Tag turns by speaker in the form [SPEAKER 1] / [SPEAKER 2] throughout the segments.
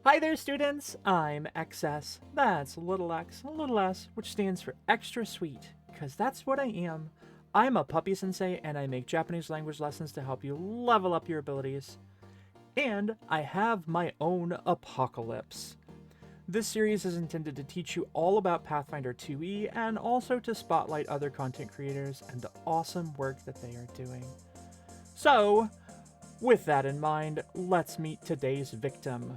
[SPEAKER 1] Hi there, students! I'm XS. That's little x, little s, which stands for extra sweet, because that's what I am. I'm a Puppy-Sensei, and I make Japanese language lessons to help you level up your abilities. And I have my own Apawcalypse. This series is intended to teach you all about Pathfinder 2e and also to spotlight other content creators and the awesome work that they are doing. So, with that in mind, let's meet today's victim.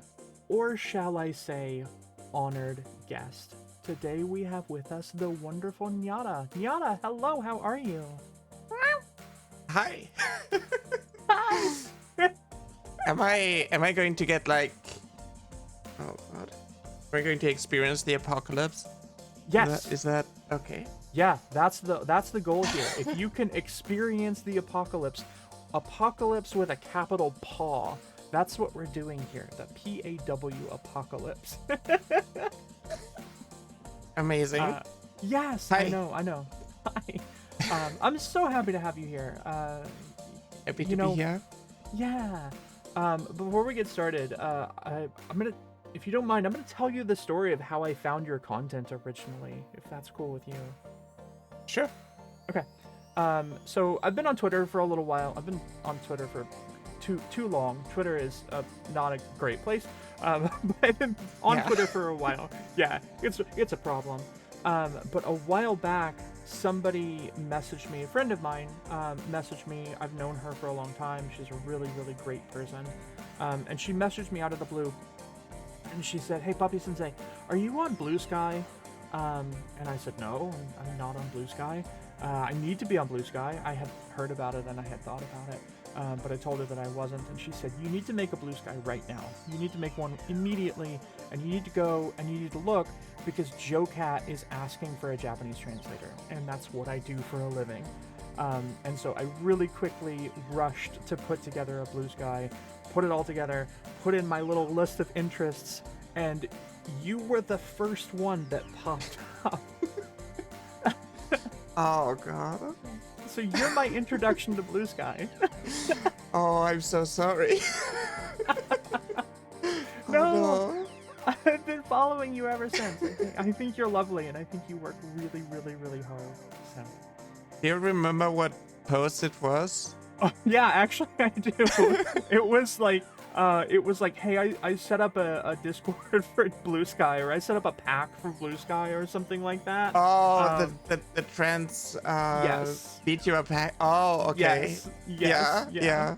[SPEAKER 1] Or shall I say, honored guest. Today we have with us the wonderful Nyata. Nyata, hello, how are you?
[SPEAKER 2] Hi.
[SPEAKER 1] Hi!
[SPEAKER 2] Am I going to get like, oh god, am I going to experience the apocalypse?
[SPEAKER 1] Yes.
[SPEAKER 2] Is that okay?
[SPEAKER 1] Yeah, that's the goal here. If you can experience the apocalypse with a capital paw, that's what we're doing here. The PAW apocalypse.
[SPEAKER 2] Amazing.
[SPEAKER 1] Yes,
[SPEAKER 2] Hi.
[SPEAKER 1] I know. Hi. I'm so happy to have you here.
[SPEAKER 2] Happy to be here.
[SPEAKER 1] Yeah. Before we get started, I'm gonna, if you don't mind, I'm gonna tell you the story of how I found your content originally, if that's cool with you.
[SPEAKER 2] Sure.
[SPEAKER 1] Okay. So I've been on Twitter for a little while. I've been on Twitter for too long. Twitter is not a great place. But I've been on Twitter for a while. Yeah, it's a problem. But a while back, somebody messaged me. A friend of mine messaged me. I've known her for a long time. She's a really, really great person. And she messaged me out of the blue. And she said, "Hey, Puppy-Sensei, are you on Blue Sky?" And I said, "No, I'm not on Blue Sky. I need to be on Blue Sky. I had heard about it and I had thought about it. But I told her that I wasn't, and she said, "You need to make a Blue Sky right now. You need to make one immediately, and you need to go and you need to look, because JoCat is asking for a Japanese translator, and that's what I do for a living." And so I really quickly rushed to put together a Blue Sky, put it all together, put in my little list of interests, and you were the first one that popped up.
[SPEAKER 2] Oh god.
[SPEAKER 1] So you're my introduction to Blue Sky.
[SPEAKER 2] Oh, I'm so sorry.
[SPEAKER 1] No. I've been following you ever since. I think you're lovely, and I think you work really, really, really hard. So.
[SPEAKER 2] Do you remember what post it was?
[SPEAKER 1] Oh, yeah, actually, I do. It was like, hey, I set up a Discord for Blue Sky, or I set up a pack for Blue Sky, or something like that.
[SPEAKER 2] Oh, the trans
[SPEAKER 1] yes.
[SPEAKER 2] beat you a pack. Oh, okay.
[SPEAKER 1] Yes.
[SPEAKER 2] Yeah.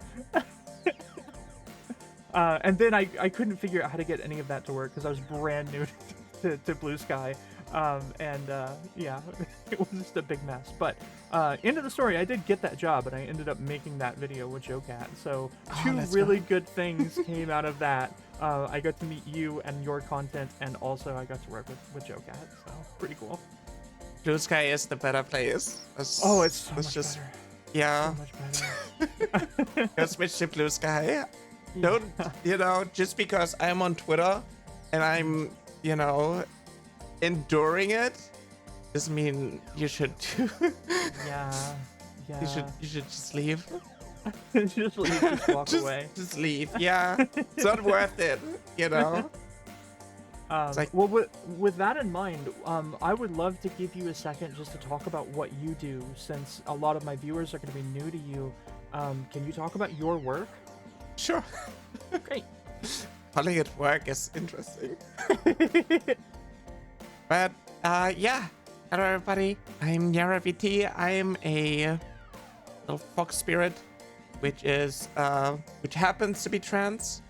[SPEAKER 1] And then I couldn't figure out how to get any of that to work because I was brand new to Blue Sky. Yeah, it was just a big mess. But end of the story, I did get that job, and I ended up making that video with JoCat. So two really good things came out of that. I got to meet you and your content, and also I got to work with JoCat. So pretty cool.
[SPEAKER 2] Blue Sky is the better place.
[SPEAKER 1] It's so much
[SPEAKER 2] just
[SPEAKER 1] better.
[SPEAKER 2] Yeah.
[SPEAKER 1] So much better.
[SPEAKER 2] Go switch to Blue Sky. Don't, just because I'm on Twitter and I'm, enduring it, doesn't mean you should
[SPEAKER 1] Yeah.
[SPEAKER 2] You should just leave.
[SPEAKER 1] Just leave, just walk away.
[SPEAKER 2] Just leave. Yeah. It's not worth it,
[SPEAKER 1] Well, with that in mind, I would love to give you a second just to talk about what you do, since a lot of my viewers are going to be new to you. Can you talk about your work?
[SPEAKER 2] Sure.
[SPEAKER 1] Great.
[SPEAKER 2] Calling it work is interesting. But, yeah. Hello, everybody. I'm Yara VT. I'm a little fox spirit, which happens to be trans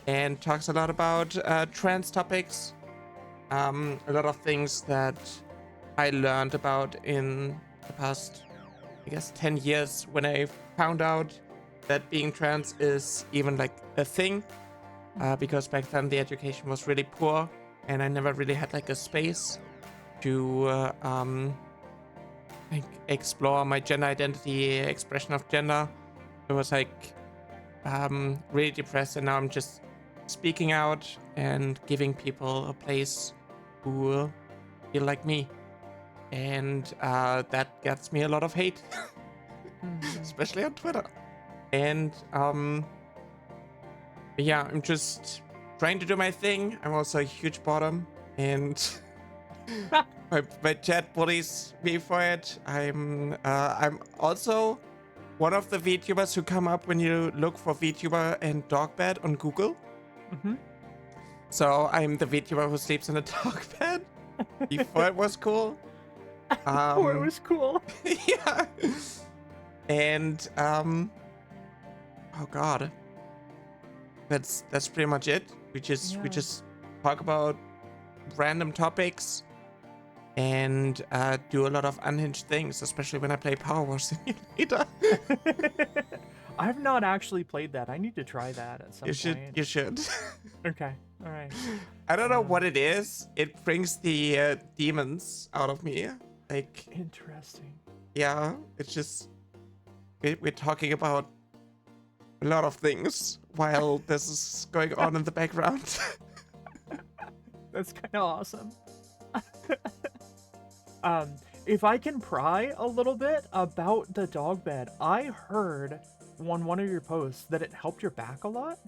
[SPEAKER 2] and talks a lot about trans topics. A lot of things that I learned about in the past, I guess, 10 years, when I found out that being trans is even like a thing, because back then the education was really poor and I never really had like a space to explore my gender identity, expression of gender. It was like really depressed, and now I'm just speaking out and giving people a place who feel like me, and that gets me a lot of hate, especially on Twitter. And yeah, I'm just trying to do my thing. I'm also a huge bottom, and my chat bullies me for it. I'm also one of the VTubers who come up when you look for VTuber and dog bed on Google.
[SPEAKER 1] Mm-hmm.
[SPEAKER 2] So I'm the VTuber who sleeps in a dog bed. Before it was cool.
[SPEAKER 1] Before it was cool.
[SPEAKER 2] Yeah. And oh god. That's pretty much it. We just talk about random topics and do a lot of unhinged things, especially when I play Power Wash Simulator.
[SPEAKER 1] I've not actually played that. I need to try that at some point.
[SPEAKER 2] You should.
[SPEAKER 1] Okay. All right.
[SPEAKER 2] I don't know what it is. It brings the demons out of me. Like,
[SPEAKER 1] interesting.
[SPEAKER 2] yeah, it's just we're talking about a lot of things while this is going on in the background.
[SPEAKER 1] That's kind of awesome. If I can pry a little bit about the dog bed, I heard on one of your posts that it helped your back a lot.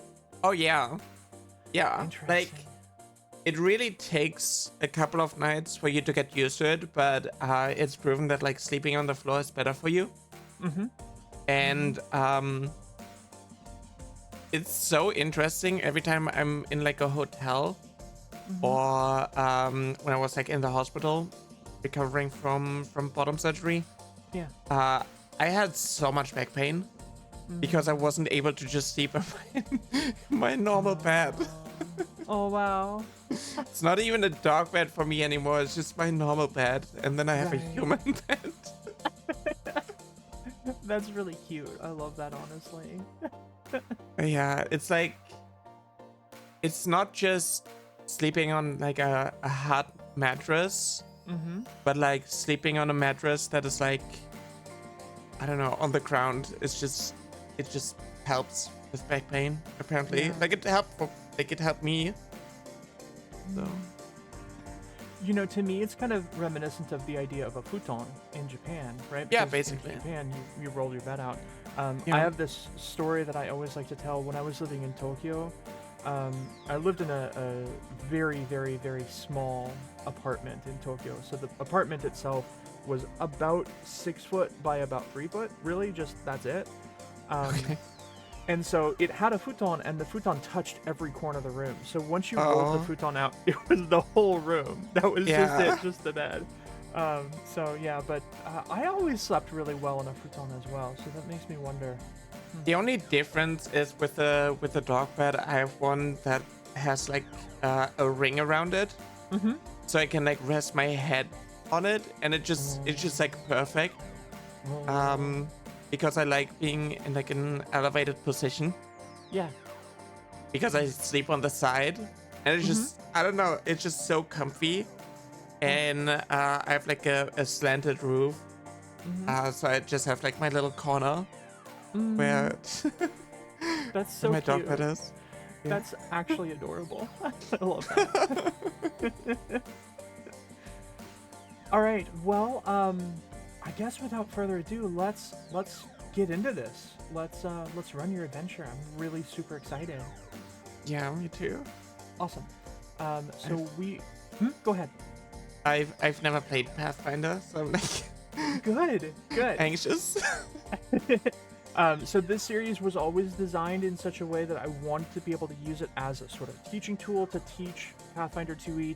[SPEAKER 2] Oh yeah. Yeah.
[SPEAKER 1] Interesting.
[SPEAKER 2] Like, it really takes a couple of nights for you to get used to it, but it's proven that like sleeping on the floor is better for you.
[SPEAKER 1] Mm-hmm.
[SPEAKER 2] And it's so interesting every time I'm in like a hotel or when I was like in the hospital recovering from bottom surgery.
[SPEAKER 1] Yeah.
[SPEAKER 2] I had so much back pain because I wasn't able to just sleep in my normal bed.
[SPEAKER 1] Oh wow.
[SPEAKER 2] It's not even a dog bed for me anymore. It's just my normal bed, and then I have a human bed.
[SPEAKER 1] That's really cute. I love that, honestly.
[SPEAKER 2] Yeah, it's like, it's not just sleeping on like a hard mattress, but like sleeping on a mattress that is like, I don't know, on the ground. It just helps with back pain, apparently.
[SPEAKER 1] Yeah.
[SPEAKER 2] Like it helped me. So.
[SPEAKER 1] You know, to me, it's kind of reminiscent of the idea of a futon in Japan, right?
[SPEAKER 2] Yeah,
[SPEAKER 1] Because
[SPEAKER 2] basically.
[SPEAKER 1] in Japan, you roll your bed out.
[SPEAKER 2] Yeah.
[SPEAKER 1] I have this story that I always like to tell. When I was living in Tokyo, I lived in a very, very, very small apartment in Tokyo. So the apartment itself was about 6 foot by about 3 foot. Really, just that's it.
[SPEAKER 2] Okay.
[SPEAKER 1] And so it had a futon, and the futon touched every corner of the room. So once you rolled the futon out, it was the whole room. That was just it, just the bed. So yeah, but I always slept really well on a futon as well. So that makes me wonder.
[SPEAKER 2] The only difference is with the dog bed, I have one that has like a ring around it, so I can like rest my head on it, and it's just like perfect. Because I like being in like an elevated position.
[SPEAKER 1] Yeah.
[SPEAKER 2] Because I sleep on the side, and it's just, I don't know, it's just so comfy. And I have like a slanted roof, so I just have like my little corner where
[SPEAKER 1] That's so
[SPEAKER 2] my
[SPEAKER 1] cute.
[SPEAKER 2] dog bed is. Yeah.
[SPEAKER 1] That's actually adorable. I love that. All right. Well, I guess without further ado, let's get into this. Let's run your adventure. I'm really super excited.
[SPEAKER 2] Yeah, me too.
[SPEAKER 1] Awesome. Go ahead.
[SPEAKER 2] I've never played Pathfinder, so I'm like
[SPEAKER 1] Good.
[SPEAKER 2] anxious.
[SPEAKER 1] So this series was always designed in such a way that I wanted to be able to use it as a sort of teaching tool to teach Pathfinder 2e,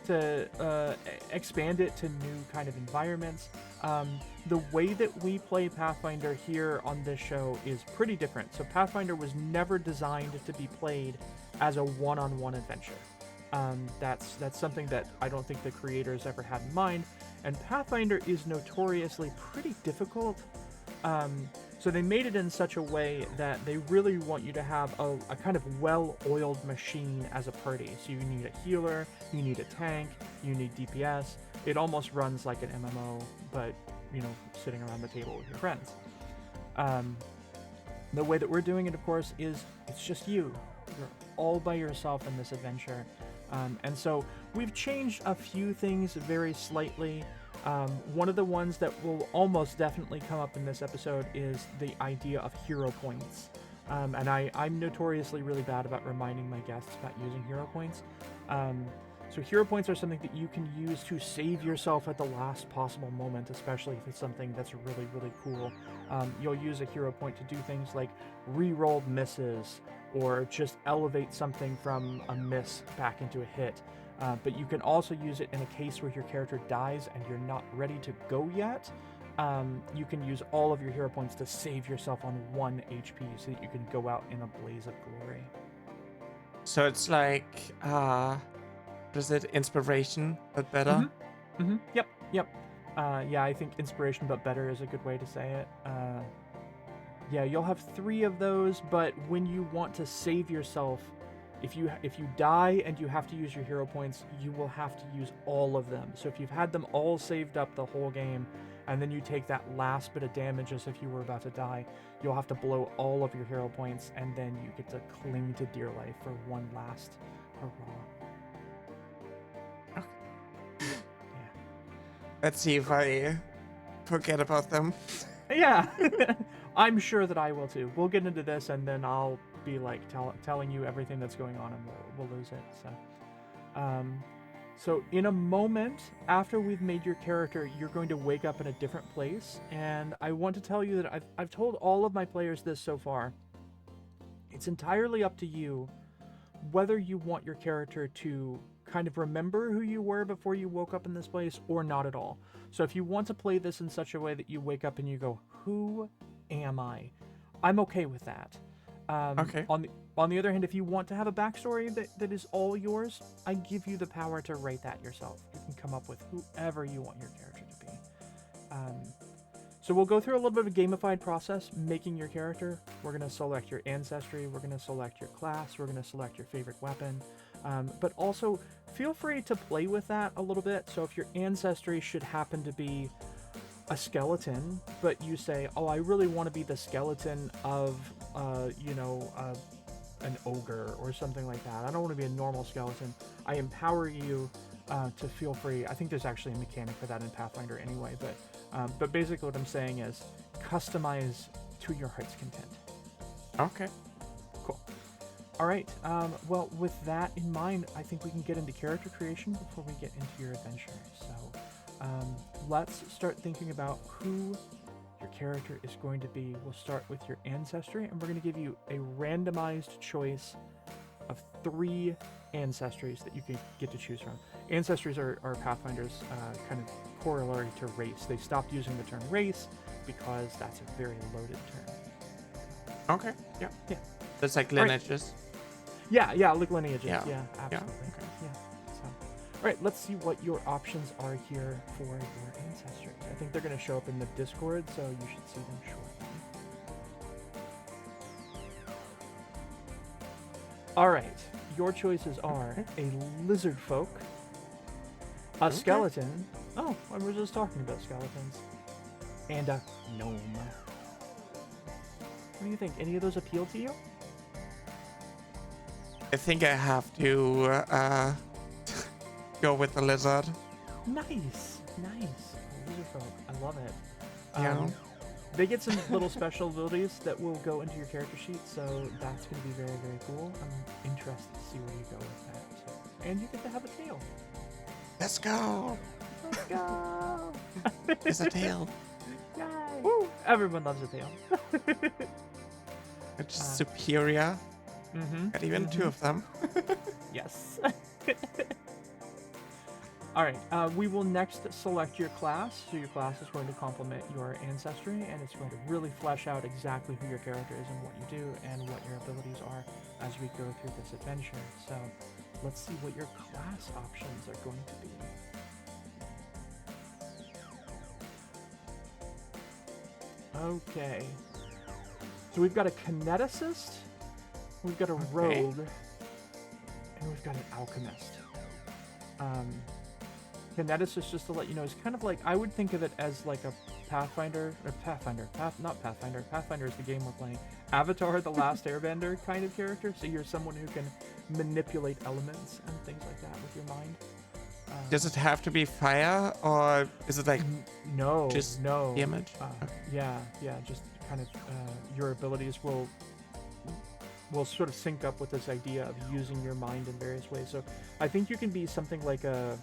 [SPEAKER 1] to expand it to new kind of environments. The way that we play Pathfinder here on this show is pretty different. So Pathfinder was never designed to be played as a one-on-one adventure. That's something that I don't think the creators ever had in mind. And Pathfinder is notoriously pretty difficult. So they made it in such a way that they really want you to have a kind of well-oiled machine as a party. So you need a healer, you need a tank, you need DPS. It almost runs like an MMO, but, you know, sitting around the table with your friends. The way that we're doing it, of course, is it's just you. You're all by yourself in this adventure. And so we've changed a few things very slightly. One of the ones that will almost definitely come up in this episode is the idea of hero points. And I'm notoriously really bad about reminding my guests about using hero points. So hero points are something that you can use to save yourself at the last possible moment, especially if it's something that's really, really cool. You'll use a hero point to do things like re-rolled misses, or just elevate something from a miss back into a hit. But you can also use it in a case where your character dies and you're not ready to go yet. You can use all of your hero points to save yourself on 1 HP so that you can go out in a blaze of glory.
[SPEAKER 2] So it's like, what is it? Inspiration, but better?
[SPEAKER 1] Yep. Yeah, I think inspiration but better is a good way to say it. Yeah, you'll have 3 of those, but when you want to save yourself, if you die and you have to use your hero points, you will have to use all of them. So if you've had them all saved up the whole game, and then you take that last bit of damage as if you were about to die, you'll have to blow all of your hero points, and then you get to cling to dear life for one last hurrah.
[SPEAKER 2] Okay.
[SPEAKER 1] Yeah.
[SPEAKER 2] Let's see if I forget about them.
[SPEAKER 1] Yeah, I'm sure that I will too. We'll get into this, and then I'll be like telling you everything that's going on, and we'll lose it. So in a moment after we've made your character, you're going to wake up in a different place, and I want to tell you that I've told all of my players this so far. It's entirely up to you whether you want your character to kind of remember who you were before you woke up in this place or not at all. So if you want to play this in such a way that you wake up and you go, who am I? I'm okay with that.
[SPEAKER 2] Okay.
[SPEAKER 1] On the other hand, if you want to have a backstory that is all yours, I give you the power to write that yourself. You can come up with whoever you want your character to be. So we'll go through a little bit of a gamified process, making your character. We're going to select your ancestry. We're going to select your class. We're going to select your favorite weapon. But also, feel free to play with that a little bit. So if your ancestry should happen to be a skeleton, but you say, oh, I really want to be the skeleton of, an ogre or something like that. I don't want to be a normal skeleton. I empower you to feel free. I think there's actually a mechanic for that in Pathfinder anyway, but basically what I'm saying is customize to your heart's content.
[SPEAKER 2] Okay.
[SPEAKER 1] Cool. All right. Well, with that in mind, I think we can get into character creation before we get into your adventure. So let's start thinking about who your character is going to be. We'll start with your ancestry, and we're going to give you a randomized choice of 3 ancestries that you can get to choose from. Ancestries are Pathfinder's kind of corollary to race. They stopped using the term race because that's a very loaded term.
[SPEAKER 2] Okay.
[SPEAKER 1] Yeah.
[SPEAKER 2] It's like lineages.
[SPEAKER 1] Right. Yeah, like lineages.
[SPEAKER 2] Yeah.
[SPEAKER 1] Yeah, absolutely.
[SPEAKER 2] Yeah. Okay.
[SPEAKER 1] Yeah. So, all right, let's see what your options are here for your ancestry. I think they're going to show up in the Discord, so you should see them shortly. All right, your choices are a lizard folk, a skeleton. Oh, we were just talking about skeletons, and a gnome. What do you think? Any of those appeal to you?
[SPEAKER 2] I think I have to go with the lizard.
[SPEAKER 1] Nice. Lizard folk. I love it.
[SPEAKER 2] Yeah.
[SPEAKER 1] They get some little special abilities that will go into your character sheet, so that's going to be very, very cool. I'm interested to see where you go with that. So. And you get to have a tail.
[SPEAKER 2] Let's go.
[SPEAKER 1] Let's go.
[SPEAKER 2] It's a tail.
[SPEAKER 1] Yay. Woo. Everyone loves a tail.
[SPEAKER 2] It's superior. And even 2 of them.
[SPEAKER 1] Yes. All right, we will next select your class. So your class is going to complement your ancestry, and it's going to really flesh out exactly who your character is and what you do and what your abilities are as we go through this adventure. So let's see what your class options are going to be. Okay. So we've got a kineticist, we've got a rogue, and we've got an alchemist. Kineticist, just to let you know, is kind of like, I would think of it as like a Pathfinder is the game we're playing. Avatar, the Last Airbender kind of character. So you're someone who can manipulate elements and things like that with your mind.
[SPEAKER 2] Does it have to be fire, or is it like
[SPEAKER 1] no
[SPEAKER 2] damage?
[SPEAKER 1] Yeah, just kind of your abilities will will sort of sync up with this idea of using your mind in various ways. So I think you can be something like a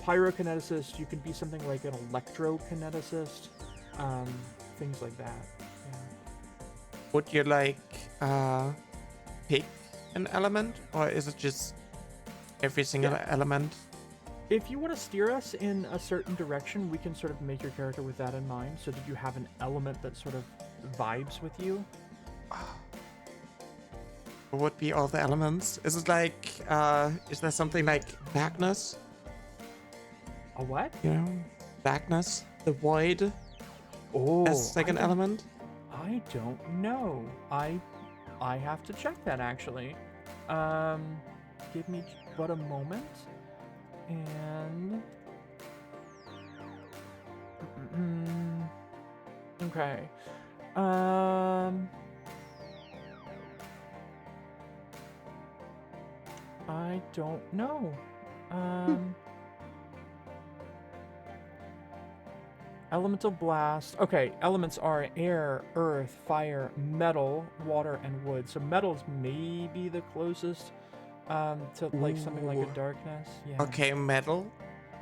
[SPEAKER 1] pyrokineticist, you can be something like an electrokineticist, things like that. Yeah.
[SPEAKER 2] Would you pick an element, or is it just every single element?
[SPEAKER 1] If you want to steer us in a certain direction, we can sort of make your character with that in mind. So did you have an element that sort of vibes with you?
[SPEAKER 2] What would be all the elements? Is it is there something like darkness?
[SPEAKER 1] A what?
[SPEAKER 2] You know, darkness, the void.
[SPEAKER 1] Oh,
[SPEAKER 2] as like an element.
[SPEAKER 1] I don't know. I have to check that actually. Give me but a moment. And okay. I don't know. Elemental blast. Okay, elements are air, earth, fire, metal, water, and wood. So metal's maybe the closest to like something like a darkness. Yeah.
[SPEAKER 2] Okay, metal.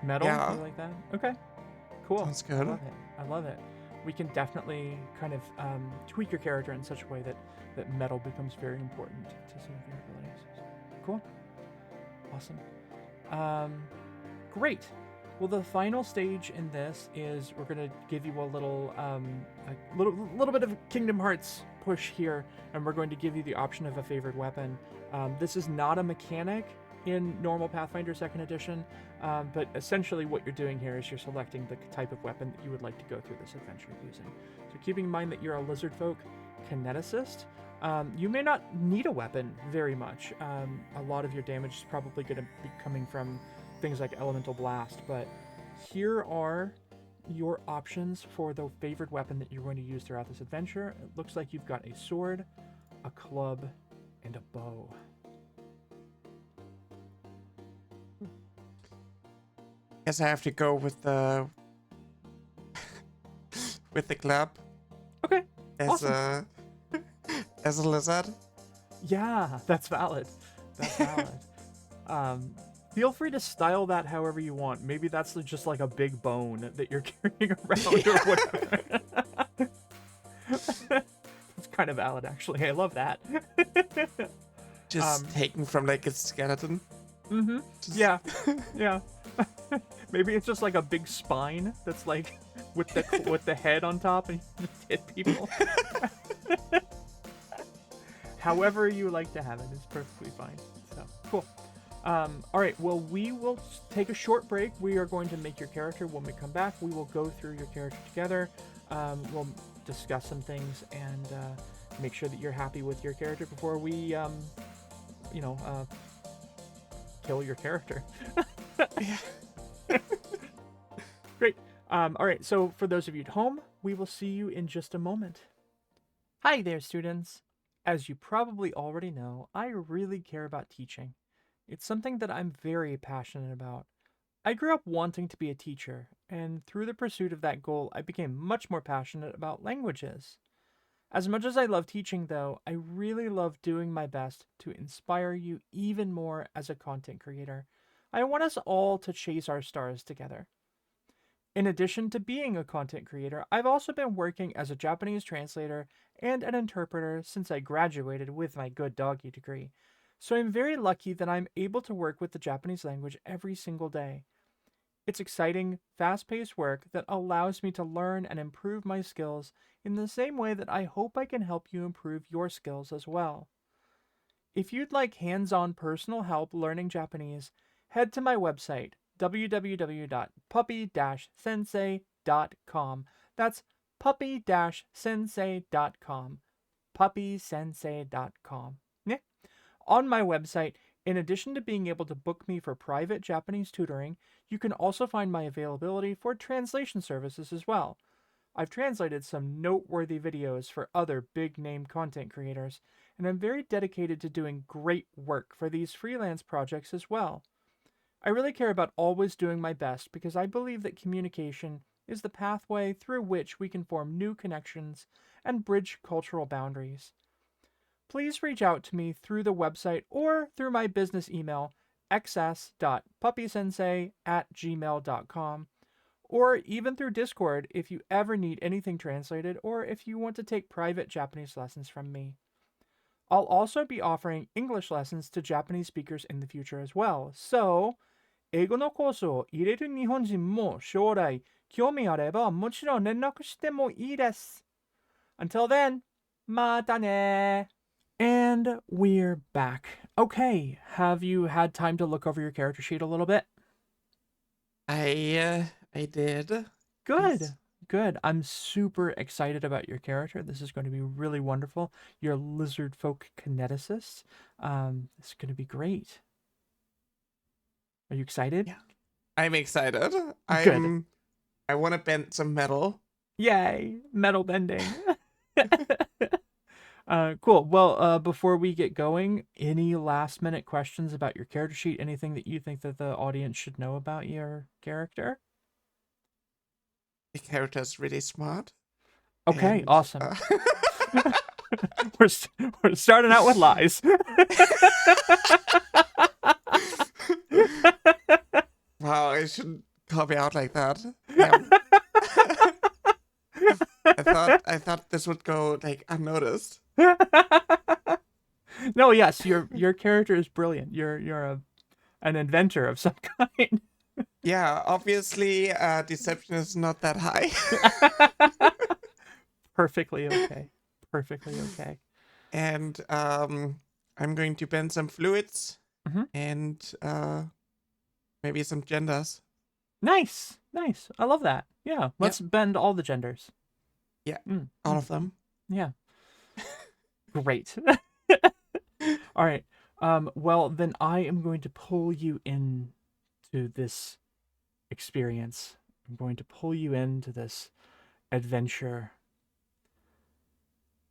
[SPEAKER 1] Metal?
[SPEAKER 2] Yeah.
[SPEAKER 1] You like that? Okay. Cool.
[SPEAKER 2] Sounds good.
[SPEAKER 1] I love it. I love it. We can definitely kind of tweak your character in such a way that metal becomes very important to some of your abilities. Cool. Awesome. Great. Well, the final stage in this is we're gonna give you a little bit of Kingdom Hearts push here, and we're going to give you the option of a favorite weapon. This is not a mechanic in normal Pathfinder 2nd Edition, but essentially what you're doing here is you're selecting the type of weapon that you would like to go through this adventure using. So keeping in mind that you're a lizard folk kineticist, you may not need a weapon very much. A lot of your damage is probably going to be coming from things like Elemental Blast, but here are your options for the favorite weapon that you're going to use throughout this adventure. It looks like you've got a sword, a club, and a bow.
[SPEAKER 2] Guess I have to go with the with the club.
[SPEAKER 1] Okay.
[SPEAKER 2] As a lizard.
[SPEAKER 1] Yeah, that's valid. That's valid. Feel free to style that however you want. Maybe that's just like a big bone that you're carrying around or whatever. It's kind of valid, actually. I love that.
[SPEAKER 2] Just taken from like a skeleton.
[SPEAKER 1] Mm-hmm. Yeah. Yeah. Maybe it's just like a big spine that's like with the head on top and you just hit people. However you like to have it is perfectly fine. So cool. All right, well, we will take a short break. We are going to make your character. When we come back, we will go through your character together. We'll discuss some things and make sure that you're happy with your character before we, kill your character. Great. All right, so for those of you at home, we will see you in just a moment. Hi there, students. As you probably already know, I really care about teaching. It's something that I'm very passionate about. I grew up wanting to be a teacher, and through the pursuit of that goal, I became much more passionate about languages. As much as I love teaching, though, I really love doing my best to inspire you even more as a content creator. I want us all to chase our stars together. In addition to being a content creator, I've also been working as a Japanese translator and an interpreter since I graduated with my good doggy degree. So I'm very lucky that I'm able to work with the Japanese language every single day. It's exciting, fast-paced work that allows me to learn and improve my skills in the same way that I hope I can help you improve your skills as well. If you'd like hands-on personal help learning Japanese, head to my website, www.puppy-sensei.com. That's puppy-sensei.com. puppysensei.com. Yeah. On my website, in addition to being able to book me for private Japanese tutoring, you can also find my availability for translation services as well. I've translated some noteworthy videos for other big-name content creators, and I'm very dedicated to doing great work for these freelance projects as well. I really care about always doing my best because I believe that communication is the pathway through which we can form new connections and bridge cultural boundaries. please reach out to me through the website or through my business email, xs.puppysensei@gmail.com, or even through Discord if you ever need anything translated or if you want to take private Japanese lessons from me. I'll also be offering English lessons to Japanese speakers in the future as well. So, 英語のコースを入れる日本人も将来興味あればもちろん連絡してもいいです。Until then, またね. And we're back. Okay, have you had time to look over your character sheet a little bit?
[SPEAKER 2] I did.
[SPEAKER 1] Good.
[SPEAKER 2] Yes.
[SPEAKER 1] Good. I'm super excited about your character. This is going to be really wonderful. You're a lizard folk kineticist. This is going to be great. Are you excited?
[SPEAKER 2] Yeah. I'm excited.
[SPEAKER 1] Good.
[SPEAKER 2] I want to bend some metal.
[SPEAKER 1] Yay! Metal bending. Cool. Well, before we get going, any last minute questions about your character sheet? Anything that you think that the audience should know about your character?
[SPEAKER 2] The character's really smart.
[SPEAKER 1] Okay,
[SPEAKER 2] and,
[SPEAKER 1] awesome. We're starting out with lies.
[SPEAKER 2] Wow, I shouldn't call me out like that. Yeah. I thought this would go like unnoticed.
[SPEAKER 1] No, yes, your character is brilliant. You're an inventor of some kind.
[SPEAKER 2] Yeah, obviously, deception is not that high.
[SPEAKER 1] Perfectly okay. Perfectly okay.
[SPEAKER 2] And I'm going to bend some fluids and maybe some genders.
[SPEAKER 1] Nice. I love that. Yeah, let's bend all the genders.
[SPEAKER 2] Yeah, all of them.
[SPEAKER 1] Yeah. Great. All right. Well, then I am going to pull you into this experience. I'm going to pull you into this adventure.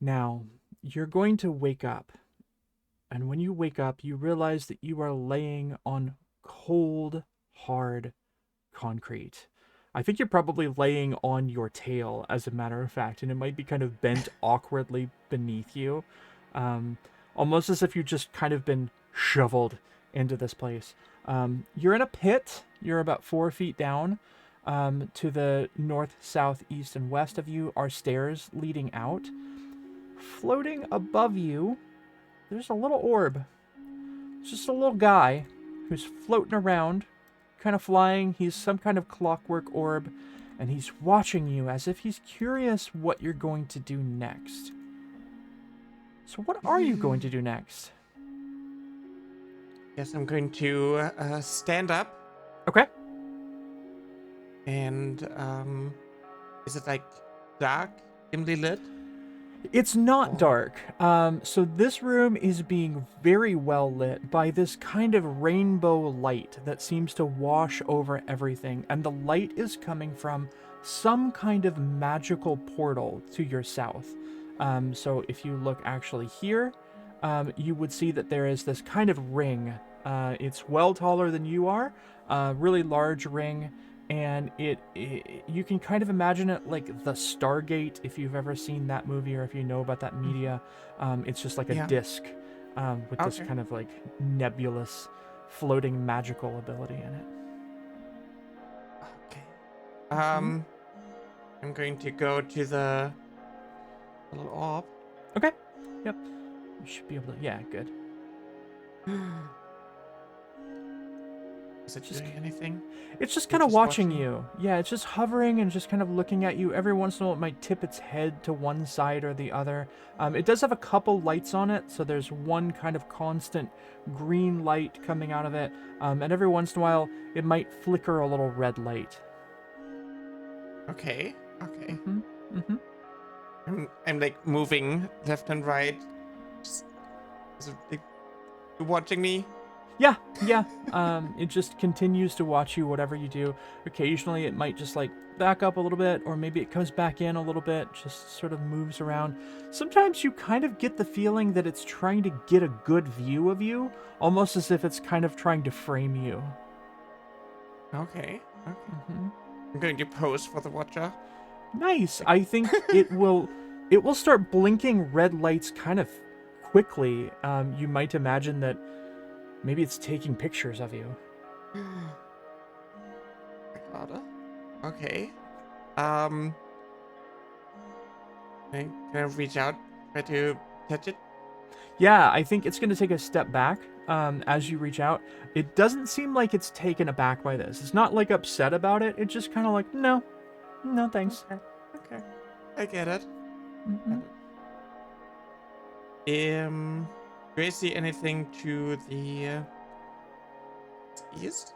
[SPEAKER 1] Now, you're going to wake up. And when you wake up, you realize that you are laying on cold, hard concrete. I think you're probably laying on your tail, as a matter of fact, and it might be kind of bent awkwardly beneath you. Almost as if you've just kind of been shoveled into this place. You're in a pit. You're about 4 feet down. To the north, south, east, and west of you are stairs leading out. Floating above you, there's a little orb. It's just a little guy who's floating around, kind of flying. He's some kind of clockwork orb, and he's watching you as if he's curious what you're going to do next. So what are you going to do next?
[SPEAKER 2] Yes, I'm going to stand up.
[SPEAKER 1] Okay.
[SPEAKER 2] And is it like dark, dimly lit?
[SPEAKER 1] It's not dark. So this room is being very well lit by this kind of rainbow light that seems to wash over everything. And the light is coming from some kind of magical portal to your south. So if you look actually here, you would see that there is this kind of ring. It's well taller than you are, really large ring. And you can kind of imagine it like the Stargate, if you've ever seen that movie or if you know about that media. It's just like a disc with this kind of like nebulous, floating magical ability in it.
[SPEAKER 2] Okay. I'm going to go to the little orb.
[SPEAKER 1] Okay. Yep. You should be able to. Yeah, good.
[SPEAKER 2] Is it just doing anything?
[SPEAKER 1] It's just kind of watching you. Yeah, it's just hovering and just kind of looking at you. Every once in a while, it might tip its head to one side or the other. It does have a couple lights on it, so there's one kind of constant green light coming out of it. And every once in a while, it might flicker a little red light.
[SPEAKER 2] Okay. I'm like moving left and right. Just, is it like, watching me?
[SPEAKER 1] Yeah. It just continues to watch you, whatever you do. Occasionally, it might just like back up a little bit, or maybe it comes back in a little bit, just sort of moves around. Sometimes you kind of get the feeling that it's trying to get a good view of you, almost as if it's kind of trying to frame you.
[SPEAKER 2] Okay. I'm going to pose for the watcher.
[SPEAKER 1] Nice. I think it will start blinking red lights kind of quickly, you might imagine that maybe it's taking pictures of you.
[SPEAKER 2] Okay. Can I reach out, try to touch it?
[SPEAKER 1] Yeah, I think it's going to take a step back as you reach out. It doesn't seem like it's taken aback by this. It's not like upset about it. It's just kind of like, no, thanks.
[SPEAKER 2] Okay. I get it.
[SPEAKER 1] Mm-hmm.
[SPEAKER 2] Do you see anything to the east?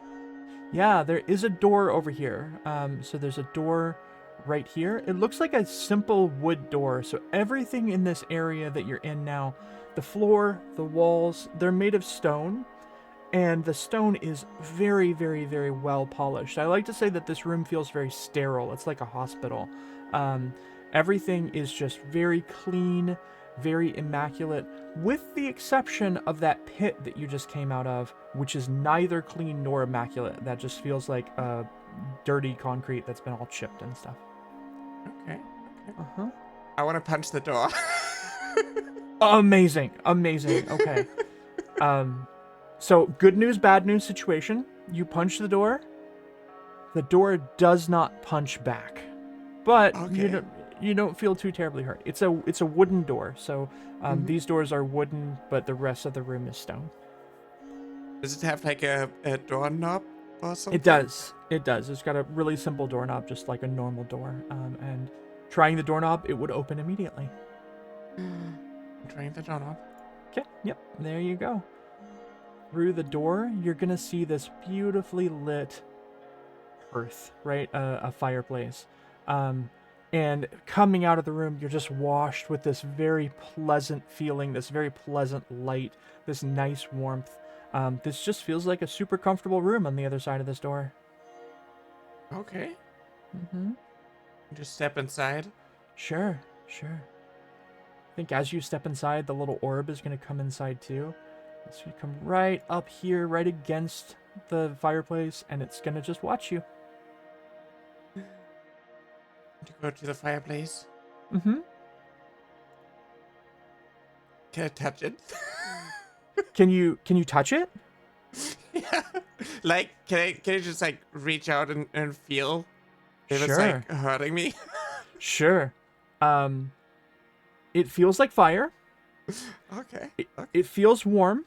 [SPEAKER 1] Yeah, there is a door over here. So there's a door right here. It looks like a simple wood door. So everything in this area that you're in now, the floor, the walls, they're made of stone. And the stone is very, very, very well polished. I like to say that this room feels very sterile. It's like a hospital. Um, Everything is just very clean, very immaculate, with the exception of that pit that you just came out of, which is neither clean nor immaculate. That just feels like dirty concrete that's been all chipped and stuff.
[SPEAKER 2] Okay.
[SPEAKER 1] Uh-huh.
[SPEAKER 2] I want to punch the door.
[SPEAKER 1] Amazing. Okay. So good news, bad news situation. You punch the door. The door does not punch back, but
[SPEAKER 2] Okay.
[SPEAKER 1] you don't feel too terribly hurt. It's a wooden door, so these doors are wooden, but the rest of the room is stone.
[SPEAKER 2] Does it have like a doorknob or something?
[SPEAKER 1] It does. It's got a really simple doorknob, just like a normal door. And trying the doorknob, it would open immediately.
[SPEAKER 2] I'm trying the doorknob.
[SPEAKER 1] Okay. Yep. There you go. Through the door, you're gonna see this beautifully lit hearth, right? A fireplace. And coming out of the room, you're just washed with this very pleasant feeling, this very pleasant light, this nice warmth. This just feels like a super comfortable room on the other side of this door.
[SPEAKER 2] Okay.
[SPEAKER 1] Mm-hmm.
[SPEAKER 2] Just step inside.
[SPEAKER 1] Sure. I think as you step inside, the little orb is going to come inside too. It's going to come right up here, right against the fireplace, and it's going to just watch you.
[SPEAKER 2] To go to the fireplace.
[SPEAKER 1] Mm-hmm.
[SPEAKER 2] Can I touch it?
[SPEAKER 1] Can you touch it?
[SPEAKER 2] Yeah. Like, can I just like reach out and feel if it's
[SPEAKER 1] Sure.
[SPEAKER 2] like hurting me?
[SPEAKER 1] Sure. It feels like fire.
[SPEAKER 2] Okay.
[SPEAKER 1] It feels warm.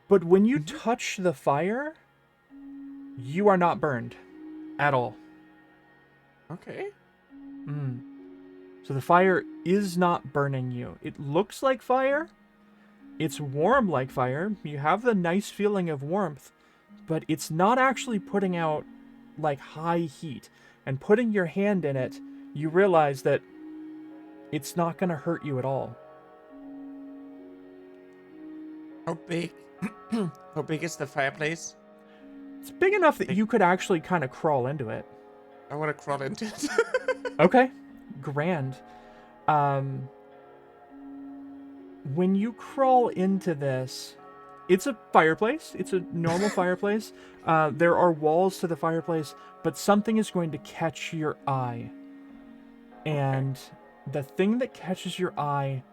[SPEAKER 1] But when you touch the fire, you are not burned at all.
[SPEAKER 2] Okay.
[SPEAKER 1] So the fire is not burning you. It looks like fire. It's warm like fire. You have the nice feeling of warmth, but it's not actually putting out like high heat. And putting your hand in it, you realize that it's not going to hurt you at all.
[SPEAKER 2] How big? How big is the fireplace?
[SPEAKER 1] It's big enough that you could actually kind of crawl into it.
[SPEAKER 2] I want to crawl into it.
[SPEAKER 1] Okay, grand. When you crawl into this, it's a fireplace. It's a normal fireplace. There are walls to the fireplace, but something is going to catch your eye. And the thing that catches your eye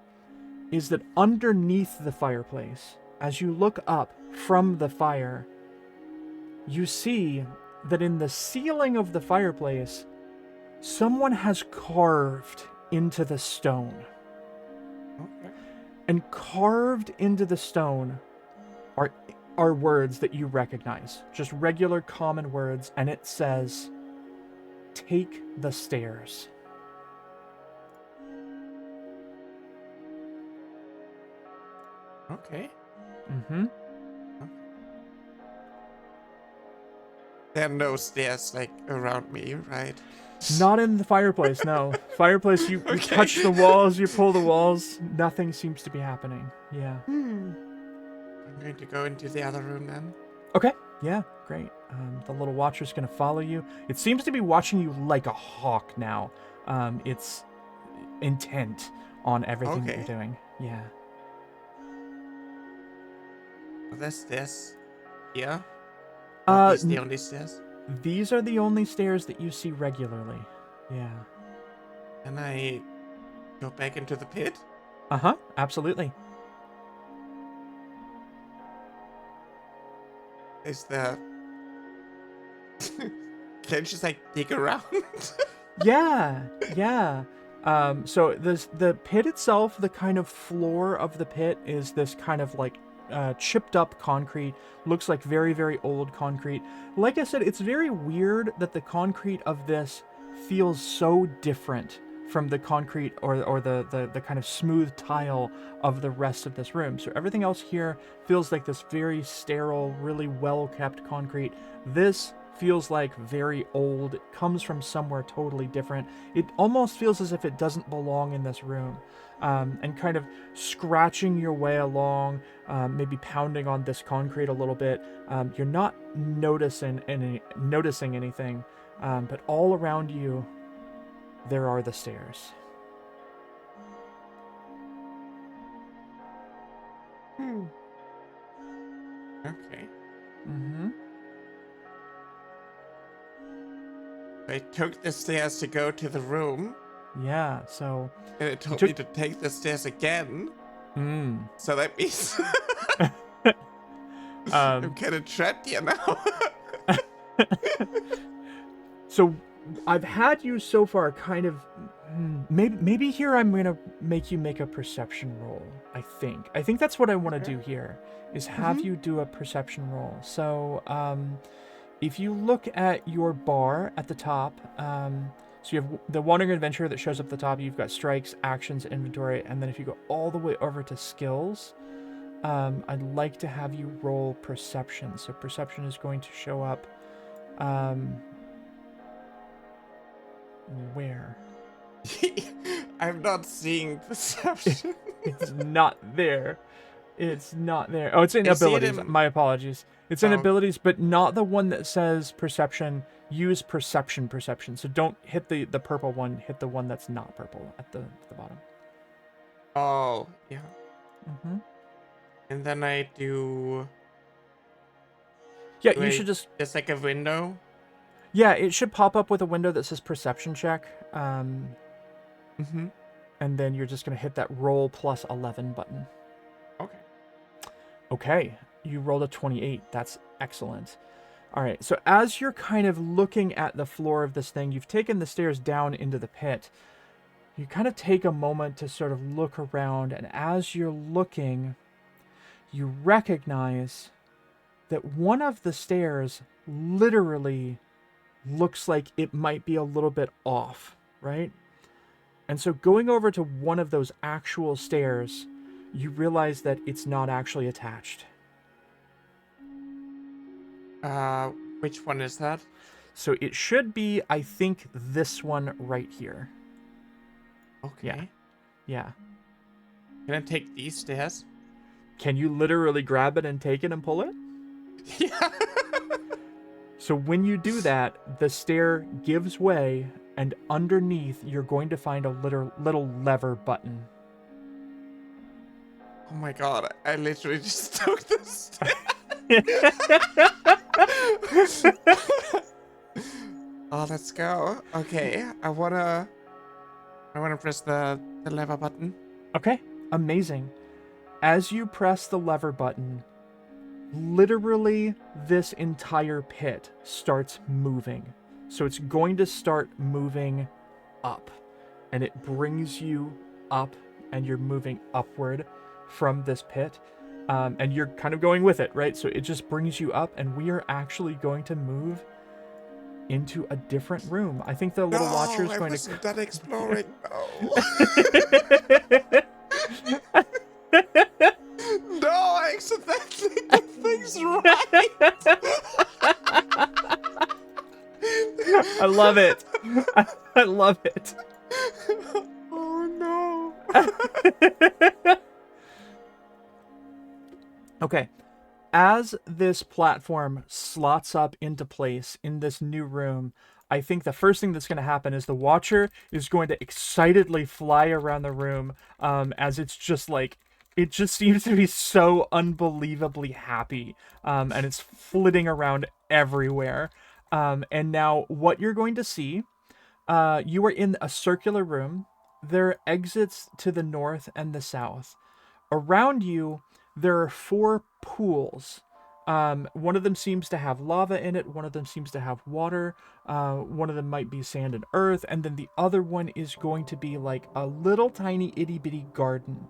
[SPEAKER 1] is that underneath the fireplace, as you look up from the fire, you see that in the ceiling of the fireplace, someone has carved into the stone.
[SPEAKER 2] Okay.
[SPEAKER 1] And carved into the stone are words that you recognize. Just regular common words, and it says, "Take the stairs."
[SPEAKER 2] Okay.
[SPEAKER 1] Mm-hmm.
[SPEAKER 2] There are no stairs like around me, right?
[SPEAKER 1] Not in the fireplace, no. Fireplace, you touch the walls, you pull the walls, nothing seems to be happening. Yeah.
[SPEAKER 2] I'm going to go into the other room then.
[SPEAKER 1] Okay. Yeah, great. The little watcher's going to follow you. It seems to be watching you like a hawk now. It's intent on everything that you're doing. Yeah.
[SPEAKER 2] Are there stairs here? Are these the only stairs?
[SPEAKER 1] These are the only stairs that you see regularly. Yeah.
[SPEAKER 2] Can I go back into the pit?
[SPEAKER 1] Uh-huh, absolutely.
[SPEAKER 2] Is the... Can I just, like, dig around?
[SPEAKER 1] Yeah, yeah. So the pit itself, the kind of floor of the pit is this kind of like chipped up concrete. Looks like very, very old concrete. Like I said, it's very weird that the concrete of this feels so different from the concrete or the kind of smooth tile of the rest of this room. So everything else here feels like this very sterile, really well kept concrete. This feels like very old. It comes from somewhere totally different. It almost feels as if it doesn't belong in this room. And kind of scratching your way along, maybe pounding on this concrete a little bit. You're not noticing anything, but all around you, there are the stairs.
[SPEAKER 2] Okay.
[SPEAKER 1] Mm-hmm.
[SPEAKER 2] I took the stairs to go to the room,
[SPEAKER 1] Yeah, so...
[SPEAKER 2] and it told me to take the stairs again. So that means I'm kind of trapped here now.
[SPEAKER 1] So I've had you so far kind of... Maybe here I'm going to make you make a perception roll, I think that's what I want to do here, is have you do a perception roll. So, if you look at your bar at the top, so you have the Wandering Adventurer that shows up at the top, you've got strikes, actions, inventory, and then if you go all the way over to skills, I'd like to have you roll perception. So perception is going to show up, where?
[SPEAKER 2] I'm not seeing perception.
[SPEAKER 1] It's not there. It's not there. Oh, it's in
[SPEAKER 2] I see it
[SPEAKER 1] abilities.
[SPEAKER 2] in-
[SPEAKER 1] My apologies. It's in abilities, but not the one that says perception. Use perception. So don't hit the purple one. Hit the one that's not purple at the bottom.
[SPEAKER 2] Oh, yeah.
[SPEAKER 1] Mm-hmm.
[SPEAKER 2] And then I do...
[SPEAKER 1] Yeah,
[SPEAKER 2] do
[SPEAKER 1] you
[SPEAKER 2] I-
[SPEAKER 1] should just...
[SPEAKER 2] It's like a window.
[SPEAKER 1] Yeah, it should pop up with a window that says perception check.
[SPEAKER 2] Mm-hmm.
[SPEAKER 1] And then you're just going to hit that roll plus 11 button.
[SPEAKER 2] Okay.
[SPEAKER 1] Okay, you rolled a 28. That's excellent. All right, so as you're kind of looking at the floor of this thing, you've taken the stairs down into the pit. You kind of take a moment to sort of look around, and as you're looking, you recognize that one of the stairs literally looks like it might be a little bit off, right? And so going over to one of those actual stairs, you realize that it's not actually attached.
[SPEAKER 2] Which one is that?
[SPEAKER 1] So it should be, I think, this one right here.
[SPEAKER 2] Okay.
[SPEAKER 1] Yeah.
[SPEAKER 2] Can I take these stairs?
[SPEAKER 1] Can you literally grab it and take it and pull it?
[SPEAKER 2] Yeah.
[SPEAKER 1] So when you do that, the stair gives way, and underneath you're going to find a little lever button.
[SPEAKER 2] Oh my god, I literally just took this stairs. Oh, let's go. Okay, I wanna press the lever button.
[SPEAKER 1] Okay, amazing. As you press the lever button, literally this entire pit starts moving. So it's going to start moving up, and it brings you up, and you're moving upward from this pit, and you're kind of going with it, right? So it just brings you up, and we are actually going to move into a different room. I think the little watcher is going to...
[SPEAKER 2] wasn't done exploring. No, I accidentally did things right.
[SPEAKER 1] I love it. I love it.
[SPEAKER 2] Oh no.
[SPEAKER 1] Okay. As this platform slots up into place in this new room, I think the first thing that's going to happen is the Watcher is going to excitedly fly around the room, as it's just like, it just seems to be so unbelievably happy, and it's flitting around everywhere. And now what you're going to see, you are in a circular room. there are exits to the north and the south. Around you, there are 4 pools. One of them seems to have lava in it. One of them seems to have water. One of them might be sand and earth. And then the other one is going to be like a little tiny itty bitty garden.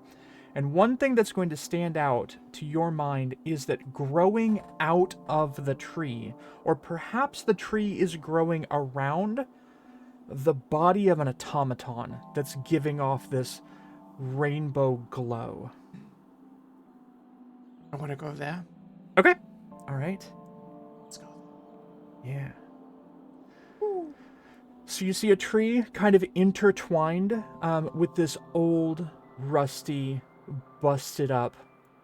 [SPEAKER 1] And one thing that's going to stand out to your mind is that growing out of the tree, or perhaps the tree is growing around the body of an automaton that's giving off this rainbow glow.
[SPEAKER 2] I want to go there.
[SPEAKER 1] Okay. All right.
[SPEAKER 2] Let's go.
[SPEAKER 1] Yeah. So you see a tree kind of intertwined with this old, rusty, busted up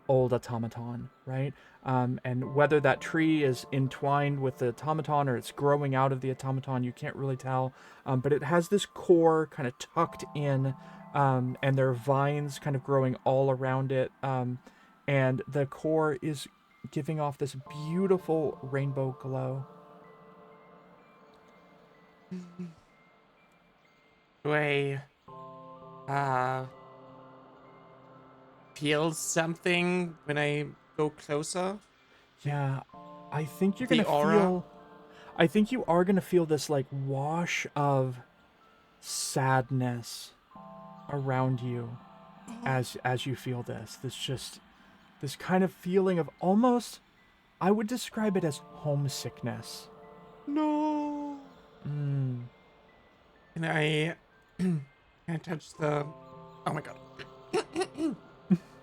[SPEAKER 1] old automaton, right? And whether that tree is entwined with the automaton or it's growing out of the automaton, you can't really tell. But it has this core kind of tucked in, and there are vines kind of growing all around it. And the core is giving off this beautiful rainbow glow.
[SPEAKER 2] Do I feel something when I go closer?
[SPEAKER 1] Yeah, I think you're
[SPEAKER 2] The
[SPEAKER 1] gonna
[SPEAKER 2] aura?
[SPEAKER 1] feel. I think you are gonna feel this like wash of sadness around you as you feel this. This kind of feeling of almost, I would describe it as homesickness.
[SPEAKER 2] No. Can I can I touch the Oh my god.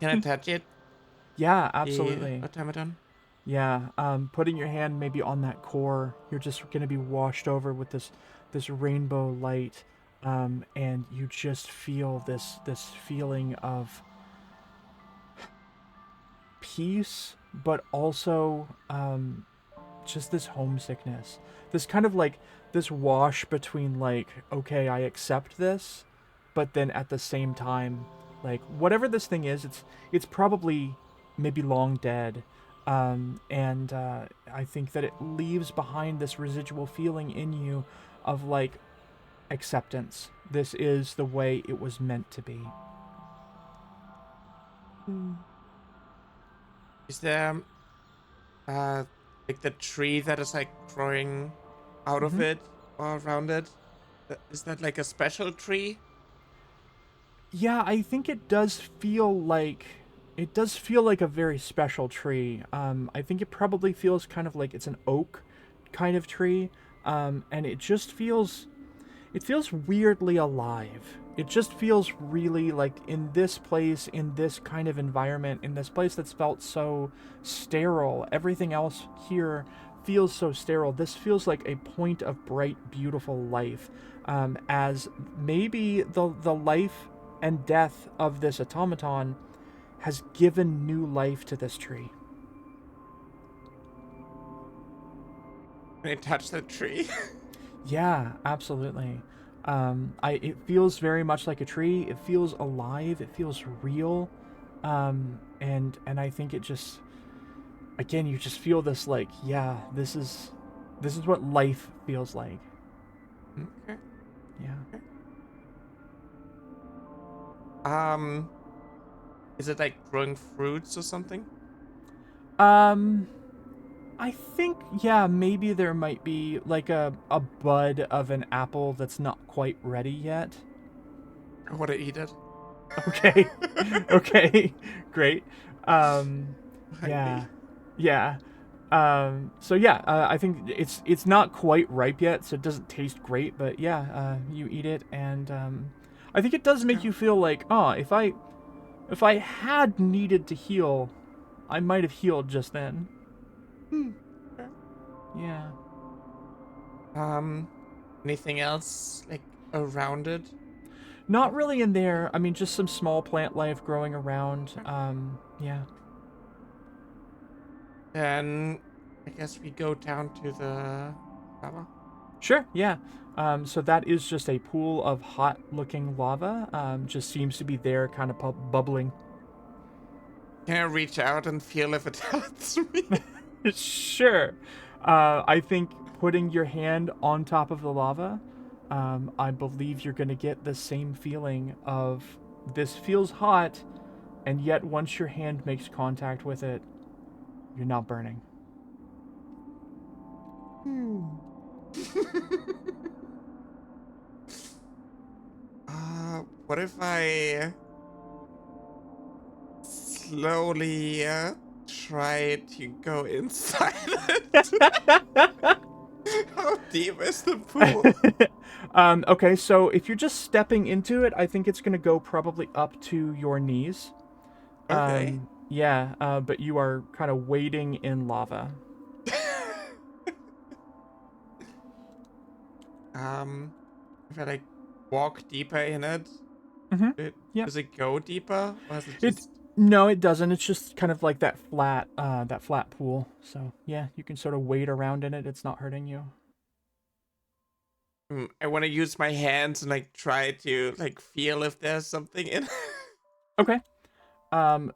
[SPEAKER 2] Can I touch it?
[SPEAKER 1] Yeah, absolutely.
[SPEAKER 2] The automaton?
[SPEAKER 1] Yeah, putting your hand maybe on that core, you're just gonna be washed over with this rainbow light, and you just feel this feeling of peace, but also just this homesickness. This kind of like this wash between like, okay, I accept this, but then at the same time, like whatever this thing is, it's probably maybe long dead. And I think that it leaves behind this residual feeling in you of like acceptance. This is the way it was meant to be.
[SPEAKER 2] Is there like the tree that is like growing out of it or around it? Is that like a special tree?
[SPEAKER 1] Yeah, I think it does feel like a very special tree. I think it probably feels kind of like it's an oak kind of tree, and it feels weirdly alive. It just feels really like in this place, in this kind of environment, in this place that's felt so sterile. Everything else here feels so sterile. This feels like a point of bright, beautiful life, as maybe the life and death of this automaton has given new life to this tree.
[SPEAKER 2] Can I touch the tree?
[SPEAKER 1] Yeah, absolutely. It feels very much like a tree. It feels alive. It feels real, and I think it just, again, you just feel this like, yeah, this is what life feels like.
[SPEAKER 2] Okay.
[SPEAKER 1] Yeah.
[SPEAKER 2] Is it like growing fruits or something?
[SPEAKER 1] I think, yeah, maybe there might be like a bud of an apple that's not quite ready yet.
[SPEAKER 2] I want to eat it.
[SPEAKER 1] Okay. Okay. Great. Yeah.
[SPEAKER 2] Hungry.
[SPEAKER 1] Yeah. So yeah, I think it's not quite ripe yet, so it doesn't taste great, but yeah, you eat it, and I think it does make you feel like, oh, if I had needed to heal, I might have healed just then.
[SPEAKER 2] Okay.
[SPEAKER 1] Yeah.
[SPEAKER 2] Anything else like around it?
[SPEAKER 1] Not really in there. I mean, just some small plant life growing around. Yeah.
[SPEAKER 2] Then I guess we go down to the lava.
[SPEAKER 1] Sure, yeah. So that is just a pool of hot-looking lava. Just seems to be there, kind of bubbling.
[SPEAKER 2] Can I reach out and feel if it hurts me?
[SPEAKER 1] Sure. I think putting your hand on top of the lava, I believe you're going to get the same feeling of this feels hot, and yet once your hand makes contact with it, you're not burning.
[SPEAKER 2] What if I slowly try to go inside it? How deep is the pool?
[SPEAKER 1] Okay, so if you're just stepping into it, I think it's going to go probably up to your knees.
[SPEAKER 2] Okay.
[SPEAKER 1] Yeah, but you are kind of wading in lava.
[SPEAKER 2] If I like walk deeper in it,
[SPEAKER 1] Mm-hmm. Yeah.
[SPEAKER 2] does it go deeper, or is it
[SPEAKER 1] It
[SPEAKER 2] just?
[SPEAKER 1] No, it doesn't. It's just kind of like that flat pool. So yeah, you can sort of wade around in it. It's not hurting you.
[SPEAKER 2] I want to use my hands and like try to like feel if there's something in.
[SPEAKER 1] Okay.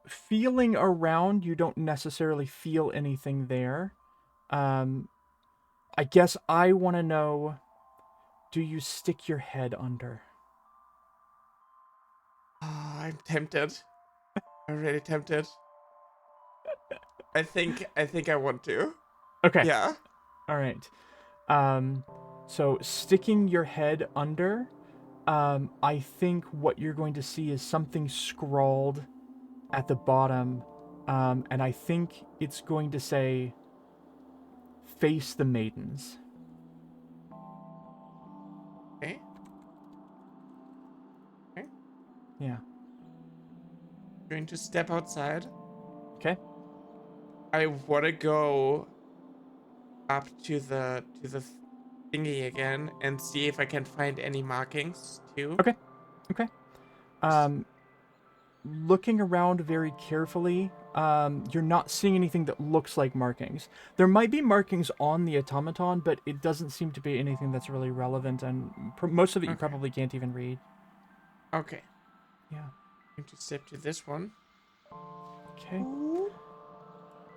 [SPEAKER 1] Feeling around, you don't necessarily feel anything there. I guess I want to know, do you stick your head under?
[SPEAKER 2] I'm tempted. I'm really tempted. I think I want to.
[SPEAKER 1] Okay.
[SPEAKER 2] Yeah.
[SPEAKER 1] All right. So sticking your head under, I think what you're going to see is something scrawled at the bottom, and I think it's going to say, "Face the maidens."
[SPEAKER 2] Okay. Okay.
[SPEAKER 1] Yeah.
[SPEAKER 2] Going to step outside.
[SPEAKER 1] Okay.
[SPEAKER 2] I want to go up to the thingy again and see if I can find any markings too.
[SPEAKER 1] Okay. Okay. Um, Looking around very carefully, you're not seeing anything that looks like markings. There might be markings on the automaton, but it doesn't seem to be anything that's really relevant, and most of it you
[SPEAKER 2] Okay.
[SPEAKER 1] probably can't even read.
[SPEAKER 2] Okay.
[SPEAKER 1] Yeah.
[SPEAKER 2] Going to step to this one.
[SPEAKER 1] Okay.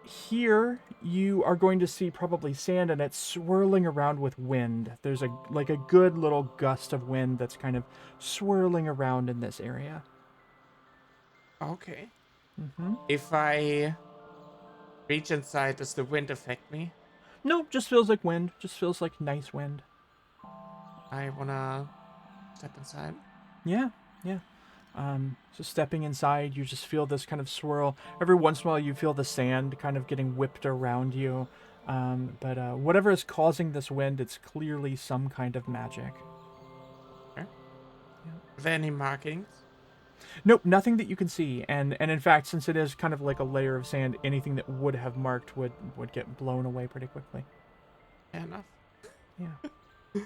[SPEAKER 1] Here you are going to see probably sand, and it's swirling around with wind. There's a good little gust of wind that's kind of swirling around in this area.
[SPEAKER 2] Okay.
[SPEAKER 1] Mm-hmm.
[SPEAKER 2] If I reach inside, does the wind affect me?
[SPEAKER 1] No, just feels like wind. Just feels like nice wind.
[SPEAKER 2] I wanna step inside.
[SPEAKER 1] Yeah, yeah. So stepping inside, you just feel this kind of swirl. Every once in a while, you feel the sand kind of getting whipped around you. But whatever is causing this wind, it's clearly some kind of magic.
[SPEAKER 2] Okay.
[SPEAKER 1] Yeah.
[SPEAKER 2] Are there any markings?
[SPEAKER 1] Nope, nothing that you can see. And in fact, since it is kind of like a layer of sand, anything that would have marked would get blown away pretty quickly.
[SPEAKER 2] Fair enough.
[SPEAKER 1] Yeah.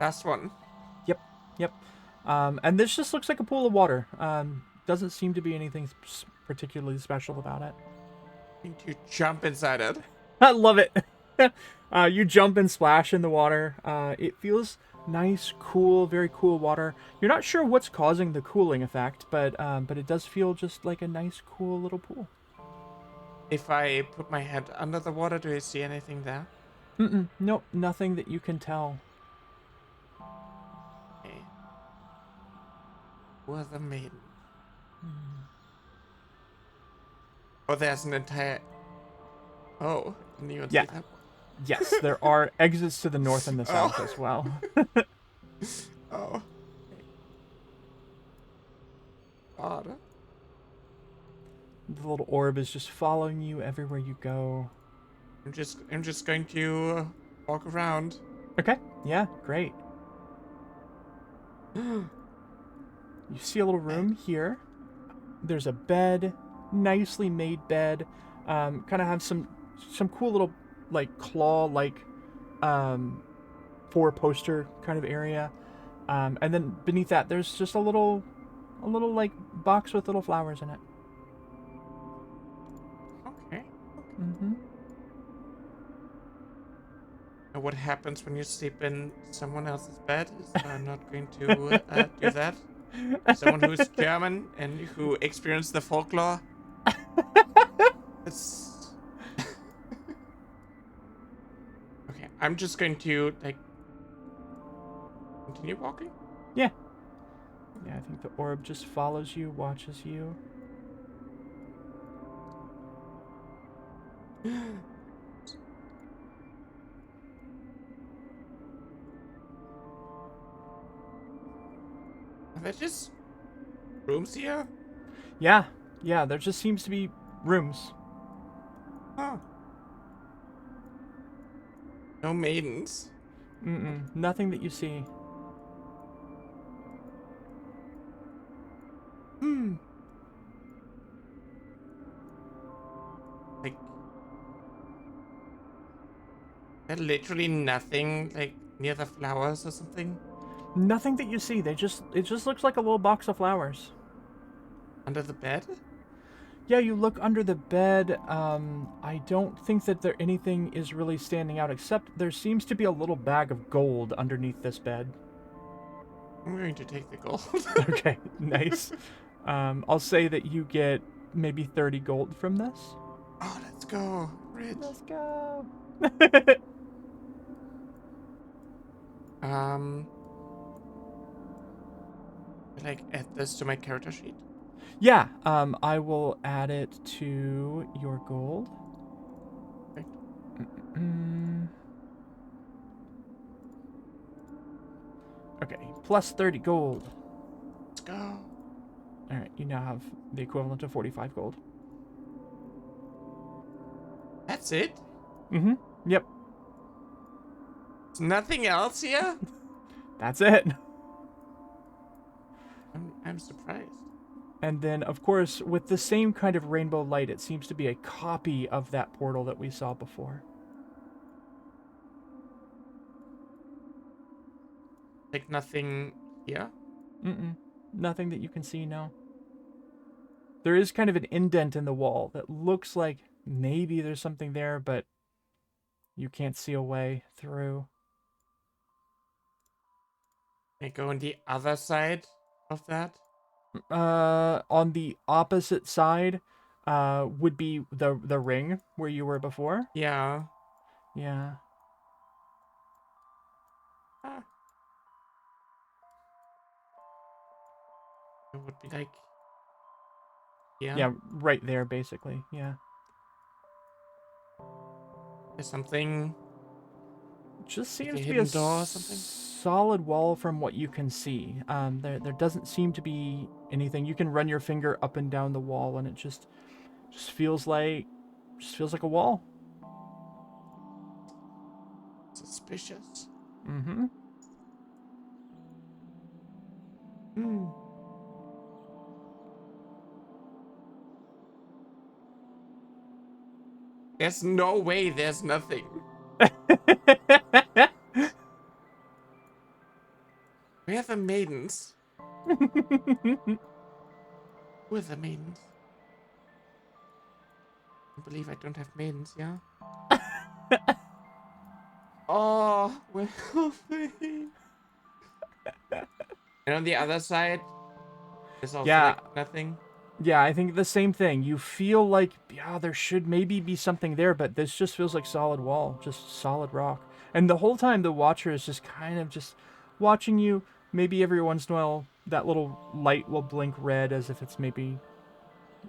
[SPEAKER 2] Last one.
[SPEAKER 1] Yep. Yep. And this just looks like a pool of water. Doesn't seem to be anything particularly special about it.
[SPEAKER 2] Going to jump inside it.
[SPEAKER 1] I love it. You jump and splash in the water. It feels nice, cool, very cool water. You're not sure what's causing the cooling effect, but it does feel just like a nice, cool little pool.
[SPEAKER 2] If I put my head under the water, do I see anything there?
[SPEAKER 1] Nope, nothing that you can tell.
[SPEAKER 2] Okay. Who are the maidens? Oh, there's an entire... Oh, didn't even
[SPEAKER 1] Yeah.
[SPEAKER 2] see that.
[SPEAKER 1] Yes, there are exits to the north and the south as well.
[SPEAKER 2] Oh. Odd.
[SPEAKER 1] The little orb is just following you everywhere you go.
[SPEAKER 2] I'm just going to walk around.
[SPEAKER 1] Okay, yeah, great. You see a little room here. There's a bed, nicely made bed. Kind of have some cool little like claw-like four-poster kind of area. And then beneath that, there's just a little like box with little flowers in it.
[SPEAKER 2] Okay.
[SPEAKER 1] Mm-hmm.
[SPEAKER 2] And what happens when you sleep in someone else's bed? So I'm not going to do that. Someone who's German and who experienced the folklore. It's... Okay, I'm just going to like continue walking?
[SPEAKER 1] Yeah. Yeah, I think the orb just follows you, watches you.
[SPEAKER 2] Are there just rooms here?
[SPEAKER 1] Yeah. Yeah, there just seems to be rooms.
[SPEAKER 2] Huh. No maidens.
[SPEAKER 1] Mm-mm. Nothing that you see.
[SPEAKER 2] Hmm. Like, there's literally nothing, like, near the flowers or something?
[SPEAKER 1] Nothing that you see. It just looks like a little box of flowers.
[SPEAKER 2] Under the bed?
[SPEAKER 1] Yeah, you look under the bed. I don't think that there anything is really standing out, except there seems to be a little bag of gold underneath this bed.
[SPEAKER 2] I'm going to take the gold.
[SPEAKER 1] Okay, nice. I'll say that you get maybe 30 gold from this.
[SPEAKER 2] Oh, let's go. Rich.
[SPEAKER 1] Let's go.
[SPEAKER 2] Um, like, add this to my character sheet.
[SPEAKER 1] Yeah, I will add it to your gold.
[SPEAKER 2] Right.
[SPEAKER 1] Mm. Okay, plus 30 gold.
[SPEAKER 2] Let's go.
[SPEAKER 1] All right, you now have the equivalent of 45 gold.
[SPEAKER 2] That's it?
[SPEAKER 1] Mm-hmm. Yep,
[SPEAKER 2] There's nothing else here?
[SPEAKER 1] that's it.
[SPEAKER 2] I'm surprised.
[SPEAKER 1] And then, of course, with the same kind of rainbow light, it seems to be a copy of that portal that we saw before.
[SPEAKER 2] Like, nothing here?
[SPEAKER 1] Mm-mm. Nothing that you can see, no. There is kind of an indent in the wall that looks like maybe there's something there, but you can't see a way through.
[SPEAKER 2] Can I go on the other side of that?
[SPEAKER 1] On the opposite side, would be the ring where you were before.
[SPEAKER 2] Yeah.
[SPEAKER 1] Yeah.
[SPEAKER 2] Ah. It would be like... Yeah.
[SPEAKER 1] Yeah, right there, basically. Yeah.
[SPEAKER 2] There's something...
[SPEAKER 1] Just
[SPEAKER 2] Like
[SPEAKER 1] seems
[SPEAKER 2] a
[SPEAKER 1] to be
[SPEAKER 2] hidden door or something?
[SPEAKER 1] solid wall from what you can see. There doesn't seem to be anything. You can run your finger up and down the wall, and it just feels like a wall.
[SPEAKER 2] Suspicious.
[SPEAKER 1] Mm-hmm.
[SPEAKER 2] Hmm. There's no way there's nothing. Where are the maidens? Who are the maidens? I believe I don't have maidens, yeah? Oh, where are they? And on the other side, there's also
[SPEAKER 1] Yeah.
[SPEAKER 2] like nothing.
[SPEAKER 1] Yeah, I think the same thing. You feel like, yeah, there should maybe be something there, but this just feels like solid wall, just solid rock. And the whole time, the Watcher is just kind of just watching you. Maybe every once in a while, that little light will blink red as if it's maybe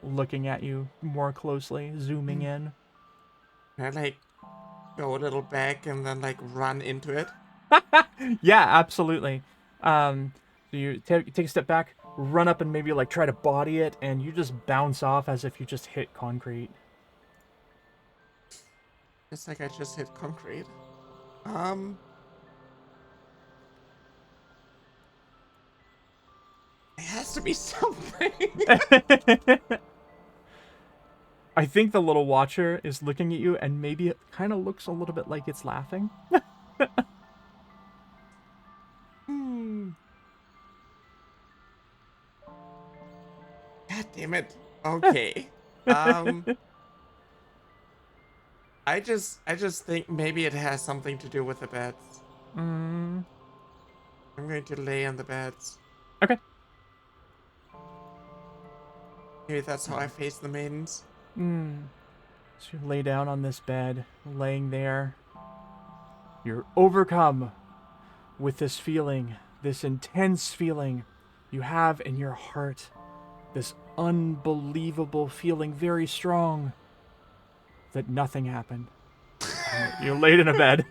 [SPEAKER 1] looking at you more closely, zooming in.
[SPEAKER 2] Can I like go a little back and then like run into it?
[SPEAKER 1] Yeah, absolutely. So you take a step back, run up and maybe like try to body it, and you just bounce off as if you just hit concrete.
[SPEAKER 2] It's like I just hit concrete. It has to be something.
[SPEAKER 1] I think the little Watcher is looking at you, and maybe it kind of looks a little bit like it's laughing.
[SPEAKER 2] Hmm. God damn it. Okay. I just think maybe it has something to do with the beds.
[SPEAKER 1] Mm,
[SPEAKER 2] I'm going to lay on the beds.
[SPEAKER 1] okay.
[SPEAKER 2] Maybe that's how I face the maidens.
[SPEAKER 1] So you lay down on this bed, laying there. You're overcome with this feeling this intense feeling you have in your heart, this unbelievable feeling, very strong, that nothing happened. You're laid in a bed.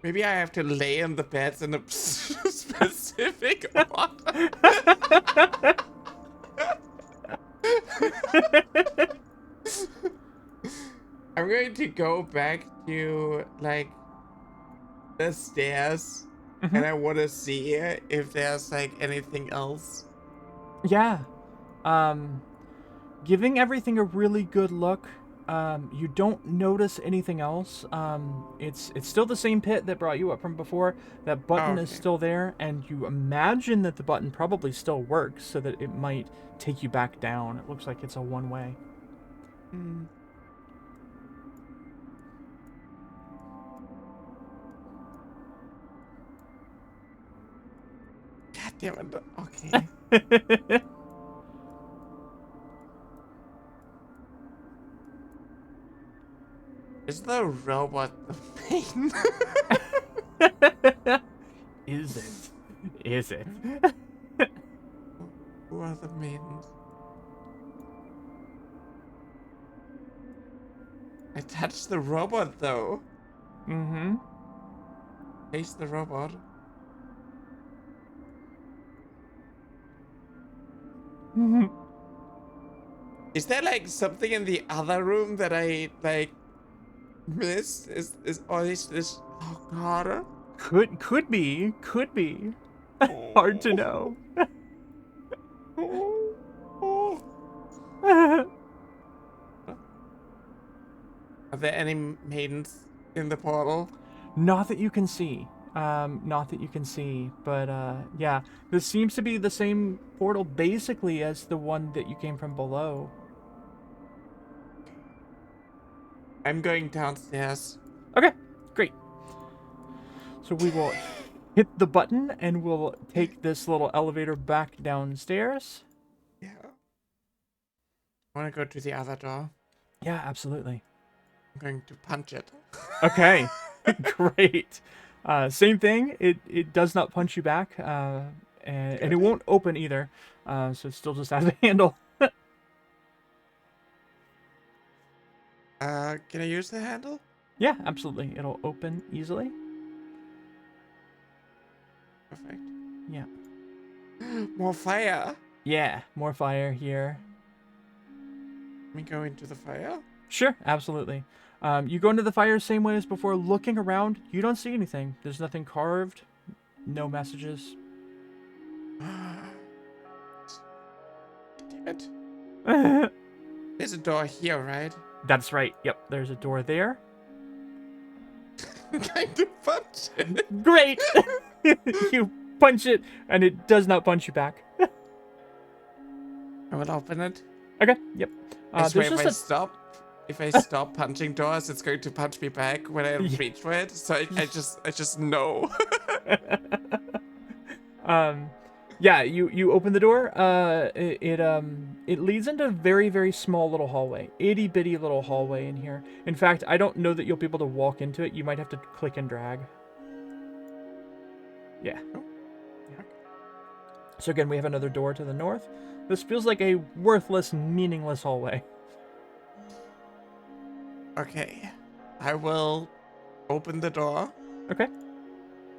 [SPEAKER 2] Maybe I have to lay in the beds in a specific order. I'm going to go back to, like, the stairs, and I want to see if there's, like, anything else.
[SPEAKER 1] Yeah. Giving everything a really good look, you don't notice anything else. It's still the same pit that brought you up from before. That button is still there, and you imagine that the button probably still works, so that it might take you back down. It looks like it's a one-way.
[SPEAKER 2] God damn it. Okay. Is the robot the main?
[SPEAKER 1] Is it? Is it?
[SPEAKER 2] Who are the maidens? I touched the robot though.
[SPEAKER 1] Mm-hmm.
[SPEAKER 2] Face the robot. Is there like something in the other room that I like missed? Is this? Oh god.
[SPEAKER 1] Could be. Hard to know.
[SPEAKER 2] Are there any maidens in the portal?
[SPEAKER 1] Not that you can see. Not that you can see, but yeah, this seems to be the same portal basically as the one that you came from below.
[SPEAKER 2] I'm going downstairs.
[SPEAKER 1] Okay, great. So we will hit the button and we'll take this little elevator back downstairs.
[SPEAKER 2] Yeah. I want to go to the other door.
[SPEAKER 1] Yeah, absolutely.
[SPEAKER 2] I'm going to punch it.
[SPEAKER 1] Okay, great. Same thing. It does not punch you back, and it won't open either. So it still just has a handle.
[SPEAKER 2] Can I use the handle?
[SPEAKER 1] Yeah, absolutely. It'll open easily.
[SPEAKER 2] Perfect.
[SPEAKER 1] Yeah.
[SPEAKER 2] More fire.
[SPEAKER 1] Yeah, more fire here.
[SPEAKER 2] Let me go into the fire.
[SPEAKER 1] Sure, absolutely. You go into the fire same way as before. Looking around, you don't see anything. There's nothing carved. No messages.
[SPEAKER 2] Damn it. There's a door here, right?
[SPEAKER 1] That's right. Yep, there's a door there.
[SPEAKER 2] Kind of punch it.
[SPEAKER 1] Great! You punch it, and it does not punch you back.
[SPEAKER 2] I will open it.
[SPEAKER 1] Okay, yep.
[SPEAKER 2] I swear
[SPEAKER 1] There's
[SPEAKER 2] if I stop punching doors, it's going to punch me back when I reach for it. So I just know.
[SPEAKER 1] Yeah, you open the door. It leads into a very, very small little hallway. Itty bitty little hallway in here. In fact, I don't know that you'll be able to walk into it. You might have to click and drag. Yeah. Yeah. So again, we have another door to the north. This feels like a worthless, meaningless hallway.
[SPEAKER 2] Okay. I will open the door.
[SPEAKER 1] Okay.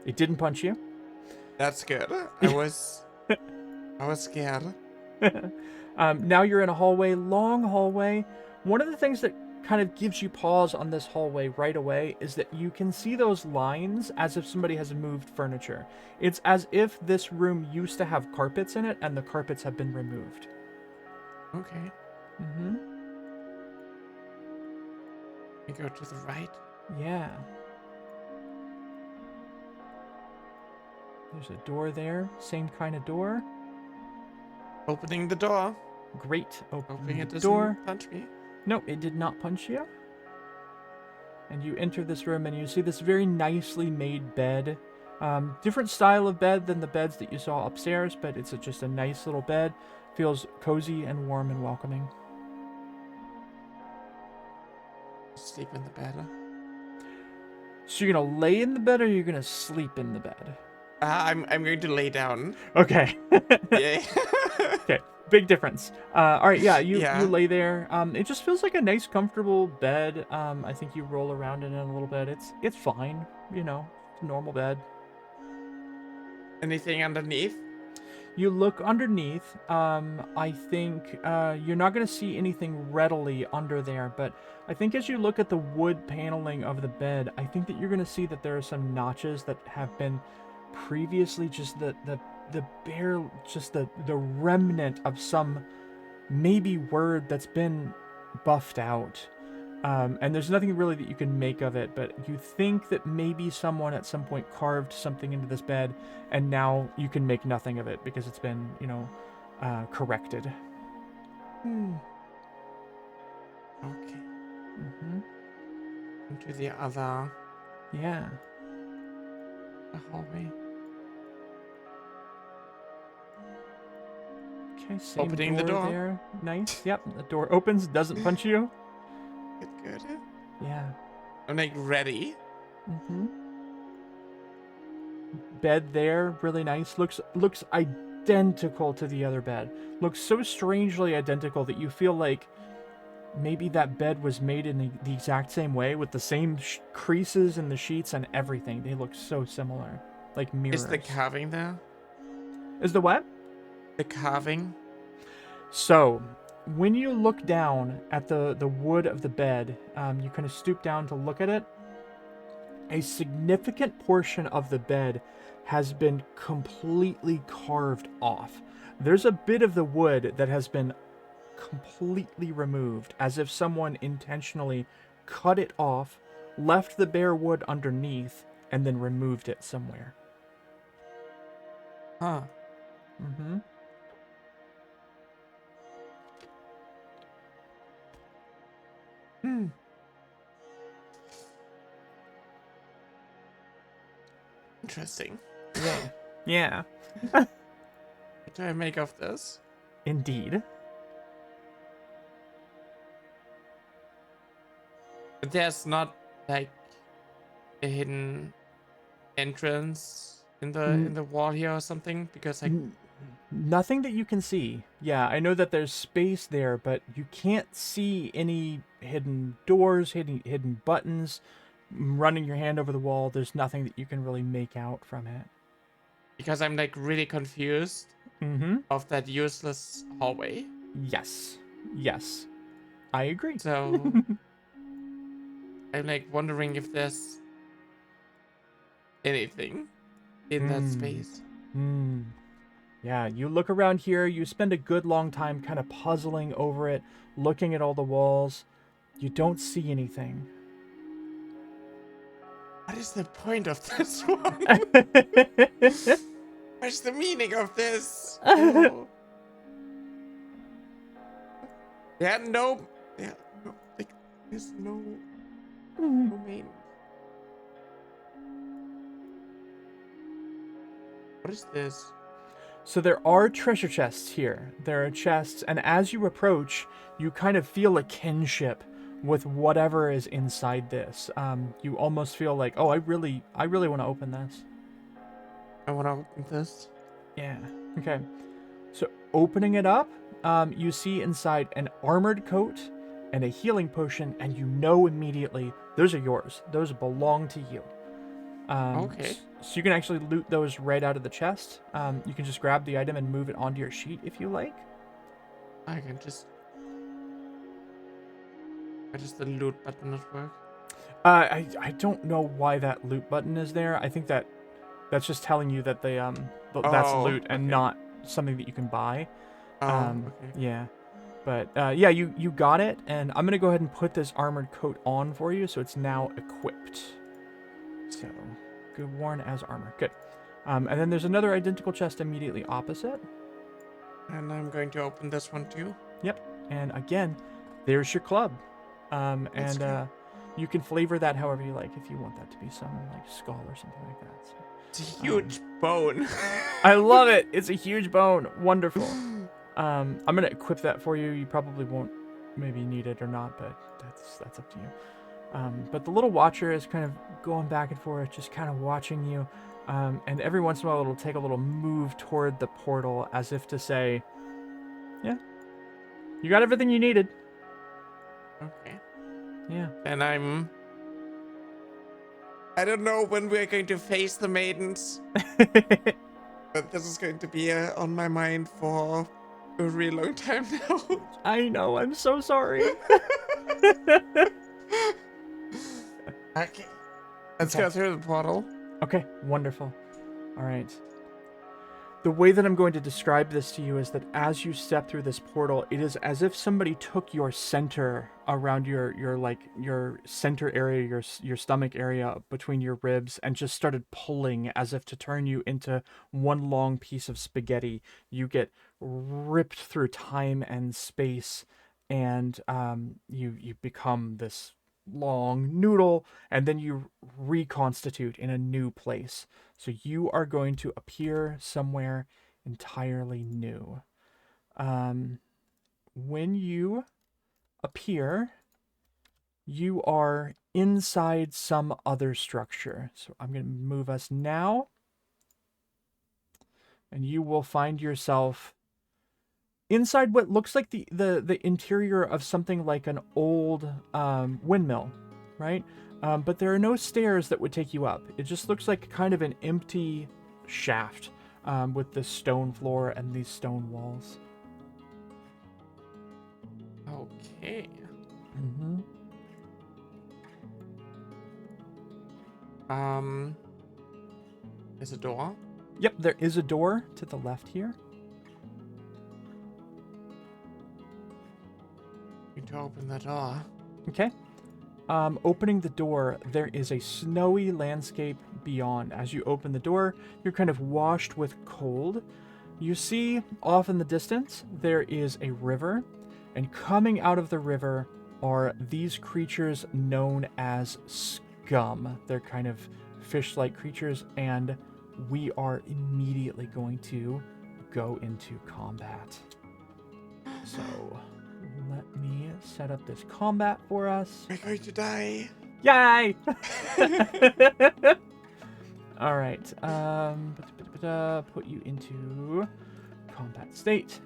[SPEAKER 1] It didn't punch you.
[SPEAKER 2] That's good. I was scared.
[SPEAKER 1] Now you're in a hallway, long hallway. One of the things that kind of gives you pause on this hallway right away is that you can see those lines as if somebody has moved furniture. It's as if this room used to have carpets in it and the carpets have been removed.
[SPEAKER 2] Okay.
[SPEAKER 1] Mm-hmm.
[SPEAKER 2] We go to the right.
[SPEAKER 1] Yeah. There's a door there. Same kind of door.
[SPEAKER 2] Opening the door.
[SPEAKER 1] Great.
[SPEAKER 2] Hoping it
[SPEAKER 1] the
[SPEAKER 2] doesn't
[SPEAKER 1] door.
[SPEAKER 2] punch me.
[SPEAKER 1] No, it did not punch you. And you enter this room and you see this very nicely made bed. Different style of bed than the beds that you saw upstairs, but it's just a nice little bed. Feels cozy and warm and welcoming.
[SPEAKER 2] Sleep in the bed.
[SPEAKER 1] So you're gonna lay in the bed, or you're gonna sleep in the bed?
[SPEAKER 2] I'm going to lay down.
[SPEAKER 1] Okay.
[SPEAKER 2] Yeah.
[SPEAKER 1] Okay, big difference. All right, yeah, you
[SPEAKER 2] Yeah.
[SPEAKER 1] lay there. It just feels like a nice, comfortable bed. I think you roll around in it a little bit. It's fine, you know, it's a normal bed.
[SPEAKER 2] Anything underneath?
[SPEAKER 1] You look underneath. I think you're not going to see anything readily under there, but I think as you look at the wood paneling of the bed, I think that you're going to see that there are some notches that have been previously just the bare, just the remnant of some maybe word that's been buffed out. And there's nothing really that you can make of it, but you think that maybe someone at some point carved something into this bed, and now you can make nothing of it because it's been, corrected.
[SPEAKER 2] Okay.
[SPEAKER 1] Mm-hmm.
[SPEAKER 2] Into the other
[SPEAKER 1] Yeah.
[SPEAKER 2] hallway.
[SPEAKER 1] Okay, same
[SPEAKER 2] Opening the door.
[SPEAKER 1] there. Nice. Yep, the door opens, doesn't punch you.
[SPEAKER 2] Good.
[SPEAKER 1] Yeah.
[SPEAKER 2] I'm like ready.
[SPEAKER 1] Mm-hmm. Bed there, really nice. Looks identical to the other bed. Looks so strangely identical that you feel like maybe that bed was made in the exact same way with the same creases in the sheets and everything. They look so similar, like mirrors.
[SPEAKER 2] Is the carving there?
[SPEAKER 1] Is the what?
[SPEAKER 2] The carving.
[SPEAKER 1] So, when you look down at the wood of the bed, you kind of stoop down to look at it. A significant portion of the bed has been completely carved off. There's a bit of the wood that has been completely removed, as if someone intentionally cut it off, left the bare wood underneath, and then removed it somewhere.
[SPEAKER 2] Huh.
[SPEAKER 1] Mm-hmm.
[SPEAKER 2] Interesting.
[SPEAKER 1] Yeah. Yeah.
[SPEAKER 2] What do I make of this?
[SPEAKER 1] Indeed.
[SPEAKER 2] There's not like a hidden entrance in the wall here or something, because like
[SPEAKER 1] Nothing that you can see. Yeah, I know that there's space there, but you can't see any hidden doors, hidden buttons. Running your hand over the wall, there's nothing that you can really make out from it.
[SPEAKER 2] because I'm like really confused
[SPEAKER 1] Mm-hmm.
[SPEAKER 2] of that useless hallway.
[SPEAKER 1] Yes. Yes. I agree.
[SPEAKER 2] So I'm like wondering if there's anything in that space.
[SPEAKER 1] Yeah, you look around here, you spend a good long time kind of puzzling over it, looking at all the walls. You don't see anything.
[SPEAKER 2] What is the point of this one? What's the meaning of this? Oh. Yeah, no. Yeah, no. Like, there's no main. What is this?
[SPEAKER 1] So there are treasure chests here. There are chests, and as you approach, you kind of feel a kinship with whatever is inside this. You almost feel like, oh, I really want to open this.
[SPEAKER 2] I want to open this.
[SPEAKER 1] Yeah. Okay. So opening it up, you see inside an armored coat and a healing potion, and you know immediately those are yours. Those belong to you.
[SPEAKER 2] Okay.
[SPEAKER 1] So you can actually loot those right out of the chest. You can just grab the item and move it onto your sheet if you like.
[SPEAKER 2] I can just. Why does the loot button not work?
[SPEAKER 1] I don't know why that loot button is there. I think that's just telling you that that's loot and not something that you can buy.
[SPEAKER 2] Okay.
[SPEAKER 1] Yeah. But yeah, you got it, and I'm gonna go ahead and put this armored coat on for you, so it's now equipped. So, good, worn as armor. Good. And then there's another identical chest immediately opposite.
[SPEAKER 2] And I'm going to open this one too.
[SPEAKER 1] Yep. And again, there's your club. And you can flavor that however you like. If you want that to be some like skull or something like that. So,
[SPEAKER 2] It's a huge bone.
[SPEAKER 1] I love it. It's a huge bone. Wonderful. I'm gonna equip that for you. You probably won't maybe need it or not, but that's up to you. But the little watcher is kind of going back and forth, just kind of watching you. And every once in a while, it'll take a little move toward the portal as if to say, yeah, you got everything you needed.
[SPEAKER 2] Okay.
[SPEAKER 1] Yeah.
[SPEAKER 2] And I don't know when we're going to face the maidens, but this is going to be on my mind for a really long time now.
[SPEAKER 1] I know, I'm so sorry.
[SPEAKER 2] Okay. Let's go through the portal.
[SPEAKER 1] Okay, wonderful. All right. The way that I'm going to describe this to you is that as you step through this portal, it is as if somebody took your center around your center area, your stomach area between your ribs, and just started pulling as if to turn you into one long piece of spaghetti. You get ripped through time and space, and you become this long noodle, and then you reconstitute in a new place. So you are going to appear somewhere entirely new. When you appear, you are inside some other structure. So I'm going to move us now, and you will find yourself inside what looks like the interior of something like an old windmill, right? But there are no stairs that would take you up. It just looks like kind of an empty shaft with this stone floor and these stone walls.
[SPEAKER 2] Okay.
[SPEAKER 1] Mm-hmm.
[SPEAKER 2] There's a door.
[SPEAKER 1] Yep, there is a door to the left here.
[SPEAKER 2] Need to open the door.
[SPEAKER 1] Okay. Opening the door, there is a snowy landscape beyond. As you open the door, you're kind of washed with cold. You see off in the distance, there is a river, and coming out of the river are these creatures known as scum. They're kind of fish-like creatures, and we are immediately going to go into combat. So let me set up this combat for us.
[SPEAKER 2] We're going to die.
[SPEAKER 1] Yay! All right. Put you into combat state.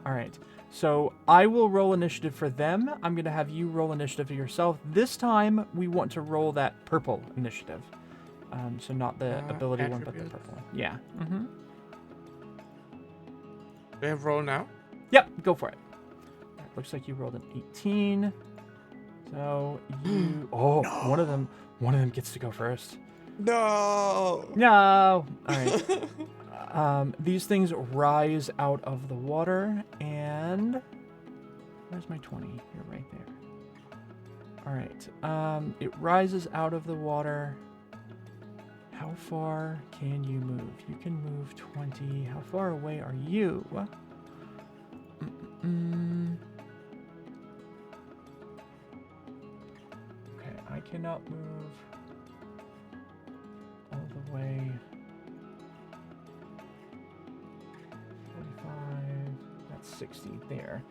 [SPEAKER 1] All right. So I will roll initiative for them. I'm going to have you roll initiative for yourself. This time we want to roll that purple initiative. So not the ability one, but the purple one. Yeah. Mm-hmm.
[SPEAKER 2] Do I have roll now?
[SPEAKER 1] Yep. Go for it. Looks like you rolled an 18. So you... Oh, no. One of them gets to go first.
[SPEAKER 2] No!
[SPEAKER 1] No! All right. These things rise out of the water, and... Where's my 20? You're right there. All right. It rises out of the water. How far can you move? You can move 20. How far away are you? Okay, I cannot move all the way. 45, that's 60 there.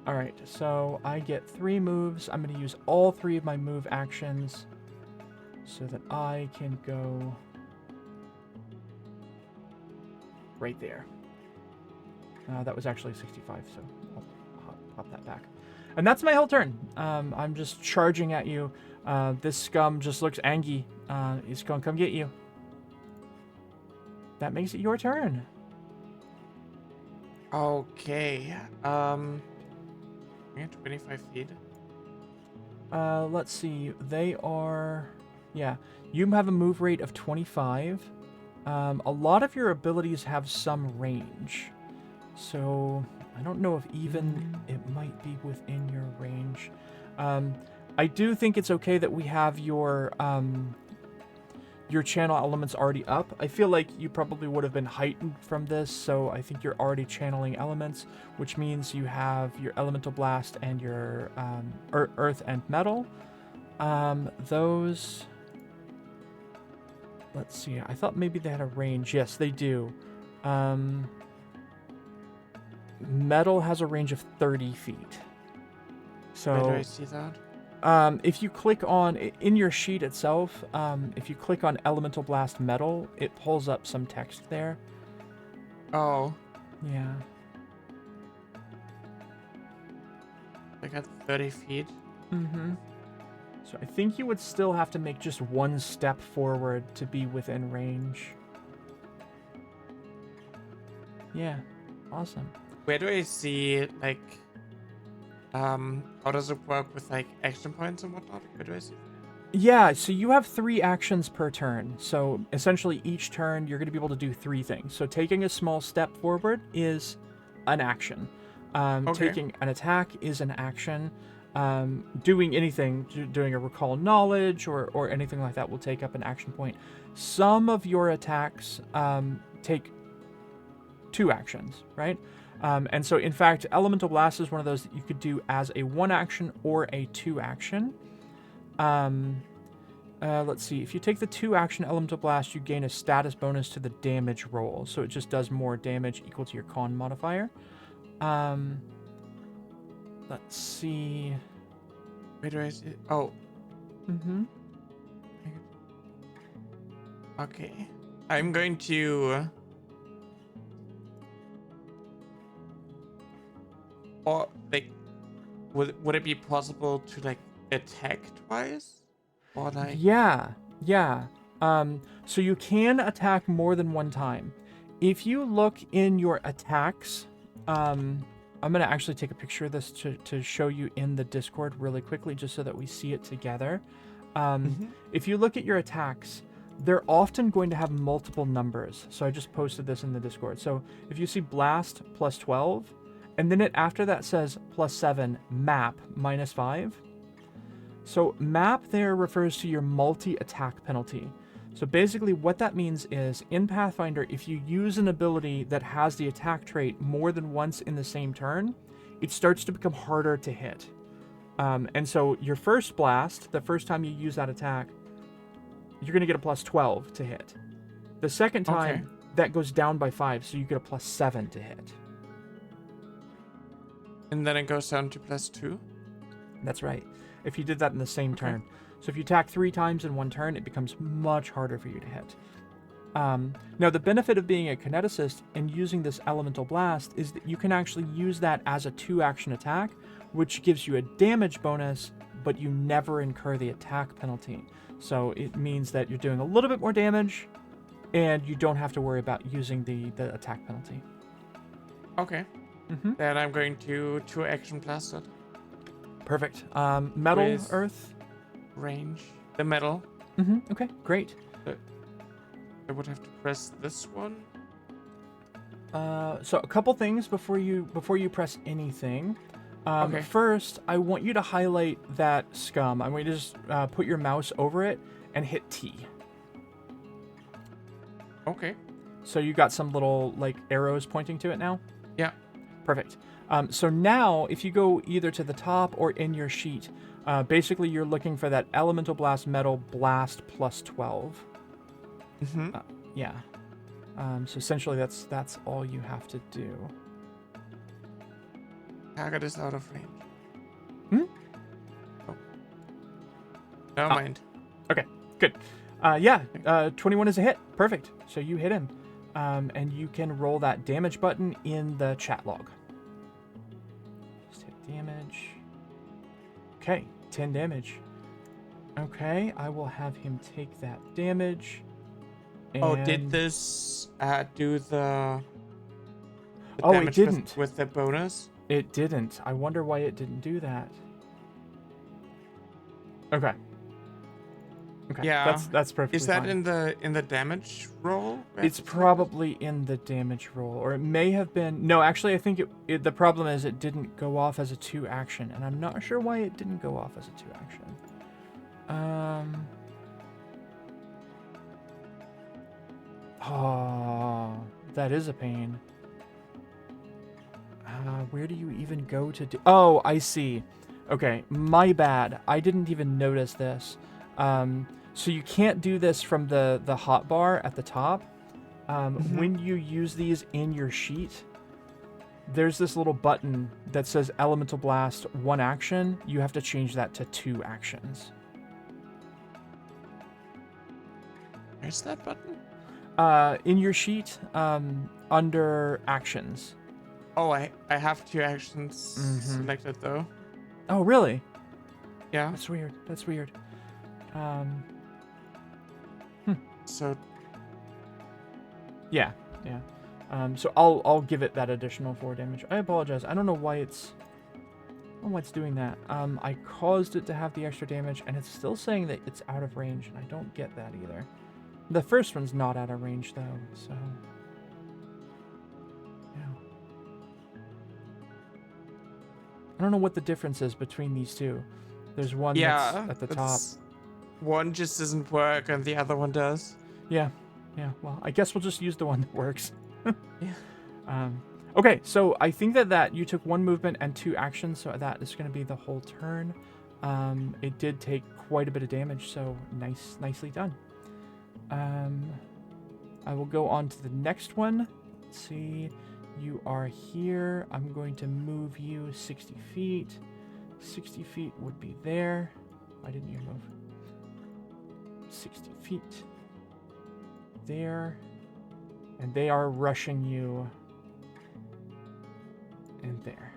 [SPEAKER 1] All right, so I get 3 moves. I'm going to use all 3 of my move actions so that I can go right there. That was actually 65, so I'll pop that back. And that's my whole turn. I'm just charging at you. This scum just looks angry. He's going to come get you. That makes it your turn.
[SPEAKER 2] Okay. We have 25 feet.
[SPEAKER 1] Let's see. They are... Yeah. You have a move rate of 25. A lot of your abilities have some range. So I don't know if even it might be within your range. I do think it's okay that we have your channel elements already up. I feel like you probably would have been heightened from this, so I think you're already channeling elements, which means you have your elemental blast and your earth and metal. Those... Let's see. I thought maybe they had a range. Yes, they do. Metal has a range of 30 feet. So
[SPEAKER 2] where do I see that?
[SPEAKER 1] if you click on, in your sheet itself, if you click on Elemental Blast Metal, it pulls up some text there.
[SPEAKER 2] Oh.
[SPEAKER 1] Yeah.
[SPEAKER 2] I got 30 feet.
[SPEAKER 1] Mm-hmm. So I think you would still have to make just one step forward to be within range. Yeah. Awesome.
[SPEAKER 2] Where do I see, like, how does it work with, like, action points and whatnot? Where do I see?
[SPEAKER 1] Yeah, so you have 3 actions per turn. So essentially each turn you're going to be able to do 3 things. So taking a small step forward is an action.
[SPEAKER 2] Okay.
[SPEAKER 1] Taking an attack is an action. Doing anything, doing a recall knowledge or anything like that will take up an action point. Some of your attacks take 2 actions, right? And so in fact, Elemental Blast is one of those that you could do as a 1 action or a 2 action. Let's see. If you take the 2 action Elemental Blast, you gain a status bonus to the damage roll. So it just does more damage equal to your con modifier. Let's see.
[SPEAKER 2] Where do I see? Oh.
[SPEAKER 1] Mm-hmm.
[SPEAKER 2] Okay. I'm going to... Or, like, would it be possible to, like, attack twice? Or, like...
[SPEAKER 1] Yeah. So you can attack more than 1 time. If you look in your attacks, I'm going to actually take a picture of this to show you in the Discord really quickly, just so that we see it together. If you look at your attacks, they're often going to have multiple numbers. So I just posted this in the Discord. So if you see Blast plus 12, and then it after that says plus 7, Map minus 5. So map there refers to your multi-attack penalty. So basically what that means is, in Pathfinder, if you use an ability that has the attack trait more than once in the same turn, it starts to become harder to hit. And so your first blast, the first time you use that attack, you're going to get a plus 12 to hit. The second time, that goes down by 5, so you get a plus 7 to hit.
[SPEAKER 2] And then it goes down to plus 2?
[SPEAKER 1] That's right. If you did that in the same turn. So if you attack 3 times in 1 turn, it becomes much harder for you to hit. Now, the benefit of being a kineticist and using this Elemental Blast is that you can actually use that as a 2-action attack, which gives you a damage bonus, but you never incur the attack penalty. So it means that you're doing a little bit more damage, and you don't have to worry about using the attack penalty.
[SPEAKER 2] Okay. Then I'm going to 2-action blast it.
[SPEAKER 1] Perfect. Metal,
[SPEAKER 2] With
[SPEAKER 1] earth?
[SPEAKER 2] Range. The metal.
[SPEAKER 1] Okay, great.
[SPEAKER 2] I would have to press this one.
[SPEAKER 1] So a couple things before you press anything.
[SPEAKER 2] Okay.
[SPEAKER 1] First, I want you to highlight that scum. I'm going to just put your mouse over it and hit T.
[SPEAKER 2] Okay.
[SPEAKER 1] So you got some little like arrows pointing to it now?
[SPEAKER 2] Yeah.
[SPEAKER 1] Perfect. So now, if you go either to the top or in your sheet, basically you're looking for that Elemental Blast Metal Blast plus 12. Yeah. So essentially that's all you have to do.
[SPEAKER 2] Target is out of range. Oh. Never mind.
[SPEAKER 1] Okay, good. 21 is a hit. Perfect. So you hit him. And you can roll that damage button in the chat log. Just hit damage. Okay, 10 damage. Okay, I will have him take that damage.
[SPEAKER 2] Oh, did this do the
[SPEAKER 1] Oh, it
[SPEAKER 2] damage
[SPEAKER 1] didn't.
[SPEAKER 2] with the bonus?
[SPEAKER 1] It didn't. I wonder why it didn't do that. Okay. Okay.
[SPEAKER 2] Yeah.
[SPEAKER 1] That's perfectly
[SPEAKER 2] Is that
[SPEAKER 1] fine.
[SPEAKER 2] in the damage roll?
[SPEAKER 1] It's probably in the damage roll, or it may have been. No, actually, I think the problem is it didn't go off as a 2-action, and I'm not sure why it didn't go off as a 2-action. Oh, that is a pain. Where do you even go to do... Oh, I see. Okay, my bad. I didn't even notice this. So you can't do this from the hotbar at the top. When you use these in your sheet, there's this little button that says Elemental Blast 1 action. You have to change that to 2 actions.
[SPEAKER 2] Where's that button?
[SPEAKER 1] In your sheet, under actions.
[SPEAKER 2] Oh, I have 2 actions selected though.
[SPEAKER 1] Oh, really?
[SPEAKER 2] Yeah.
[SPEAKER 1] That's weird. That's weird.
[SPEAKER 2] So
[SPEAKER 1] Yeah. So I'll give it that additional 4 damage. I apologize. I don't know why it's doing that. I caused it to have the extra damage, and it's still saying that it's out of range, and I don't get that either. The first one's not out of range though, so yeah. I don't know what the difference is between these two. There's one that's at the top.
[SPEAKER 2] One just doesn't work, and the other one does.
[SPEAKER 1] Yeah. Well, I guess we'll just use the one that works.
[SPEAKER 2] Yeah.
[SPEAKER 1] Okay, so I think that you took 1 movement and 2 actions, so that is going to be the whole turn. It did take quite a bit of damage, so nicely done. I will go on to the next one. Let's see. You are here. I'm going to move you 60 feet. 60 feet would be there. Why didn't you move? 60 feet. There. And they are rushing you. And there.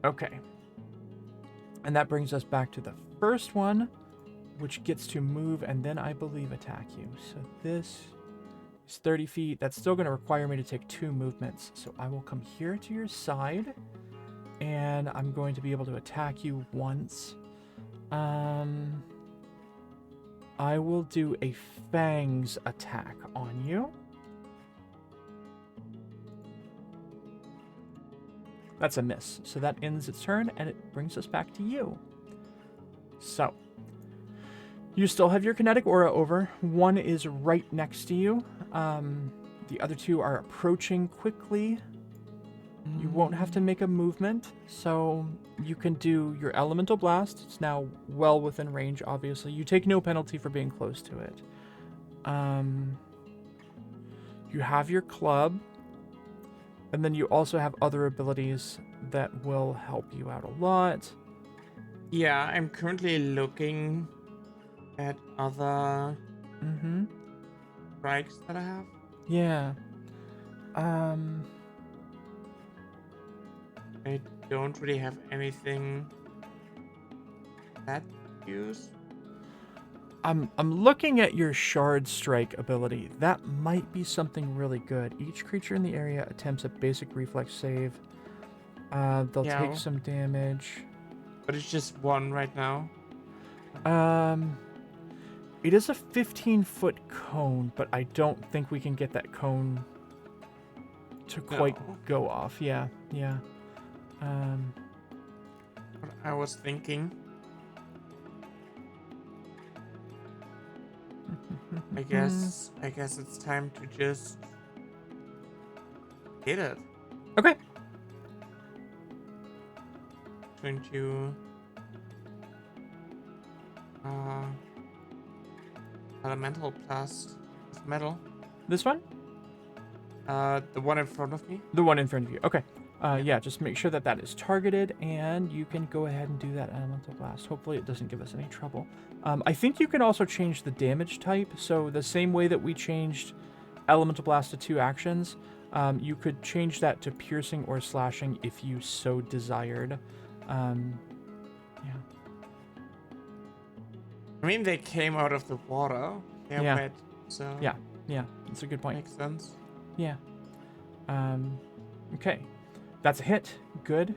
[SPEAKER 1] Okay. And that brings us back to the first one, which gets to move and then I believe attack you. So this is 30 feet. That's still going to require me to take 2 movements. So I will come here to your side and I'm going to be able to attack you once. I will do a fangs attack on you. That's a miss. So that ends its turn and it brings us back to you. So you still have your kinetic aura over. One is right next to you. The other 2 are approaching quickly. You won't have to make a movement, so you can do your elemental blast. It's now well within range, obviously. You take no penalty for being close to it. You have your club, and then you also have other abilities that will help you out a lot.
[SPEAKER 2] Yeah, I'm currently looking at other strikes that I have.
[SPEAKER 1] Yeah.
[SPEAKER 2] I don't really have anything that use.
[SPEAKER 1] I'm looking at your Shard Strike ability. That might be something really good. Each creature in the area attempts a basic reflex save. They'll take some damage.
[SPEAKER 2] But it's just 1 right now.
[SPEAKER 1] It is a 15-foot cone, but I don't think we can get that cone to quite go off. Yeah.
[SPEAKER 2] What I was thinking. I guess it's time to just hit it.
[SPEAKER 1] Okay.
[SPEAKER 2] Going to elemental blast with metal.
[SPEAKER 1] This one?
[SPEAKER 2] The one in front of me.
[SPEAKER 1] The one in front of you. Okay. Yeah, just make sure that is targeted, and you can go ahead and do that elemental blast. Hopefully it doesn't give us any trouble. I think you can also change the damage type. So the same way that we changed elemental blast to 2 actions, you could change that to piercing or slashing if you so desired. Yeah.
[SPEAKER 2] I mean, they came out of the water. They're wet, so...
[SPEAKER 1] Yeah, that's a good point.
[SPEAKER 2] Makes sense.
[SPEAKER 1] Yeah. Okay. That's a hit. Good.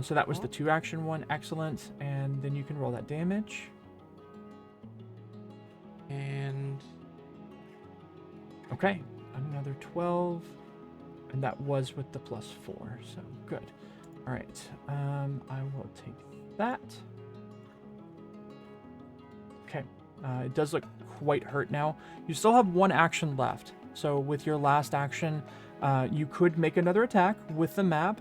[SPEAKER 1] So that was the 2-action one. Excellent. And then you can roll that damage.
[SPEAKER 2] And...
[SPEAKER 1] Okay. Another 12. And that was with the +4. So good. All right. I will take that. Okay. It does look quite hurt now. You still have 1 action left. So with your last action, you could make another attack with the map,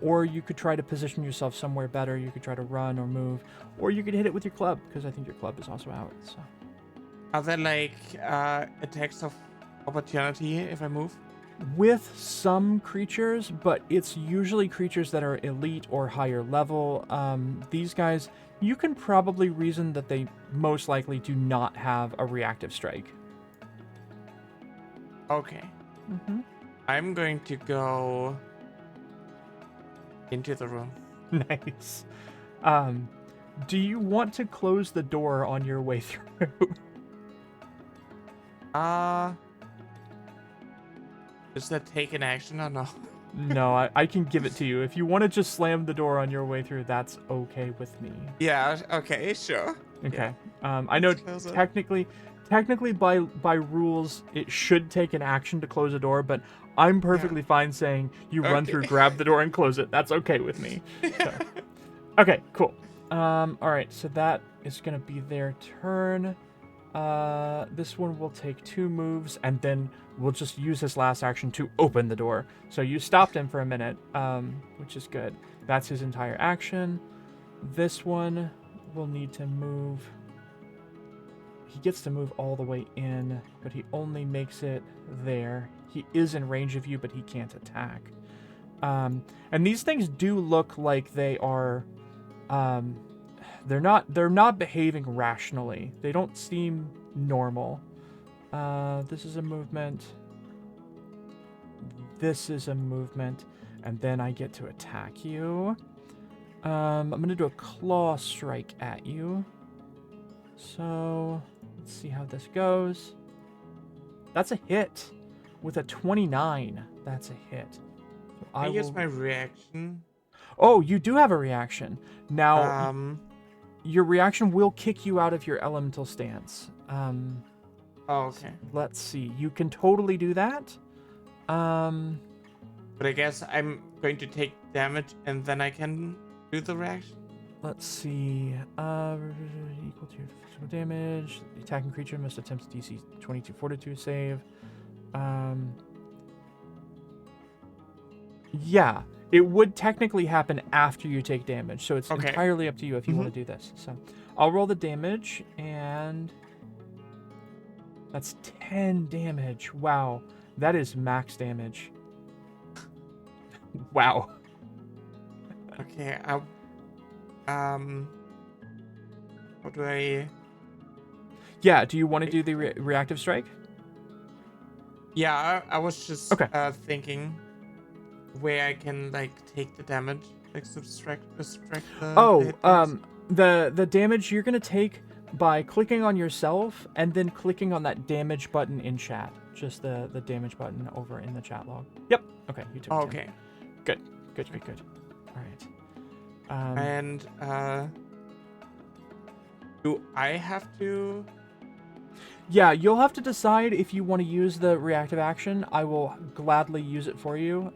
[SPEAKER 1] or you could try to position yourself somewhere better. You could try to run or move, or you could hit it with your club, because I think your club is also out. So.
[SPEAKER 2] Are there like attacks of opportunity if I move?
[SPEAKER 1] With some creatures, but it's usually creatures that are elite or higher level. These guys, you can probably reason that they most likely do not have a reactive strike.
[SPEAKER 2] Okay.
[SPEAKER 1] Mm-hmm.
[SPEAKER 2] I'm going to go into the room.
[SPEAKER 1] Nice. Do you want to close the door on your way through?
[SPEAKER 2] Does that take an action or no?
[SPEAKER 1] No, I can give it to you. If you want to just slam the door on your way through, that's okay with me.
[SPEAKER 2] Yeah, okay, sure.
[SPEAKER 1] Okay.
[SPEAKER 2] Yeah.
[SPEAKER 1] I know
[SPEAKER 2] Close it.
[SPEAKER 1] technically by rules it should take an action to close a door, but I'm perfectly fine saying you run
[SPEAKER 2] Okay.
[SPEAKER 1] through, grab the door, and close it. That's okay with me. So. Okay, cool. All right, so that is gonna be their turn. This one will take 2 moves, and then we'll just use his last action to open the door. So you stopped him for a minute, which is good. That's his entire action. This one will need to move. He gets to move all the way in, but he only makes it there. He is in range of you, but he can't attack. And these things do look like they are... They're not behaving rationally. They don't seem normal. This is a movement. This is a movement. And then I get to attack you. I'm going to do a claw strike at you. So, let's see how this goes. That's a hit. With a 29, that's a hit. So
[SPEAKER 2] I use my reaction.
[SPEAKER 1] Oh, you do have a reaction. Now, your reaction will kick you out of your elemental stance.
[SPEAKER 2] Oh, okay.
[SPEAKER 1] Let's see. You can totally do that.
[SPEAKER 2] But I guess I'm going to take damage and then I can do the reaction.
[SPEAKER 1] Let's see. Equal to your physical damage. The attacking creature must attempt a DC 22 Fortitude save. Yeah. It would technically happen after you take damage, so it's entirely up to you if you want to do this. So I'll roll the damage, and that's 10 damage. Wow. That is max damage. Wow.
[SPEAKER 2] Okay, how do I...
[SPEAKER 1] Yeah, do you want to do the reactive strike?
[SPEAKER 2] Yeah, I was just thinking where I can like take the damage, like subtract the
[SPEAKER 1] the damage you're gonna take by clicking on yourself and then clicking on that damage button in chat. Just the damage button over in the chat log. Yep. Okay, you took 10.
[SPEAKER 2] Okay.
[SPEAKER 1] Good. All right.
[SPEAKER 2] And do I have to?
[SPEAKER 1] Yeah, you'll have to decide if you want to use the reactive action. I will gladly use it for you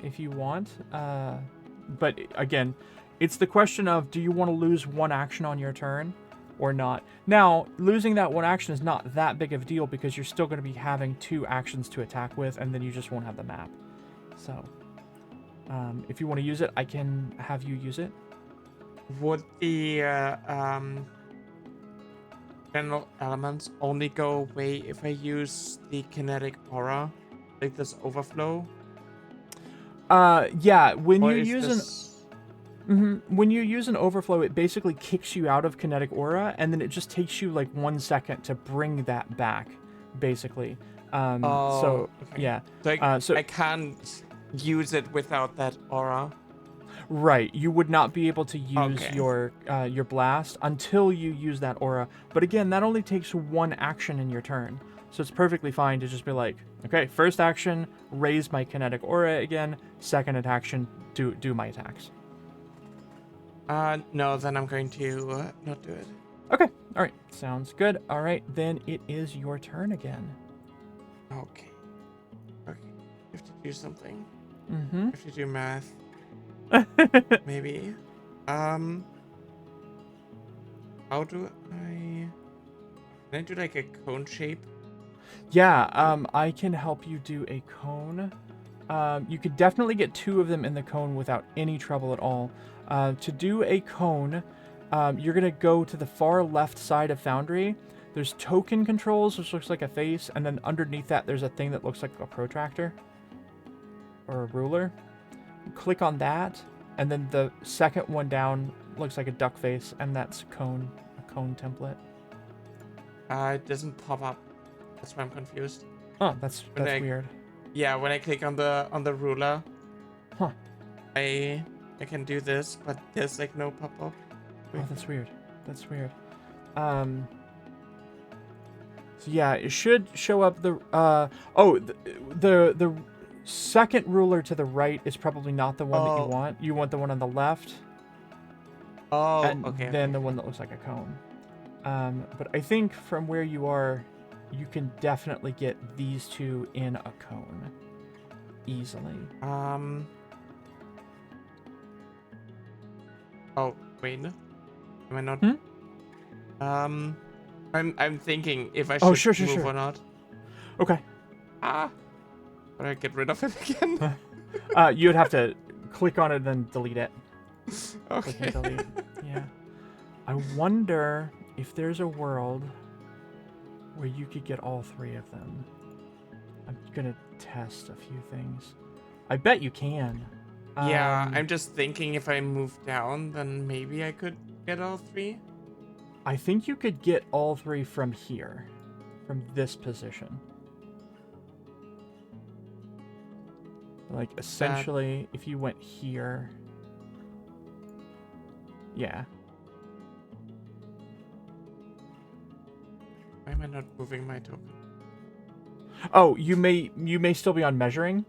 [SPEAKER 1] if you want. But again, it's the question of, do you want to lose one action on your turn or not? Now, losing that one action is not that big of a deal because you're still going to be having 2 actions to attack with, and then you just won't have the map. So, if you want to use it, I can have you use it.
[SPEAKER 2] Would the general elements only go away if I use the kinetic aura, like this overflow?
[SPEAKER 1] Yeah, when
[SPEAKER 2] Or
[SPEAKER 1] you
[SPEAKER 2] is
[SPEAKER 1] use
[SPEAKER 2] this...
[SPEAKER 1] when you use an overflow, it basically kicks you out of kinetic aura, and then it just takes you like 1 second to bring that back, basically. So
[SPEAKER 2] okay.
[SPEAKER 1] yeah.
[SPEAKER 2] So I can't use it without that aura.
[SPEAKER 1] Right, you would not be able to use your blast until you use that aura. But again, that only takes 1 action in your turn. So it's perfectly fine to just be like, okay, first action, raise my kinetic aura again. Second action, do my attacks.
[SPEAKER 2] No, then I'm going to not do it.
[SPEAKER 1] Okay, all right, sounds good. All right, then it is your turn again.
[SPEAKER 2] Okay. You have to do something.
[SPEAKER 1] Mm-hmm.
[SPEAKER 2] You have to do math. Maybe. How do I... Can I do like a cone shape?
[SPEAKER 1] Yeah, I can help you do a cone. You could definitely get 2 of them in the cone without any trouble at all. To do a cone, you're going to go to the far left side of Foundry. There's token controls, which looks like a face, and then underneath that there's a thing that looks like a protractor. or a ruler. Click on that, and then the second one down looks like a duck face, and that's a cone template.
[SPEAKER 2] It doesn't pop up. That's why I'm confused.
[SPEAKER 1] Oh, that's weird.
[SPEAKER 2] Yeah, when I click on the ruler,
[SPEAKER 1] Huh.
[SPEAKER 2] I can do this, but there's like no pop-up.
[SPEAKER 1] Oh, that's weird. That's weird. So yeah, it should show up the the second ruler to the right is probably not the one that you want. You want the one on the left.
[SPEAKER 2] Oh,
[SPEAKER 1] and
[SPEAKER 2] okay.
[SPEAKER 1] then the one that looks like a cone. But I think from where you are, you can definitely get these two in a cone easily.
[SPEAKER 2] Oh, wait. Am I not? I'm thinking if I should move or not.
[SPEAKER 1] Okay.
[SPEAKER 2] But I get rid of it again.
[SPEAKER 1] You would have to click on it and then delete it.
[SPEAKER 2] Okay.
[SPEAKER 1] Click and delete. Yeah. I wonder if there's a world where you could get all three of them. I'm gonna test a few things. I bet you can.
[SPEAKER 2] Yeah, I'm just thinking if I move down, then maybe I could get all three.
[SPEAKER 1] I think you could get all three from here, from this position. Like, essentially, if you went here... Yeah.
[SPEAKER 2] Why am I not moving my token?
[SPEAKER 1] Oh, you may still be on measuring.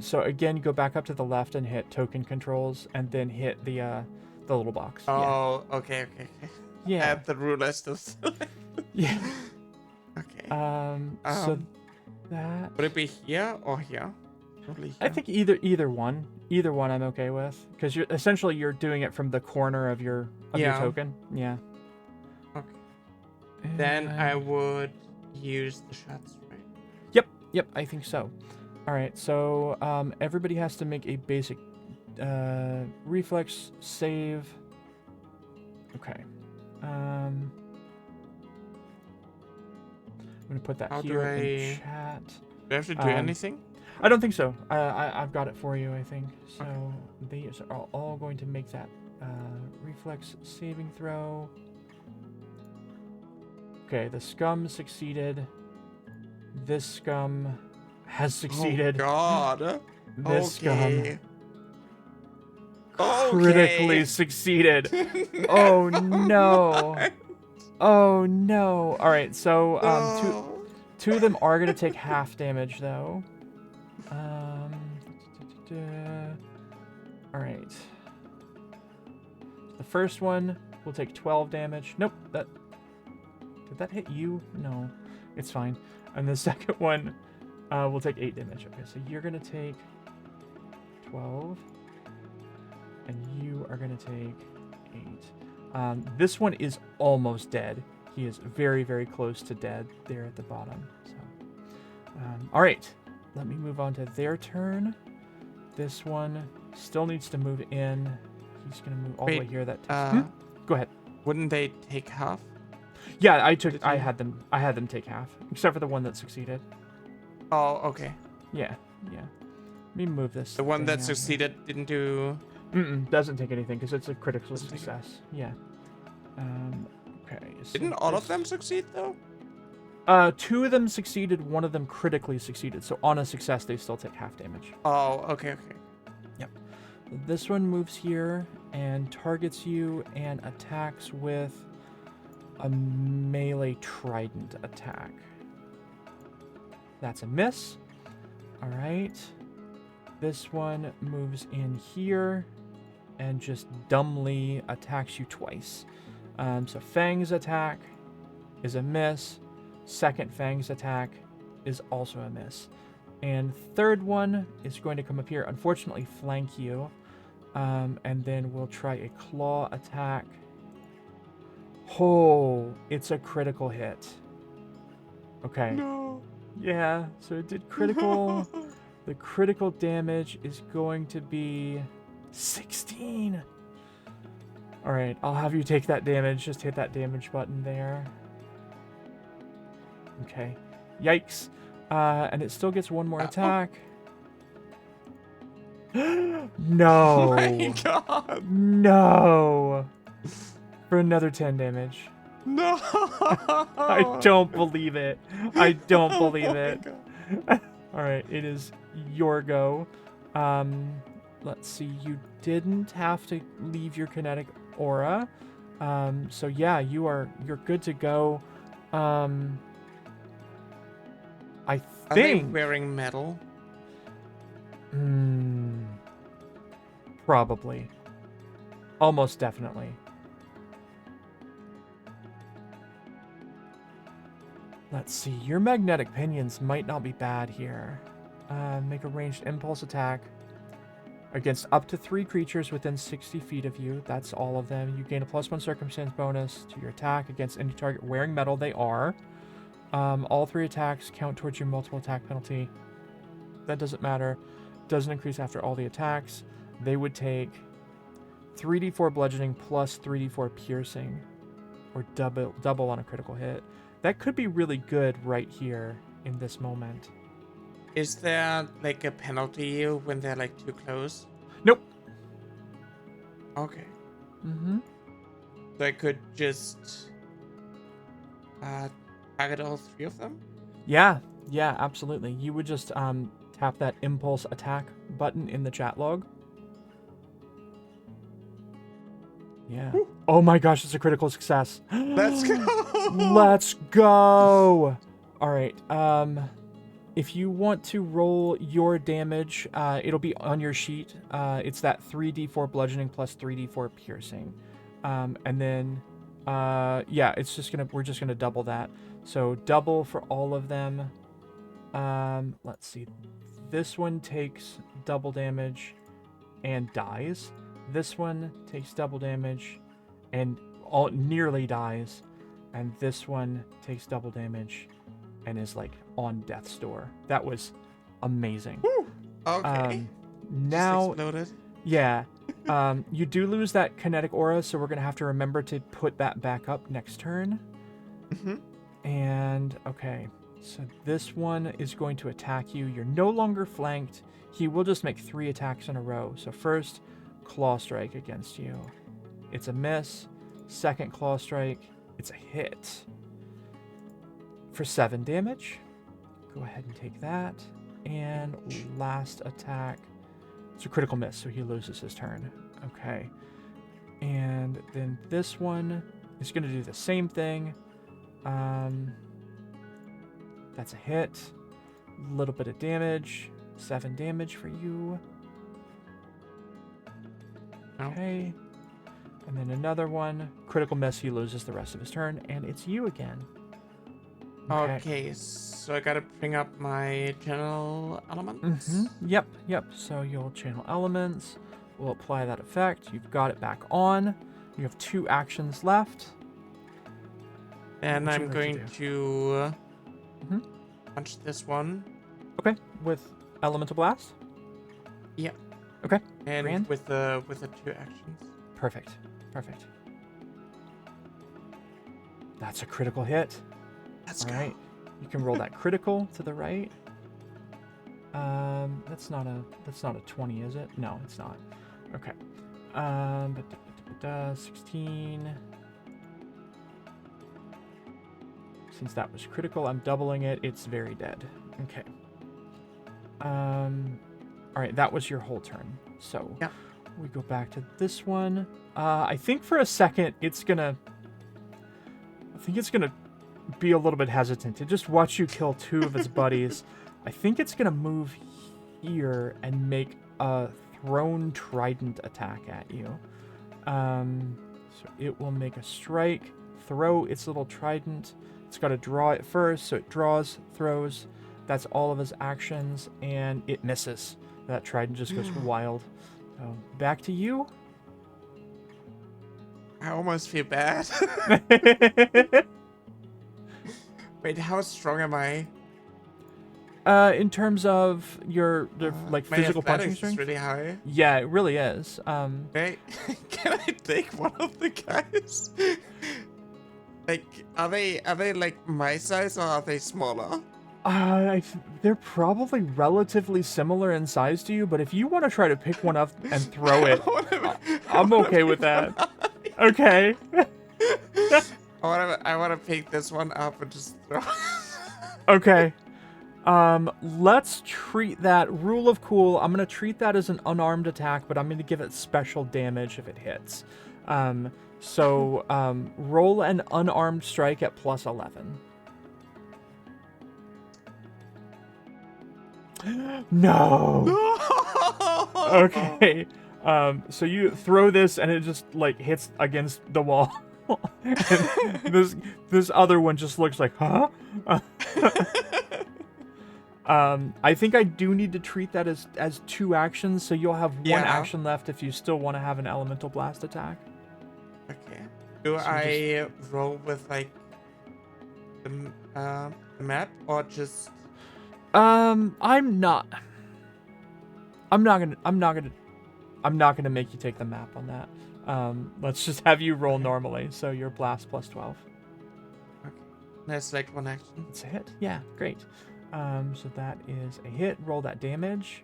[SPEAKER 1] So again, go back up to the left and hit token controls, and then hit the little box.
[SPEAKER 2] Oh, yeah. Okay.
[SPEAKER 1] Yeah.
[SPEAKER 2] Add the ruler still.
[SPEAKER 1] Yeah.
[SPEAKER 2] Okay.
[SPEAKER 1] So that.
[SPEAKER 2] Would it be here or here? Probably here.
[SPEAKER 1] I think either one. Either one I'm okay with, because you're doing it from the corner of your token. Yeah.
[SPEAKER 2] Okay. Then I would use the shots, right?
[SPEAKER 1] Yep, I think so. All right, so everybody has to make a basic reflex save. Okay. I'm gonna put that here in chat.
[SPEAKER 2] Do I have to do anything?
[SPEAKER 1] I don't think so. I've got it for you, I think. So these are all going to make that reflex saving throw. Okay, the scum succeeded. This scum has succeeded.
[SPEAKER 2] Oh God.
[SPEAKER 1] This scum critically succeeded. Oh no. Oh no. All right, so two of them are going to take half damage though. All right. The first one will take 12 damage. Nope, did that hit you? No, it's fine. And the second one will take 8 damage. Okay, so you're gonna take 12, and you are gonna take 8. This one is almost dead. He is very, very close to dead there at the bottom. So, all right. Let me move on to their turn. This one still needs to move in. He's gonna move all the way here. Go ahead.
[SPEAKER 2] Wouldn't they take half?
[SPEAKER 1] Yeah, I had them take half, except for the one that succeeded.
[SPEAKER 2] Oh, okay.
[SPEAKER 1] Yeah. Let me move this.
[SPEAKER 2] The one that succeeded didn't do.
[SPEAKER 1] Doesn't take anything because it's a critical success. Yeah. Okay. So
[SPEAKER 2] didn't all of them succeed though?
[SPEAKER 1] 2 of them succeeded, 1 of them critically succeeded. So on a success, they still take half damage.
[SPEAKER 2] Oh, okay.
[SPEAKER 1] Yep. This one moves here and targets you and attacks with a melee trident attack. That's a miss. All right. This one moves in here and just dumbly attacks you twice. So Fang's attack is a miss. Second Fang's attack is also a miss. And third one is going to come up here, unfortunately flank you. And then we'll try a claw attack. Oh, it's a critical hit. Okay.
[SPEAKER 2] No.
[SPEAKER 1] Yeah, so it did critical. The critical damage is going to be 16. All right, I'll have you take that damage. Just hit that damage button there. Okay. Yikes. And it still gets 1 more attack. No.
[SPEAKER 2] My God.
[SPEAKER 1] No. For another 10 damage.
[SPEAKER 2] No.
[SPEAKER 1] I don't believe it. I don't
[SPEAKER 2] Oh
[SPEAKER 1] believe
[SPEAKER 2] my
[SPEAKER 1] it.
[SPEAKER 2] God.
[SPEAKER 1] All right, it is your go. Let's see. You didn't have to leave your kinetic aura. So yeah, you're good to go. I
[SPEAKER 2] Are they
[SPEAKER 1] think.
[SPEAKER 2] wearing metal?
[SPEAKER 1] Probably. Almost definitely. Let's see. Your magnetic pinions might not be bad here. Make a ranged impulse attack against up to 3 creatures within 60 feet of you. That's all of them. You gain a +1 circumstance bonus to your attack against any target wearing metal. They are. All 3 attacks count towards your multiple attack penalty. That doesn't matter. Doesn't increase after all the attacks. They would take 3d4 bludgeoning plus 3d4 piercing, or double on a critical hit. That could be really good right here in this moment.
[SPEAKER 2] Is there like a penalty when they're like too close?
[SPEAKER 1] Nope.
[SPEAKER 2] Okay.
[SPEAKER 1] Mm-hmm.
[SPEAKER 2] So I could just target all 3 of them?
[SPEAKER 1] Yeah, absolutely. You would just tap that impulse attack button in the chat log. Yeah. Woo. Oh my gosh, it's a critical success.
[SPEAKER 2] Let's go.
[SPEAKER 1] Let's go. All right. If you want to roll your damage, it'll be on your sheet. It's that 3d4 bludgeoning plus 3d4 piercing. And then yeah, we're just gonna double that. So double for all of them. Let's see. This one takes double damage and dies. This one takes double damage and nearly dies. And this one takes double damage and is like on death's door. That was amazing.
[SPEAKER 2] Woo! Okay.
[SPEAKER 1] Now,
[SPEAKER 2] just exploded.
[SPEAKER 1] Yeah. You do lose that kinetic aura, so we're going to have to remember to put that back up next turn.
[SPEAKER 2] Mm-hmm.
[SPEAKER 1] And, okay. So this one is going to attack you. You're no longer flanked. He will just make 3 attacks in a row. So first, claw strike against you. It's a miss. Second claw strike. It's a hit. For 7 damage. Go ahead and take that. And last attack. It's a critical miss, so he loses his turn. Okay. And then this one is going to do the same thing. That's a hit. A little bit of damage. 7 damage for you. Okay. And then another one. Critical miss, he loses the rest of his turn. And it's you again.
[SPEAKER 2] Okay, so I gotta bring up my channel elements.
[SPEAKER 1] Mm-hmm. Yep. So you'll channel elements. We'll apply that effect. You've got it back on. You have 2 actions left.
[SPEAKER 2] And I'm going to punch this one.
[SPEAKER 1] Okay, with Elemental Blast?
[SPEAKER 2] Yeah.
[SPEAKER 1] Okay.
[SPEAKER 2] And
[SPEAKER 1] Grand?
[SPEAKER 2] with the 2 actions.
[SPEAKER 1] Perfect. That's a critical hit.
[SPEAKER 2] Let's
[SPEAKER 1] All
[SPEAKER 2] go.
[SPEAKER 1] right. You can roll that critical to the right. That's not a 20, is it? No, it's not. Okay. 16. Since that was critical, I'm doubling it. It's very dead. Okay. All right, that was your whole turn. So
[SPEAKER 2] yeah.
[SPEAKER 1] We go back to this one. I think for a second it's gonna be a little bit hesitant to just watch you kill 2 of its buddies. I think it's gonna move here and make a thrown trident attack at you. So it will make a strike, throw its little trident. It's got to draw it first, so it draws, throws. That's all of his actions, and it misses. That trident just goes wild. So back to you.
[SPEAKER 2] I almost feel bad. Wait, how strong am I?
[SPEAKER 1] In terms of your like
[SPEAKER 2] my
[SPEAKER 1] physical punching
[SPEAKER 2] athletics
[SPEAKER 1] strength,
[SPEAKER 2] is really high.
[SPEAKER 1] yeah, it really is.
[SPEAKER 2] Okay, can I take one of the guys? Like, are they like my size or are they smaller?
[SPEAKER 1] They're probably relatively similar in size to you, but if you want to try to pick one up and throw it, I'm okay with that. Okay.
[SPEAKER 2] I wanna pick this one up and just throw.
[SPEAKER 1] Okay. Let's treat that rule of cool. I'm gonna treat that as an unarmed attack, but I'm gonna give it special damage if it hits. Roll an unarmed strike at plus 11. No. Okay. So you throw this and it just like hits against the wall. And this other one just looks like, huh? I think I do need to treat that as 2 actions, so you'll have 1 action left if you still want to have an elemental blast attack.
[SPEAKER 2] Okay. Do I roll with like the map or just?
[SPEAKER 1] I'm not gonna make you take the map on that. Let's just have you roll normally. So your blast plus 12.
[SPEAKER 2] Okay. That's like 1 action.
[SPEAKER 1] It's a hit. Yeah, great. So that is a hit. Roll that damage.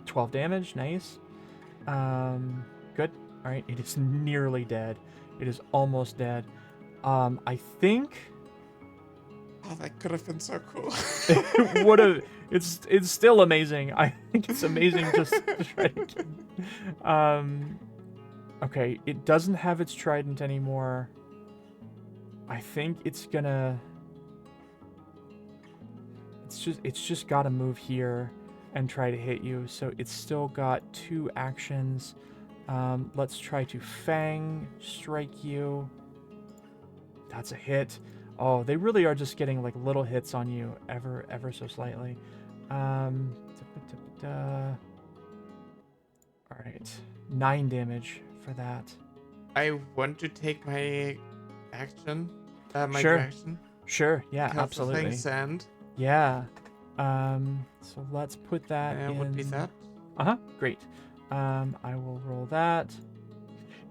[SPEAKER 1] 12 damage. Nice. Good. All right. It is nearly dead. It is almost dead. I think.
[SPEAKER 2] Oh, that could have been so cool.
[SPEAKER 1] It would have. It's still amazing. I think it's amazing just to try to. Okay. It doesn't have its trident anymore. I think it's gonna. It's just got to move here and try to hit you. So it's still got 2 actions. Let's try to Fang strike you. That's a hit. Oh, they really are just getting like little hits on you ever so slightly. All right, 9 damage for that.
[SPEAKER 2] I want to take my action. My
[SPEAKER 1] Sure.
[SPEAKER 2] action.
[SPEAKER 1] Sure. Yeah, absolutely.
[SPEAKER 2] Sand.
[SPEAKER 1] Yeah. So let's put that in.
[SPEAKER 2] Would be that.
[SPEAKER 1] Great. I will roll that.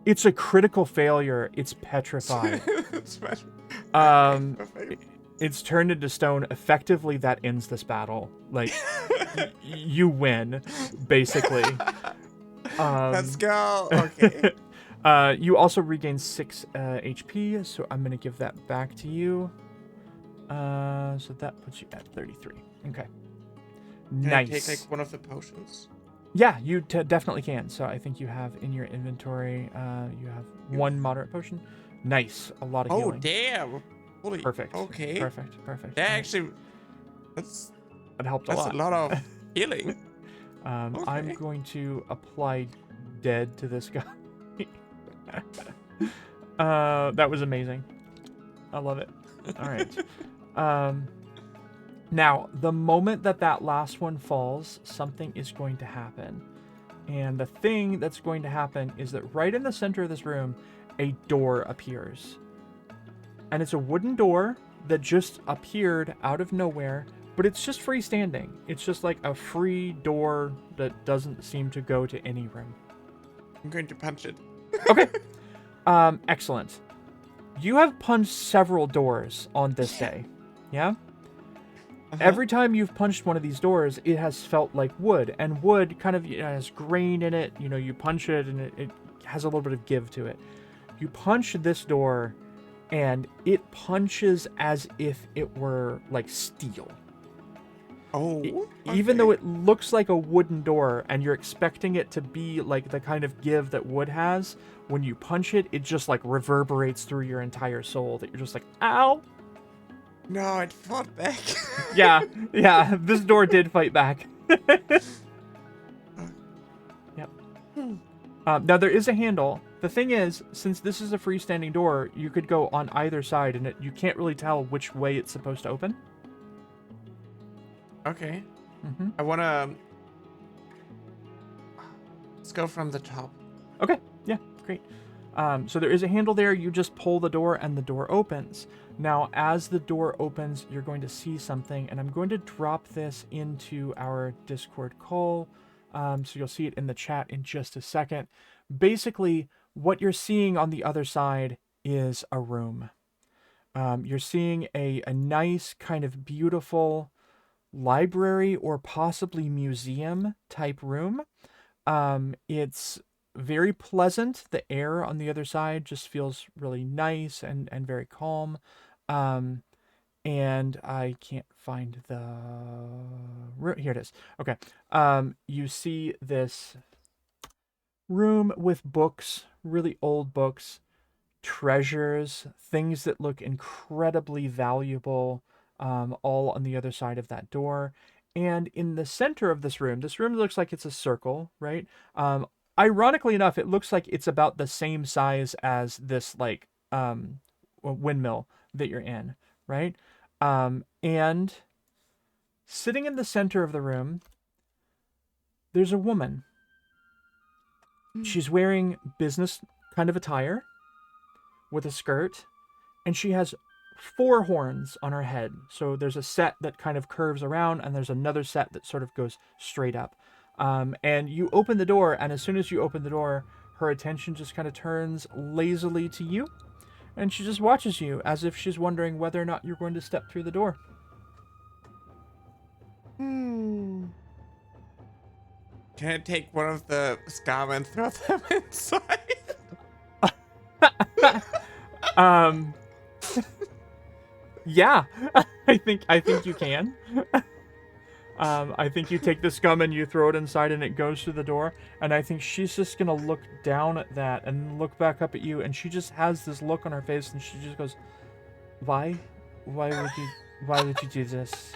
[SPEAKER 1] It's a critical failure. It's petrified. It's turned into stone. Effectively, that ends this battle. Like, you win, basically.
[SPEAKER 2] Let's go. Okay.
[SPEAKER 1] You also regain 6 HP, so I'm gonna give that back to you. So that puts you at 33. Okay. Nice.
[SPEAKER 2] Can I take like one of the potions?
[SPEAKER 1] Yeah, you definitely can. So I think you have in your inventory, you have 1 moderate potion. Nice. A lot of healing.
[SPEAKER 2] Oh, damn. Holy.
[SPEAKER 1] Perfect.
[SPEAKER 2] Okay.
[SPEAKER 1] Perfect.
[SPEAKER 2] That actually, that
[SPEAKER 1] helped a lot.
[SPEAKER 2] That's a lot of healing.
[SPEAKER 1] Okay. I'm going to apply dead to this guy. That was amazing. I love it. All right. Now, the moment that last one falls, something is going to happen. And the thing that's going to happen is that right in the center of this room, a door appears. And it's a wooden door that just appeared out of nowhere, but it's just freestanding. It's just like a free door that doesn't seem to go to any room.
[SPEAKER 2] I'm going to punch it.
[SPEAKER 1] Okay. Excellent. You have punched several doors on this day. Yeah? Every time you've punched one of these doors, it has felt like wood. And wood kind of has grain in it. You know, you punch it and it has a little bit of give to it. You punch this door and it punches as if it were like steel.
[SPEAKER 2] Oh.
[SPEAKER 1] Even though it looks like a wooden door and you're expecting it to be like the kind of give that wood has, when you punch it, it just like reverberates through your entire soul that you're just like, ow.
[SPEAKER 2] No, it fought back.
[SPEAKER 1] yeah, this door did fight back. Yep. Now there is a handle. The thing is, since this is a freestanding door, you could go on either side and you can't really tell which way it's supposed to open.
[SPEAKER 2] Okay. I wanna. Let's go from the top.
[SPEAKER 1] Okay. Yeah. Great. So there is a handle there. You just pull the door and the door opens. Now, as the door opens, you're going to see something, and I'm going to drop this into our Discord call. So you'll see it in the chat in just a second. Basically, what you're seeing on the other side is a room. You're seeing a nice kind of beautiful library or possibly museum type room. It's very pleasant. The air on the other side just feels really nice and very calm. Um, and I can't find the here it is. Okay. You see this room with books, really old books, treasures, things that look incredibly valuable, all on the other side of that door. And in the center of this room looks like it's a circle, right? Ironically enough, it looks like it's about the same size as this like windmill that you're in, right? And sitting in the center of the room, there's a woman. She's wearing business kind of attire with a skirt, and she has 4 horns on her head. So there's a set that kind of curves around, and there's another set that sort of goes straight up. And you open the door, and as soon as you open the door, her attention just kind of turns lazily to you, and she just watches you as if she's wondering whether or not you're going to step through the door.
[SPEAKER 2] Can I take one of the scum and throw them inside?
[SPEAKER 1] Yeah, I think you can. I think you take the scum and you throw it inside and it goes through the door. And I think she's just gonna look down at that and look back up at you. And she just has this look on her face and she just goes, why would you do this?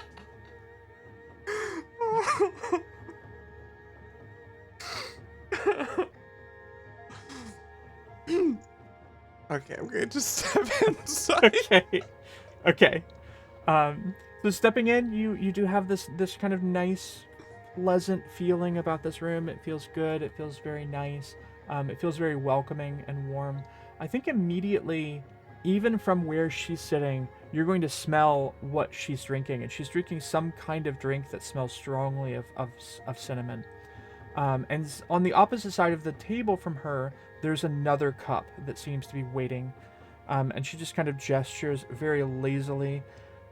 [SPEAKER 2] Okay, I'm going to step inside.
[SPEAKER 1] Okay. So stepping in, you do have this kind of nice, pleasant feeling about this room. It feels good. It feels very nice. It feels very welcoming and warm. I think immediately, even from where she's sitting, you're going to smell what she's drinking, and she's drinking some kind of drink that smells strongly of cinnamon. And on the opposite side of the table from her, there's another cup that seems to be waiting. And she just kind of gestures very lazily.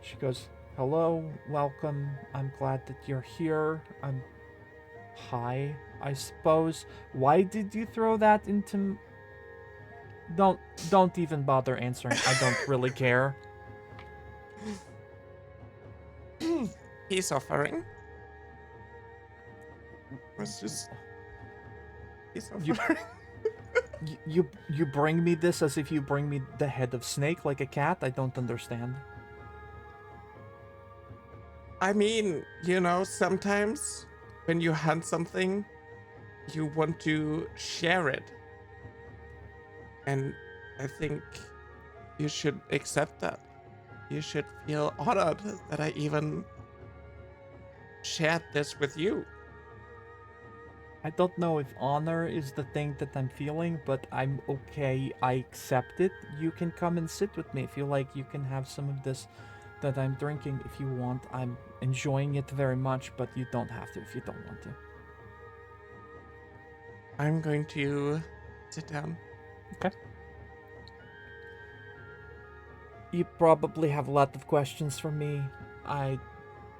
[SPEAKER 1] She goes, hello, welcome. I'm glad that you're here. Hi, I suppose. Why did you throw that into... Don't even bother answering. I don't really care.
[SPEAKER 2] Peace offering. Was just peace offering.
[SPEAKER 1] You bring me this as if you bring me the head of snake like a cat? I don't understand.
[SPEAKER 2] I mean, you know, sometimes when you hunt something, you want to share it. And I think you should accept that. You should feel honored that I even shared this with you.
[SPEAKER 1] I don't know if honor is the thing that I'm feeling, but I'm okay. I accept it. You can come and sit with me if you like. You can have some of this that I'm drinking if you want. I'm enjoying it very much, but you don't have to if you don't want to.
[SPEAKER 2] I'm going to sit down.
[SPEAKER 1] Okay. You probably have a lot of questions for me. I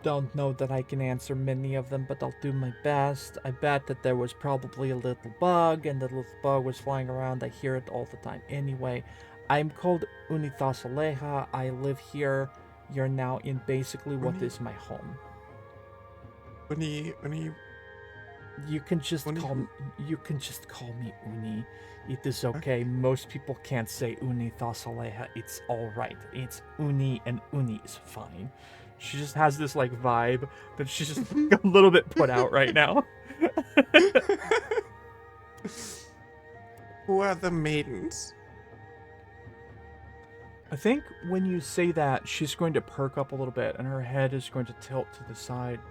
[SPEAKER 1] don't know that I can answer many of them, but I'll do my best. I bet that there was probably a little bug, and the little bug was flying around. I hear it all the time. Anyway, I'm called WitchHazelHyena. I live here. You're now in basically what is my home.
[SPEAKER 2] Uni.
[SPEAKER 1] You can just
[SPEAKER 2] Uni.
[SPEAKER 1] call me. You can just call me Uni. It is okay. Most people can't say WitchHazelHyena. It's all right. It's Uni, and Uni is fine. She just has this like vibe that she's just a little bit put out right now.
[SPEAKER 2] Who are the maidens?
[SPEAKER 1] I think when you say that, she's going to perk up a little bit, and her head is going to tilt to the side.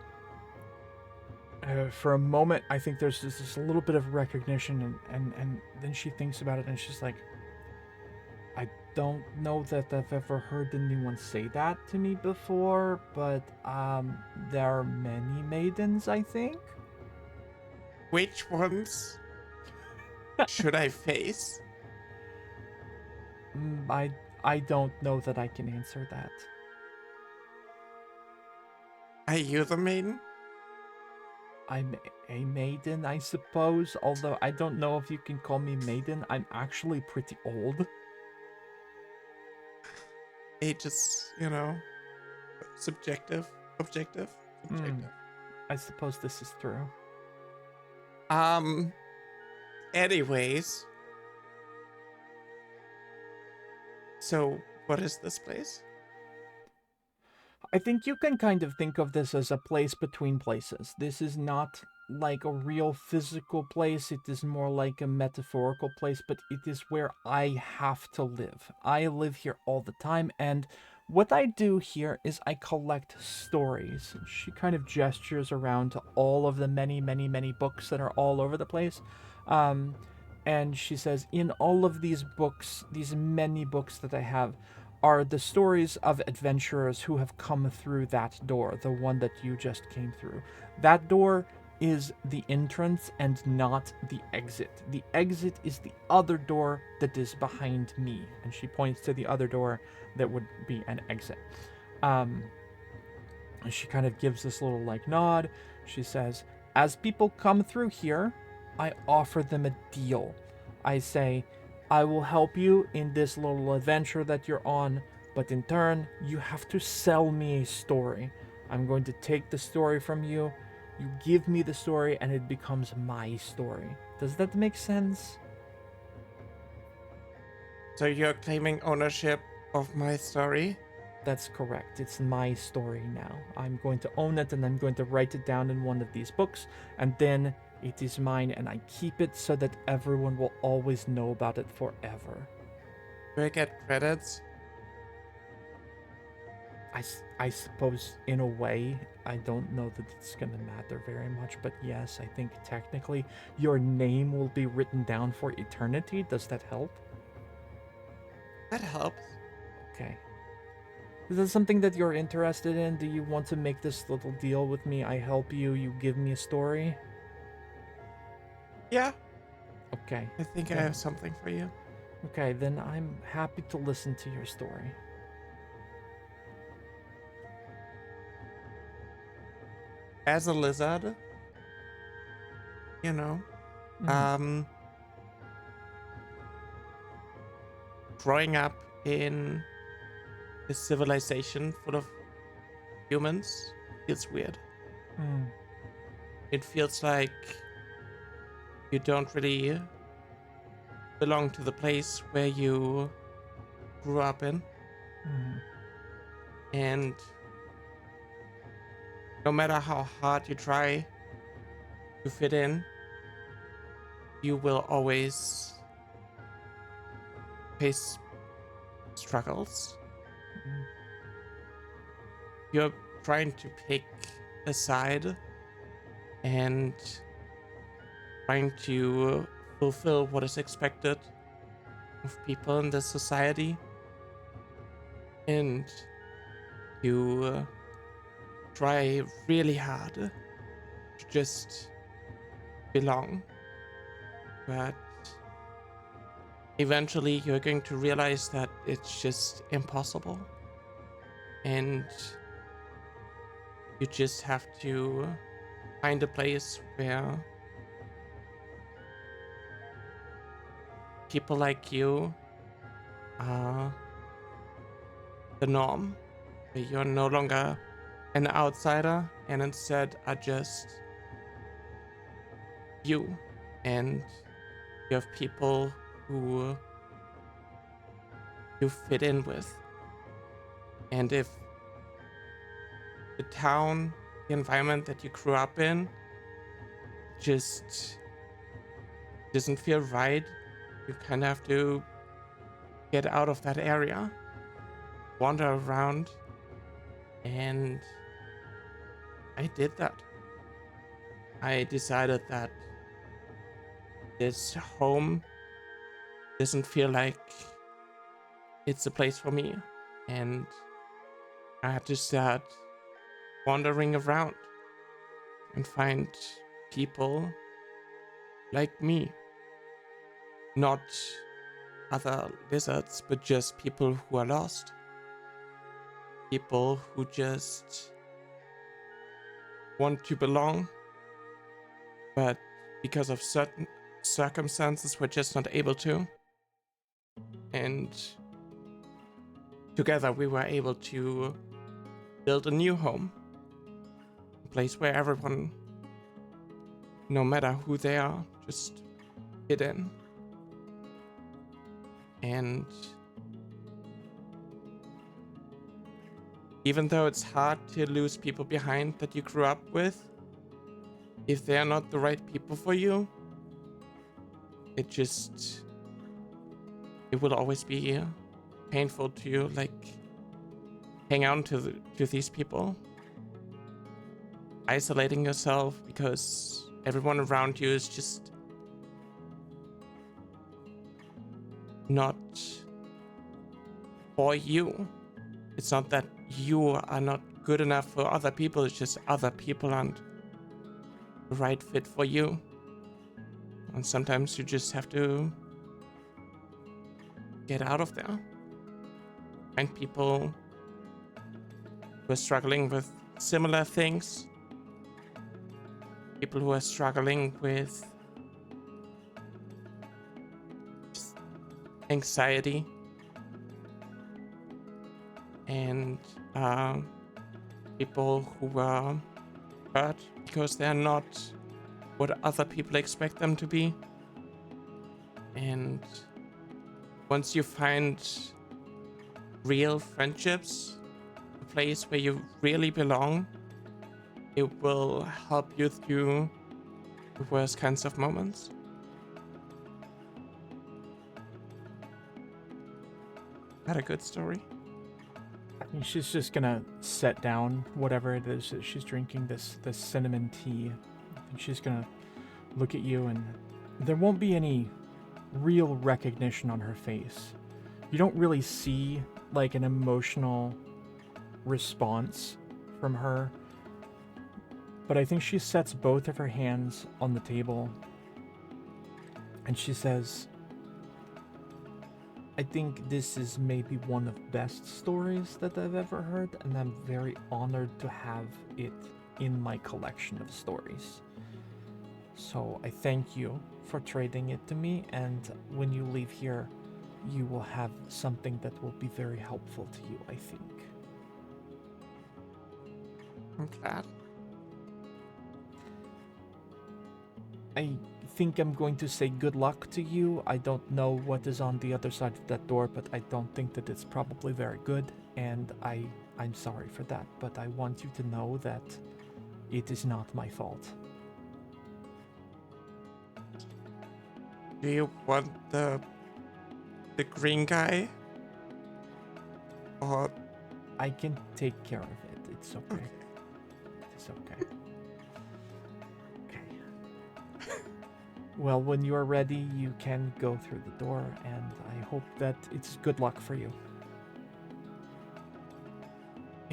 [SPEAKER 1] For a moment, I think there's this little bit of recognition, and then she thinks about it, and she's like, I don't know that I've ever heard anyone say that to me before, but there are many maidens, I think.
[SPEAKER 2] Which ones should I face?
[SPEAKER 1] I don't know that I can answer that.
[SPEAKER 2] Are you the maiden?
[SPEAKER 1] I'm a maiden, I suppose, although I don't know if you can call me maiden. I'm actually pretty old.
[SPEAKER 2] Age is, subjective. Objective. Subjective.
[SPEAKER 1] I suppose this is true.
[SPEAKER 2] Anyways. So, what is this place?
[SPEAKER 1] I think you can kind of think of this as a place between places. This is not like a real physical place, it is more like a metaphorical place, but it is where I have to live. I live here all the time, and what I do here is I collect stories. She kind of gestures around to all of the many, many, many books that are all over the place. And she says, in all of these books, these many books that I have, are the stories of adventurers who have come through that door, the one that you just came through. That door is the entrance and not the exit. The exit is the other door that is behind me. And she points to the other door that would be an exit. She kind of gives this little nod. She says, as people come through here, I offer them a deal. I say, I will help you in this little adventure that you're on, but in turn, you have to sell me a story. I'm going to take the story from you, you give me the story, and it becomes my story. Does that make sense?
[SPEAKER 2] So you're claiming ownership of my story?
[SPEAKER 1] That's correct. It's my story now. I'm going to own it, and I'm going to write it down in one of these books, and then it is mine, and I keep it so that everyone will always know about it forever.
[SPEAKER 2] Do I get credits?
[SPEAKER 1] I suppose, in a way, I don't know that it's going to matter very much, but yes, I think technically your name will be written down for eternity. Does that help?
[SPEAKER 2] That helps.
[SPEAKER 1] Okay. Is that something that you're interested in? Do you want to make this little deal with me? I help you, you give me a story?
[SPEAKER 2] Yeah.
[SPEAKER 1] Okay.
[SPEAKER 2] I think I have something for you.
[SPEAKER 1] Okay, then I'm happy to listen to your story.
[SPEAKER 2] As a lizard, growing up in a civilization full of humans feels weird. It feels like you don't really belong to the place where you grew up in. And no matter how hard you try to fit in, you will always face struggles. You're trying to pick a side and trying to fulfill what is expected of people in this society, and you try really hard to just belong, but eventually you're going to realize that it's just impossible, and you just have to find a place where people like you are the norm, where you're no longer an outsider and instead are just you, and you have people who you fit in with. And if the town, the environment that you grew up in just doesn't feel right, you kind of have to get out of that area, wander around, and I did that. I decided that this home doesn't feel like it's a place for me, and I had to start wandering around and find people like me, not other lizards, but just people who are lost. People who just want to belong, but because of certain circumstances we're just not able to. And together we were able to build a new home. A place where everyone, no matter who they are, just fit in. And even though it's hard to lose people behind that you grew up with, if they're not the right people for you, it will always be painful to hang on to these people, isolating yourself because everyone around you is just not for you. It's not that you are not good enough for other people, it's just other people aren't the right fit for you. And sometimes you just have to get out of there. Find people who are struggling with similar things. People who are struggling with anxiety. And people who are hurt because they're not what other people expect them to be. And once you find real friendships, a place where you really belong, it will help you through the worst kinds of moments. Had a good story.
[SPEAKER 1] I think she's just gonna set down whatever it is that she's drinking, this cinnamon tea. I think she's gonna look at you, and there won't be any real recognition on her face. You don't really see like an emotional response from her, but I think she sets both of her hands on the table and she says, I think this is maybe one of the best stories that I've ever heard, and I'm very honored to have it in my collection of stories. So I thank you for trading it to me, and when you leave here, you will have something that will be very helpful to you, I think.
[SPEAKER 2] I'm glad.
[SPEAKER 1] I think I'm going to say good luck to you. I don't know what is on the other side of that door, but I don't think that it's probably very good, and I'm sorry for that, but I want you to know that it is not my fault.
[SPEAKER 2] Do you want the green guy? Or
[SPEAKER 1] I can take care of it. It's okay. It's okay. Okay. Well, when you are ready, you can go through the door, and I hope that it's good luck for you.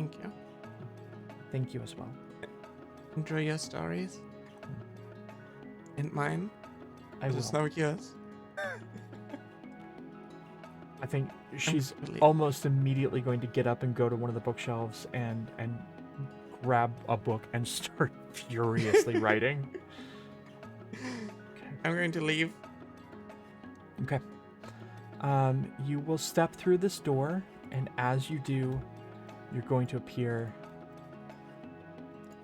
[SPEAKER 2] thank you.
[SPEAKER 1] Thank you as well.
[SPEAKER 2] Enjoy your stories. And mine.
[SPEAKER 1] I
[SPEAKER 2] Just
[SPEAKER 1] will.
[SPEAKER 2] know yours.
[SPEAKER 1] I think she's
[SPEAKER 2] really-
[SPEAKER 1] almost immediately going to get up and go to one of the bookshelves and grab a book and start furiously writing.
[SPEAKER 2] I'm going to leave.
[SPEAKER 1] Okay. You will step through this door, and as you do, you're going to appear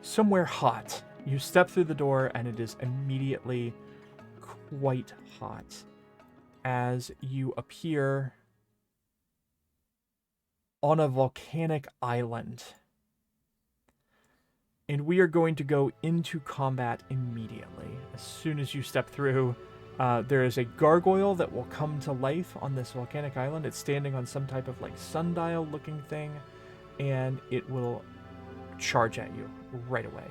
[SPEAKER 1] somewhere hot. You step through the door, and it is immediately quite hot as you appear on a volcanic island. And we are going to go into combat immediately. As soon as you step through, there is a gargoyle that will come to life on this volcanic island. It's standing on some type of like sundial looking thing, and it will charge at you right away.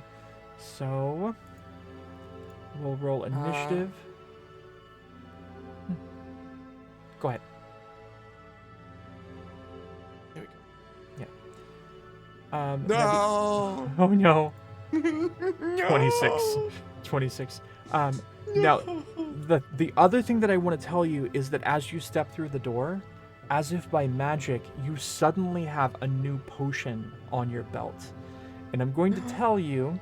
[SPEAKER 1] So we'll roll initiative. Go ahead.
[SPEAKER 2] Here we go.
[SPEAKER 1] Yeah.
[SPEAKER 2] No!
[SPEAKER 1] Oh no.
[SPEAKER 2] No!
[SPEAKER 1] 26. 26. Now, the other thing that I want to tell you is that as you step through the door, as if by magic, you suddenly have a new potion on your belt. And I'm going to tell you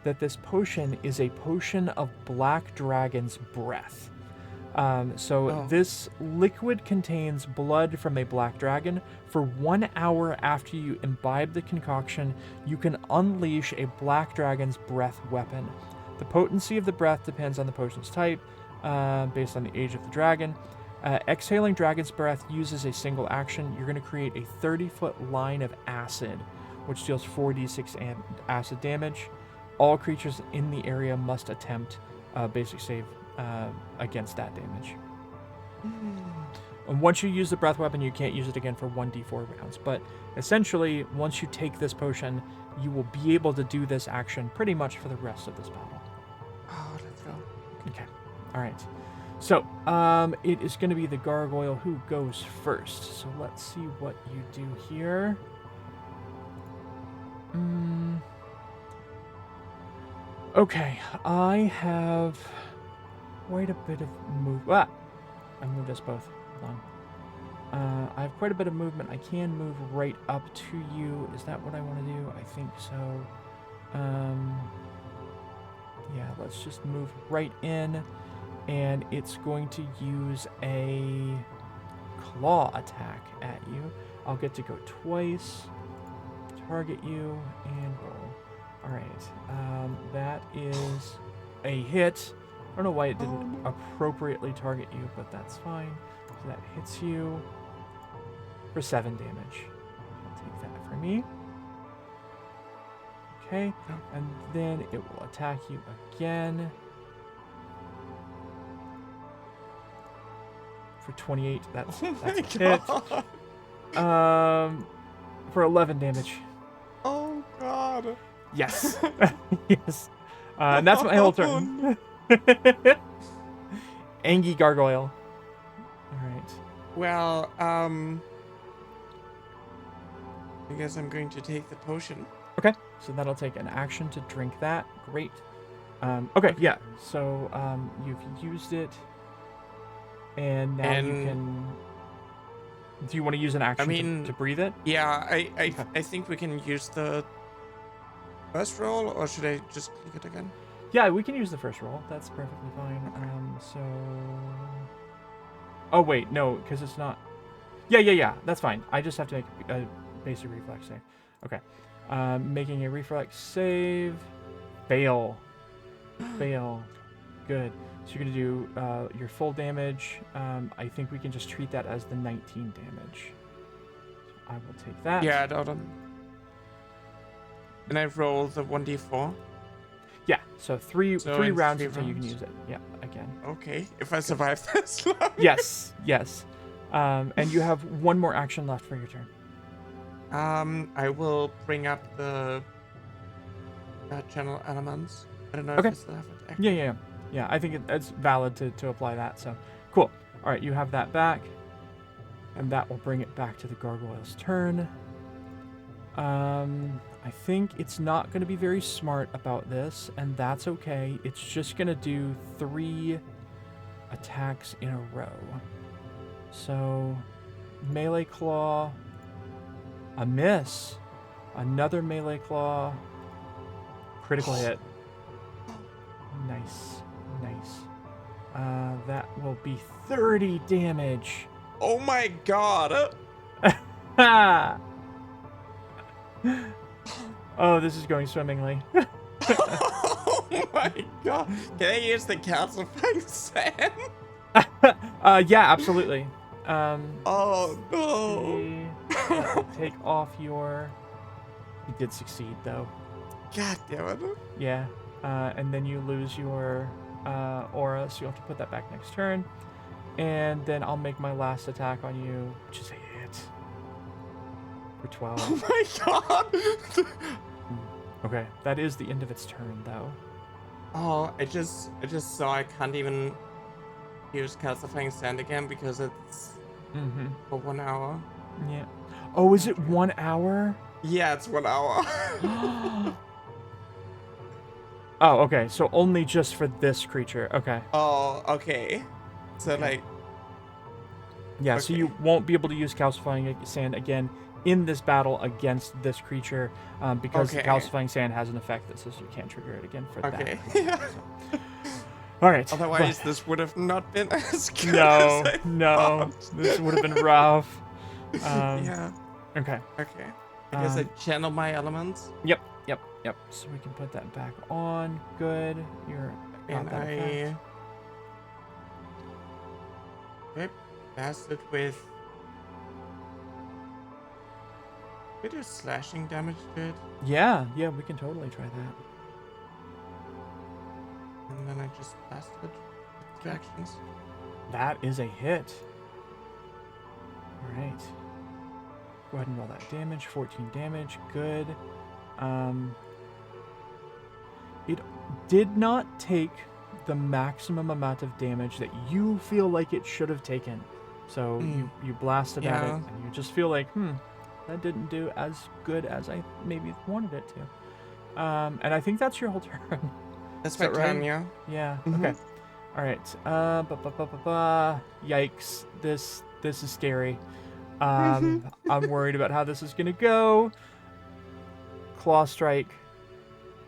[SPEAKER 1] that this potion is a potion of Black Dragon's Breath. This liquid contains blood from a black dragon. For 1 hour after you imbibe the concoction, you can unleash a Black Dragon's Breath weapon. The potency of the breath depends on the potion's type, based on the age of the dragon. Exhaling Dragon's Breath uses a single action. You're going to create a 30-foot line of acid, which deals 4d6 acid damage. All creatures in the area must attempt basic save against that damage. And once you use the breath weapon, you can't use it again for 1d4 rounds. But essentially, once you take this potion, you will be able to do this action pretty much for the rest of this battle.
[SPEAKER 2] Oh, let's go.
[SPEAKER 1] Okay. All right. So, it is going to be the gargoyle who goes first. So let's see what you do here. Okay, I have quite a bit of movement. I moved us both. Hold on. I have quite a bit of movement. I can move right up to you. Is that what I want to do? I think so. Yeah, let's just move right in. And it's going to use a claw attack at you. I'll get to go twice. Target you and roll. Alright, that is a hit. I don't know why it didn't appropriately target you, but that's fine. So that hits you for 7 damage. I'll take that for me. Okay, and then it will attack you again. For 28, that's a hit. For 11 damage.
[SPEAKER 2] Oh god.
[SPEAKER 1] Yes. Yes. And that's my whole turn. Angie Gargoyle. Alright.
[SPEAKER 2] Well, I guess I'm going to take the potion.
[SPEAKER 1] Okay. So that'll take an action to drink that. Great. Okay, yeah. So you've used it. And now you can... Do you want to use an action to breathe it?
[SPEAKER 2] Yeah, I think we can use the first roll, or should I just click it again?
[SPEAKER 1] Yeah, we can use the first roll. That's perfectly fine. Oh, wait, no, because it's not... Yeah, that's fine. I just have to make a basic reflex save. Okay. Making a reflex save. Fail. Fail. Good. So you're going to do your full damage. I think we can just treat that as the 19 damage. So I will take that.
[SPEAKER 2] Yeah, and I roll the 1d4.
[SPEAKER 1] Yeah, so three rounds until you can use it. Yeah, again.
[SPEAKER 2] Okay, if I survive this long.
[SPEAKER 1] Yes. And you have one more action left for your turn.
[SPEAKER 2] I will bring up the channel elements. I don't know if I still have it active.
[SPEAKER 1] Yeah, I think it's valid to apply that, so cool. All right, you have that back, and that will bring it back to the gargoyle's turn. I think it's not going to be very smart about this, and that's okay. It's just going to do 3 attacks in a row. So, melee claw, a miss, another melee claw, critical hit. Nice. That will be 30 damage.
[SPEAKER 2] Oh my god!
[SPEAKER 1] Oh, this is going swimmingly.
[SPEAKER 2] Oh my god! Can I use the calcifying sand?
[SPEAKER 1] Yeah, absolutely.
[SPEAKER 2] Oh no!
[SPEAKER 1] Take off your... You did succeed, though.
[SPEAKER 2] God damn it.
[SPEAKER 1] Yeah. And then you lose your aura, so you'll have to put that back next turn. And then I'll make my last attack on you, which is a hit. For 12.
[SPEAKER 2] Oh my god!
[SPEAKER 1] Okay, that is the end of its turn, though.
[SPEAKER 2] Oh, I just saw I can't even use calcifying sand again because it's for 1 hour.
[SPEAKER 1] Yeah. Oh, is it 1 hour?
[SPEAKER 2] Yeah, it's 1 hour.
[SPEAKER 1] Oh, okay. So only just for this creature. Okay.
[SPEAKER 2] Oh, okay. So
[SPEAKER 1] Okay.
[SPEAKER 2] like,
[SPEAKER 1] Yeah. So
[SPEAKER 2] okay.
[SPEAKER 1] you won't be able to use calcifying sand again in this battle against this creature, because the
[SPEAKER 2] Okay.
[SPEAKER 1] calcifying sand has an effect that says you can't trigger it again for
[SPEAKER 2] Okay.
[SPEAKER 1] that creature. So. All right.
[SPEAKER 2] Otherwise, this would have not been as good
[SPEAKER 1] No,
[SPEAKER 2] as I
[SPEAKER 1] no,
[SPEAKER 2] thought.
[SPEAKER 1] this would have been rough.
[SPEAKER 2] Yeah.
[SPEAKER 1] Okay.
[SPEAKER 2] Okay. I guess I channel my elements.
[SPEAKER 1] Yep. So we can put that back on. Good. You're got
[SPEAKER 2] And
[SPEAKER 1] that effect.
[SPEAKER 2] Okay, blast it with bit of slashing damage to it.
[SPEAKER 1] Yeah, we can totally try that.
[SPEAKER 2] And then I just blast it with 2 actions.
[SPEAKER 1] That is a hit. All right. Go ahead and roll that damage. 14 damage. Good. It did not take the maximum amount of damage that you feel like it should have taken. So you blasted at it, and you just feel like, that didn't do as good as I maybe wanted it to. And I think that's your whole turn.
[SPEAKER 2] That's my turn, yeah.
[SPEAKER 1] Yeah.
[SPEAKER 2] Mm-hmm.
[SPEAKER 1] Okay. All right. Yikes. This is scary. I'm worried about how this is gonna go. Claw strike.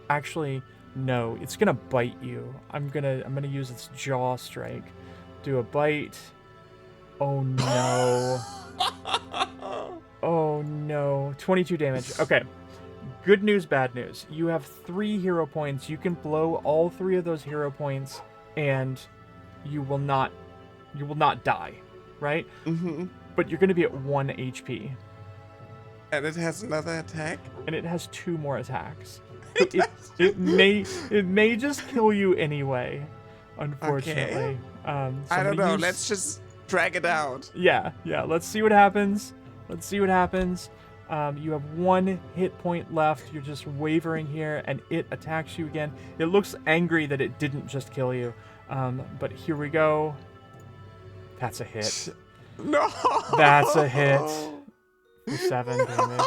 [SPEAKER 1] Actually, no. It's gonna bite you. I'm gonna use its jaw strike. Do a bite. Oh no. Oh no. 22 damage. Okay. Good news, bad news. You have 3 hero points. You can blow all 3 of those hero points, and you will not die, right?
[SPEAKER 2] Mm-hmm.
[SPEAKER 1] But you're going to be at 1 HP.
[SPEAKER 2] And it has another attack?
[SPEAKER 1] And it has 2 more attacks. So it may just kill you anyway, unfortunately.
[SPEAKER 2] Okay. I don't know. Let's just drag it out.
[SPEAKER 1] Yeah. Let's see what happens. You have 1 hit point left. You're just wavering here, and it attacks you again. It looks angry that it didn't just kill you. But here we go. That's a hit.
[SPEAKER 2] No.
[SPEAKER 1] That's a hit. For 7 damage.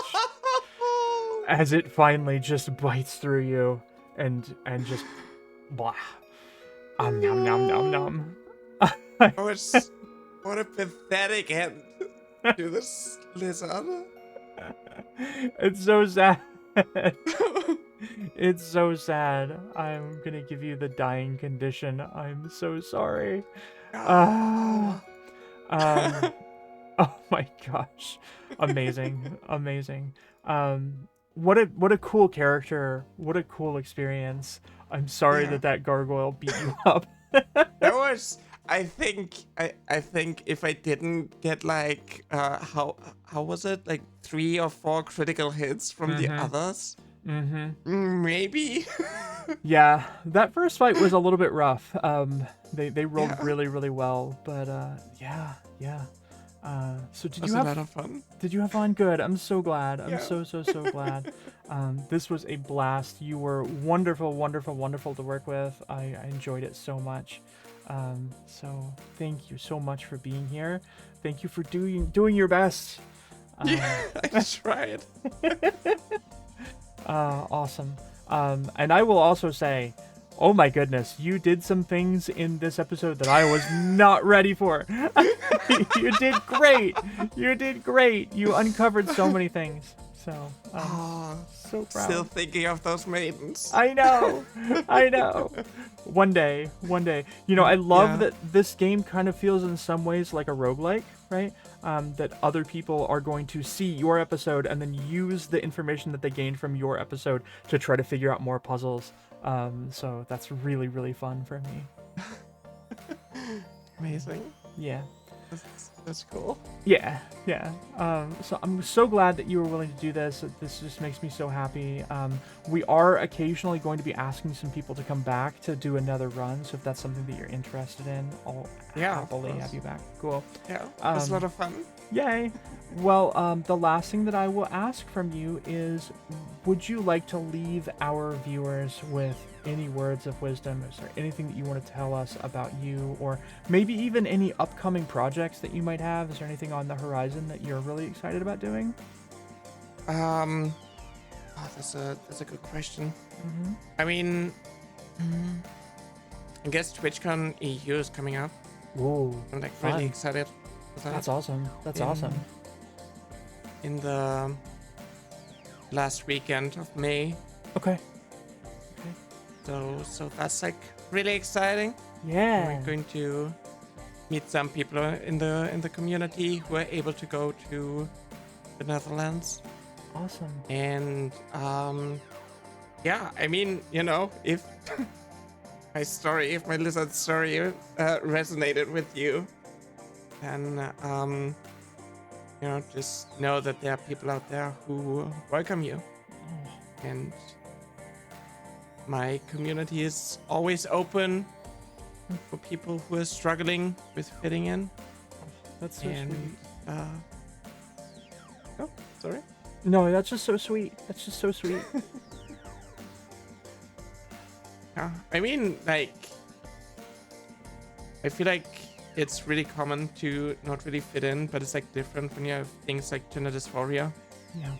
[SPEAKER 1] As it finally just bites through you and just blah. Nom nom nom nom.
[SPEAKER 2] What a pathetic end to this lizard.
[SPEAKER 1] It's so sad. It's so sad. I'm gonna give you the dying condition. I'm so sorry. Oh my gosh. Amazing. What a cool character. What a cool experience. I'm sorry that gargoyle beat you up.
[SPEAKER 2] That was, I think if I didn't get like how was it, like 3 or 4 critical hits from the others, maybe.
[SPEAKER 1] Yeah, that first fight was a little bit rough. They rolled really well, but yeah. So did you have a lot of fun? Did you have fun? Good. I'm so glad. I'm so glad. This was a blast. You were wonderful to work with. I enjoyed it so much. So thank you so much for being here. Thank you for doing your best.
[SPEAKER 2] I tried.
[SPEAKER 1] Awesome. And I will also say, oh my goodness, you did some things in this episode that I was not ready for. You did great. You uncovered so many things. So, so proud.
[SPEAKER 2] Still thinking of those maidens.
[SPEAKER 1] I know. One day. You know, I love that this game kind of feels in some ways like a roguelike, right? That other people are going to see your episode and then use the information that they gained from your episode to try to figure out more puzzles. So that's really fun for me.
[SPEAKER 2] Amazing.
[SPEAKER 1] Yeah.
[SPEAKER 2] That's cool.
[SPEAKER 1] Yeah. So I'm so glad that you were willing to do this. This just makes me so happy. We are occasionally going to be asking some people to come back to do another run. So if that's something that you're interested in, I'll happily have you back. Cool.
[SPEAKER 2] Yeah. It was a lot of fun.
[SPEAKER 1] Yay. Well, the last thing that I will ask from you is, would you like to leave our viewers with any words of wisdom? Is there anything that you want to tell us about you, or maybe even any upcoming projects that you might have? Is there anything on the horizon that you're really excited about doing?
[SPEAKER 2] That's a good question. I mean, I guess TwitchCon EU is coming up.
[SPEAKER 1] Whoa.
[SPEAKER 2] I'm like
[SPEAKER 1] fun.
[SPEAKER 2] really excited for that.
[SPEAKER 1] That's awesome. That's awesome.
[SPEAKER 2] In the last weekend of May.
[SPEAKER 1] Okay.
[SPEAKER 2] So that's like really exciting.
[SPEAKER 1] Yeah.
[SPEAKER 2] We're going to meet some people in the community who are able to go to the Netherlands.
[SPEAKER 1] Awesome.
[SPEAKER 2] And yeah, I mean, you know, if if my lizard story resonated with you, then you know, just know that there are people out there who welcome you. And my community is always open for people who are struggling with fitting in.
[SPEAKER 1] That's so sweet.
[SPEAKER 2] Oh, sorry.
[SPEAKER 1] No, that's just so sweet. That's just so sweet.
[SPEAKER 2] Yeah, I mean, like, I feel like it's really common to not really fit in, but it's like different when you have things like gender dysphoria.
[SPEAKER 1] Yeah.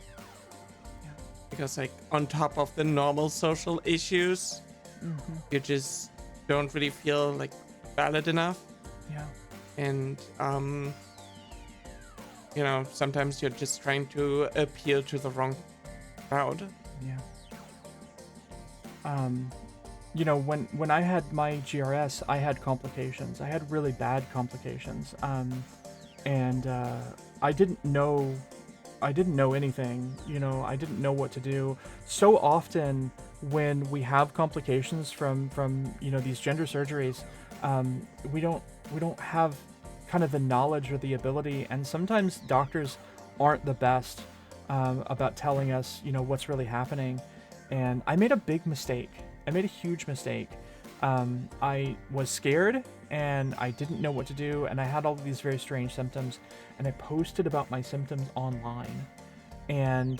[SPEAKER 2] Because like on top of the normal social issues, you just don't really feel like valid enough.
[SPEAKER 1] Yeah.
[SPEAKER 2] And you know, sometimes you're just trying to appeal to the wrong crowd.
[SPEAKER 1] Yeah. You know, when I had my GRS, I had complications. I had really bad complications. And I didn't know anything. You know, I didn't know what to do. So often when we have complications from you know, these gender surgeries, we don't have kind of the knowledge or the ability, and sometimes doctors aren't the best about telling us, you know, what's really happening. And I made a big mistake. I made a huge mistake. I was scared and I didn't know what to do, and I had all of these very strange symptoms, and I posted about my symptoms online. And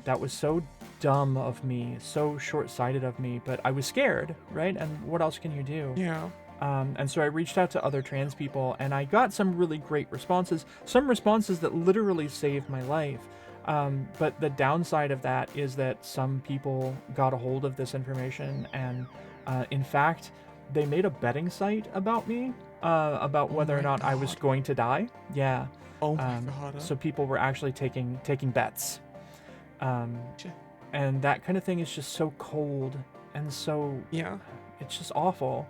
[SPEAKER 1] that was so dumb of me, so short-sighted of me, but I was scared, right? And what else can you do?
[SPEAKER 2] Yeah.
[SPEAKER 1] And so I reached out to other trans people, and I got some really great responses, some responses that literally saved my life. But the downside of that is that some people got a hold of this information, and in fact, they made a betting site about me, about whether or not I was going to die. Yeah.
[SPEAKER 2] Oh my god.
[SPEAKER 1] So people were actually taking bets. And that kind of thing is just so cold and so,
[SPEAKER 2] yeah,
[SPEAKER 1] it's just awful.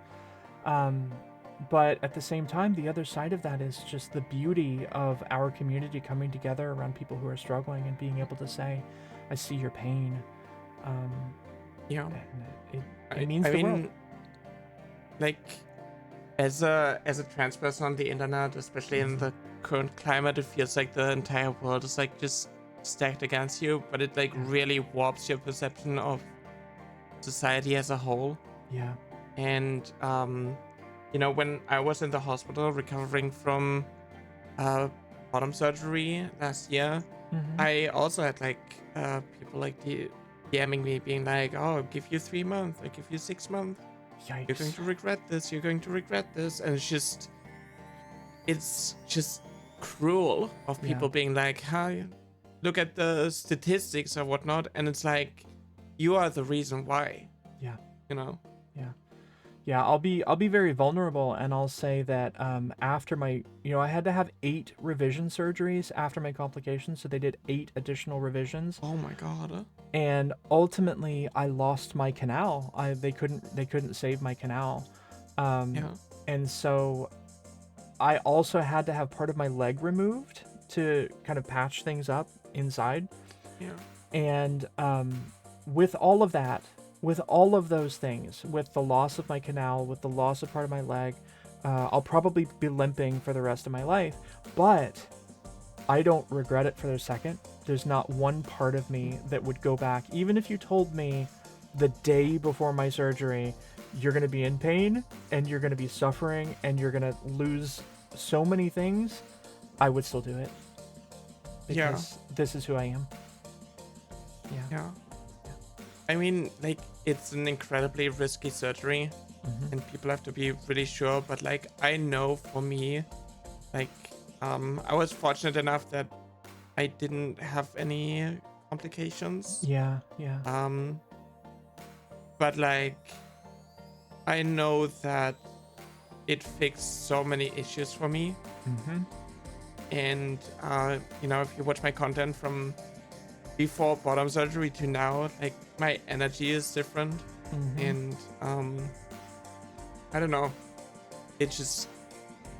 [SPEAKER 1] But at the same time, the other side of that is just the beauty of our community coming together around people who are struggling and being able to say, I see your pain.
[SPEAKER 2] Yeah.
[SPEAKER 1] It means the world.
[SPEAKER 2] Like, as a trans person on the internet, especially in the current climate, it feels like the entire world is like just stacked against you, but it like really warps your perception of society as a whole.
[SPEAKER 1] Yeah.
[SPEAKER 2] And you know, when I was in the hospital recovering from bottom surgery last year, I also had like people like DMing me being like, oh, I'll give you 3 months, I give you 6 months.
[SPEAKER 1] Yikes.
[SPEAKER 2] You're going to regret this, you're going to regret this. And it's just cruel of people being like, hi, look at the statistics or whatnot, and it's like, you are the reason why.
[SPEAKER 1] Yeah.
[SPEAKER 2] You know?
[SPEAKER 1] Yeah, I'll be very vulnerable, and I'll say that after my, you know, I had to have 8 revision surgeries after my complications, so they did 8 additional revisions.
[SPEAKER 2] Oh my god.
[SPEAKER 1] And ultimately, I lost my canal. They couldn't save my canal. And so I also had to have part of my leg removed to kind of patch things up inside.
[SPEAKER 2] Yeah.
[SPEAKER 1] And with all of that, with all of those things, with the loss of my canal, with the loss of part of my leg, I'll probably be limping for the rest of my life, but I don't regret it for a second. There's not one part of me that would go back. Even if you told me the day before my surgery, you're going to be in pain and you're going to be suffering and you're going to lose so many things, I would still do it. Because this is who I am.
[SPEAKER 2] Yeah. I mean, like, it's an incredibly risky surgery, and people have to be really sure, but like, I know for me, like, I was fortunate enough that I didn't have any complications.
[SPEAKER 1] Yeah.
[SPEAKER 2] But like, I know that it fixed so many issues for me.
[SPEAKER 1] Mm-hmm.
[SPEAKER 2] And if you watch my content from before bottom surgery to now, like my energy is different.
[SPEAKER 1] Mm-hmm.
[SPEAKER 2] And I don't know, it just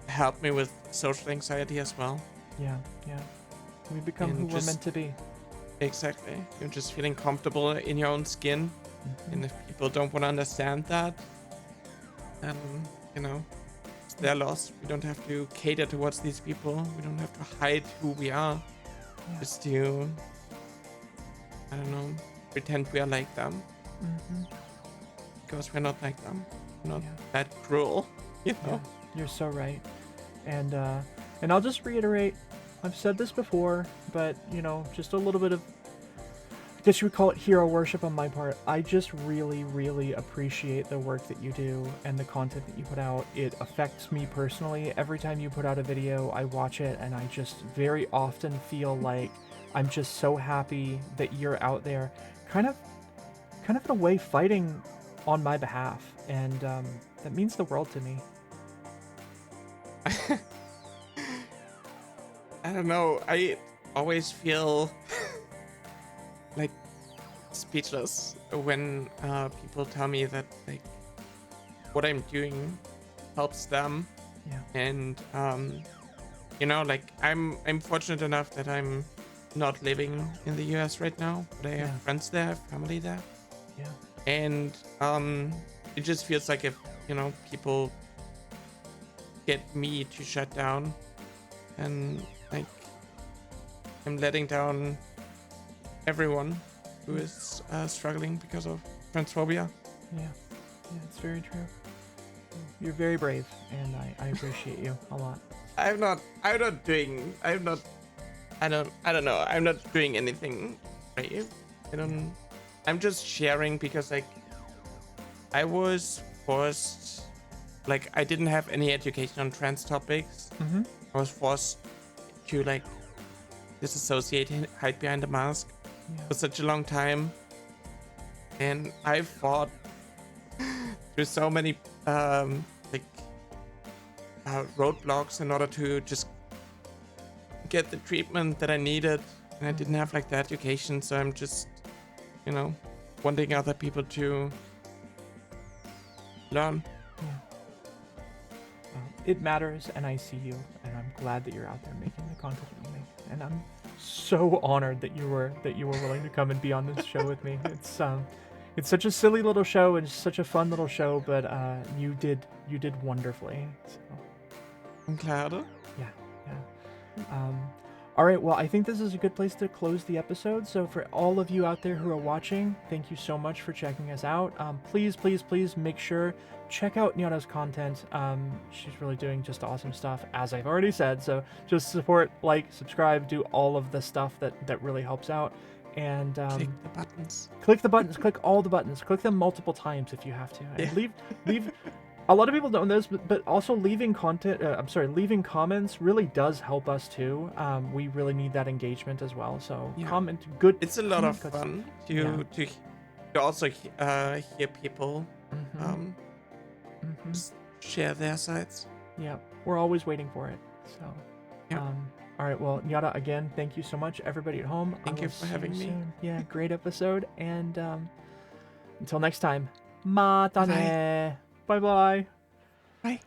[SPEAKER 2] helped me with social anxiety as well.
[SPEAKER 1] Yeah. We become
[SPEAKER 2] And
[SPEAKER 1] who we're meant to be.
[SPEAKER 2] Exactly, you're just feeling comfortable in your own skin.
[SPEAKER 1] Mm-hmm.
[SPEAKER 2] And if people don't want to understand that, then it's their loss. We don't have to cater towards these people. We don't have to hide who we are.
[SPEAKER 1] Yeah.
[SPEAKER 2] Just to, I don't know, pretend we are like them.
[SPEAKER 1] Mm-hmm.
[SPEAKER 2] Because we're not like them. We're not
[SPEAKER 1] Yeah.
[SPEAKER 2] that cruel, you know?
[SPEAKER 1] Yeah, you're so right. And I'll just reiterate, I've said this before, but just a little bit of, I guess you would call it hero worship on my part. I just really, really appreciate the work that you do and the content that you put out. It affects me personally. Every time you put out a video, I watch it and I just very often feel like I'm just so happy that you're out there kind of in a way fighting on my behalf. And that means the world to me.
[SPEAKER 2] I don't know. I always feel like speechless when people tell me that like what I'm doing helps them.
[SPEAKER 1] Yeah.
[SPEAKER 2] And like I'm fortunate enough that I'm not living in the US right now, but I have friends there, family there.
[SPEAKER 1] Yeah.
[SPEAKER 2] And it just feels like if people get me to shut down, and like I'm letting down everyone who is struggling because of transphobia.
[SPEAKER 1] Yeah, it's very true. You're very brave, and I appreciate you a lot.
[SPEAKER 2] I'm not doing anything brave. I'm just sharing because like I was forced, like I didn't have any education on trans topics.
[SPEAKER 1] Mm-hmm.
[SPEAKER 2] I was forced to like disassociate and hide behind a mask for such a long time, and I fought through so many roadblocks in order to just get the treatment that I needed, and I didn't have like the education, so I'm just wanting other people to learn.
[SPEAKER 1] Yeah. Well, it matters, and I see you, and I'm glad that you're out there making the content that you make, and I'm so honored that you were willing to come and be on this show with me. It's such a silly little show and such a fun little show, but you did wonderfully. So.
[SPEAKER 2] I'm glad.
[SPEAKER 1] Yeah. All right, well, I think this is a good place to close the episode. So for all of you out there who are watching, thank you so much for checking us out. Please make sure, check out Nyata's content. She's really doing just awesome stuff, as I've already said. So just support, like, subscribe, do all of the stuff that really helps out. And
[SPEAKER 2] click the buttons.
[SPEAKER 1] Click the buttons. Click all the buttons. Click them multiple times if you have to. And leave. A lot of people don't know this, but also leaving leaving comments really does help us too. We really need that engagement as well. So comment good.
[SPEAKER 2] It's a lot of fun to also hear people just share their sides.
[SPEAKER 1] Yeah, we're always waiting for it. So, all right. Well, Nyata, again, thank you so much, everybody at home.
[SPEAKER 2] Thank you for having me.
[SPEAKER 1] Yeah, great episode. And until next time, mata ne. Bye-bye.
[SPEAKER 2] Bye.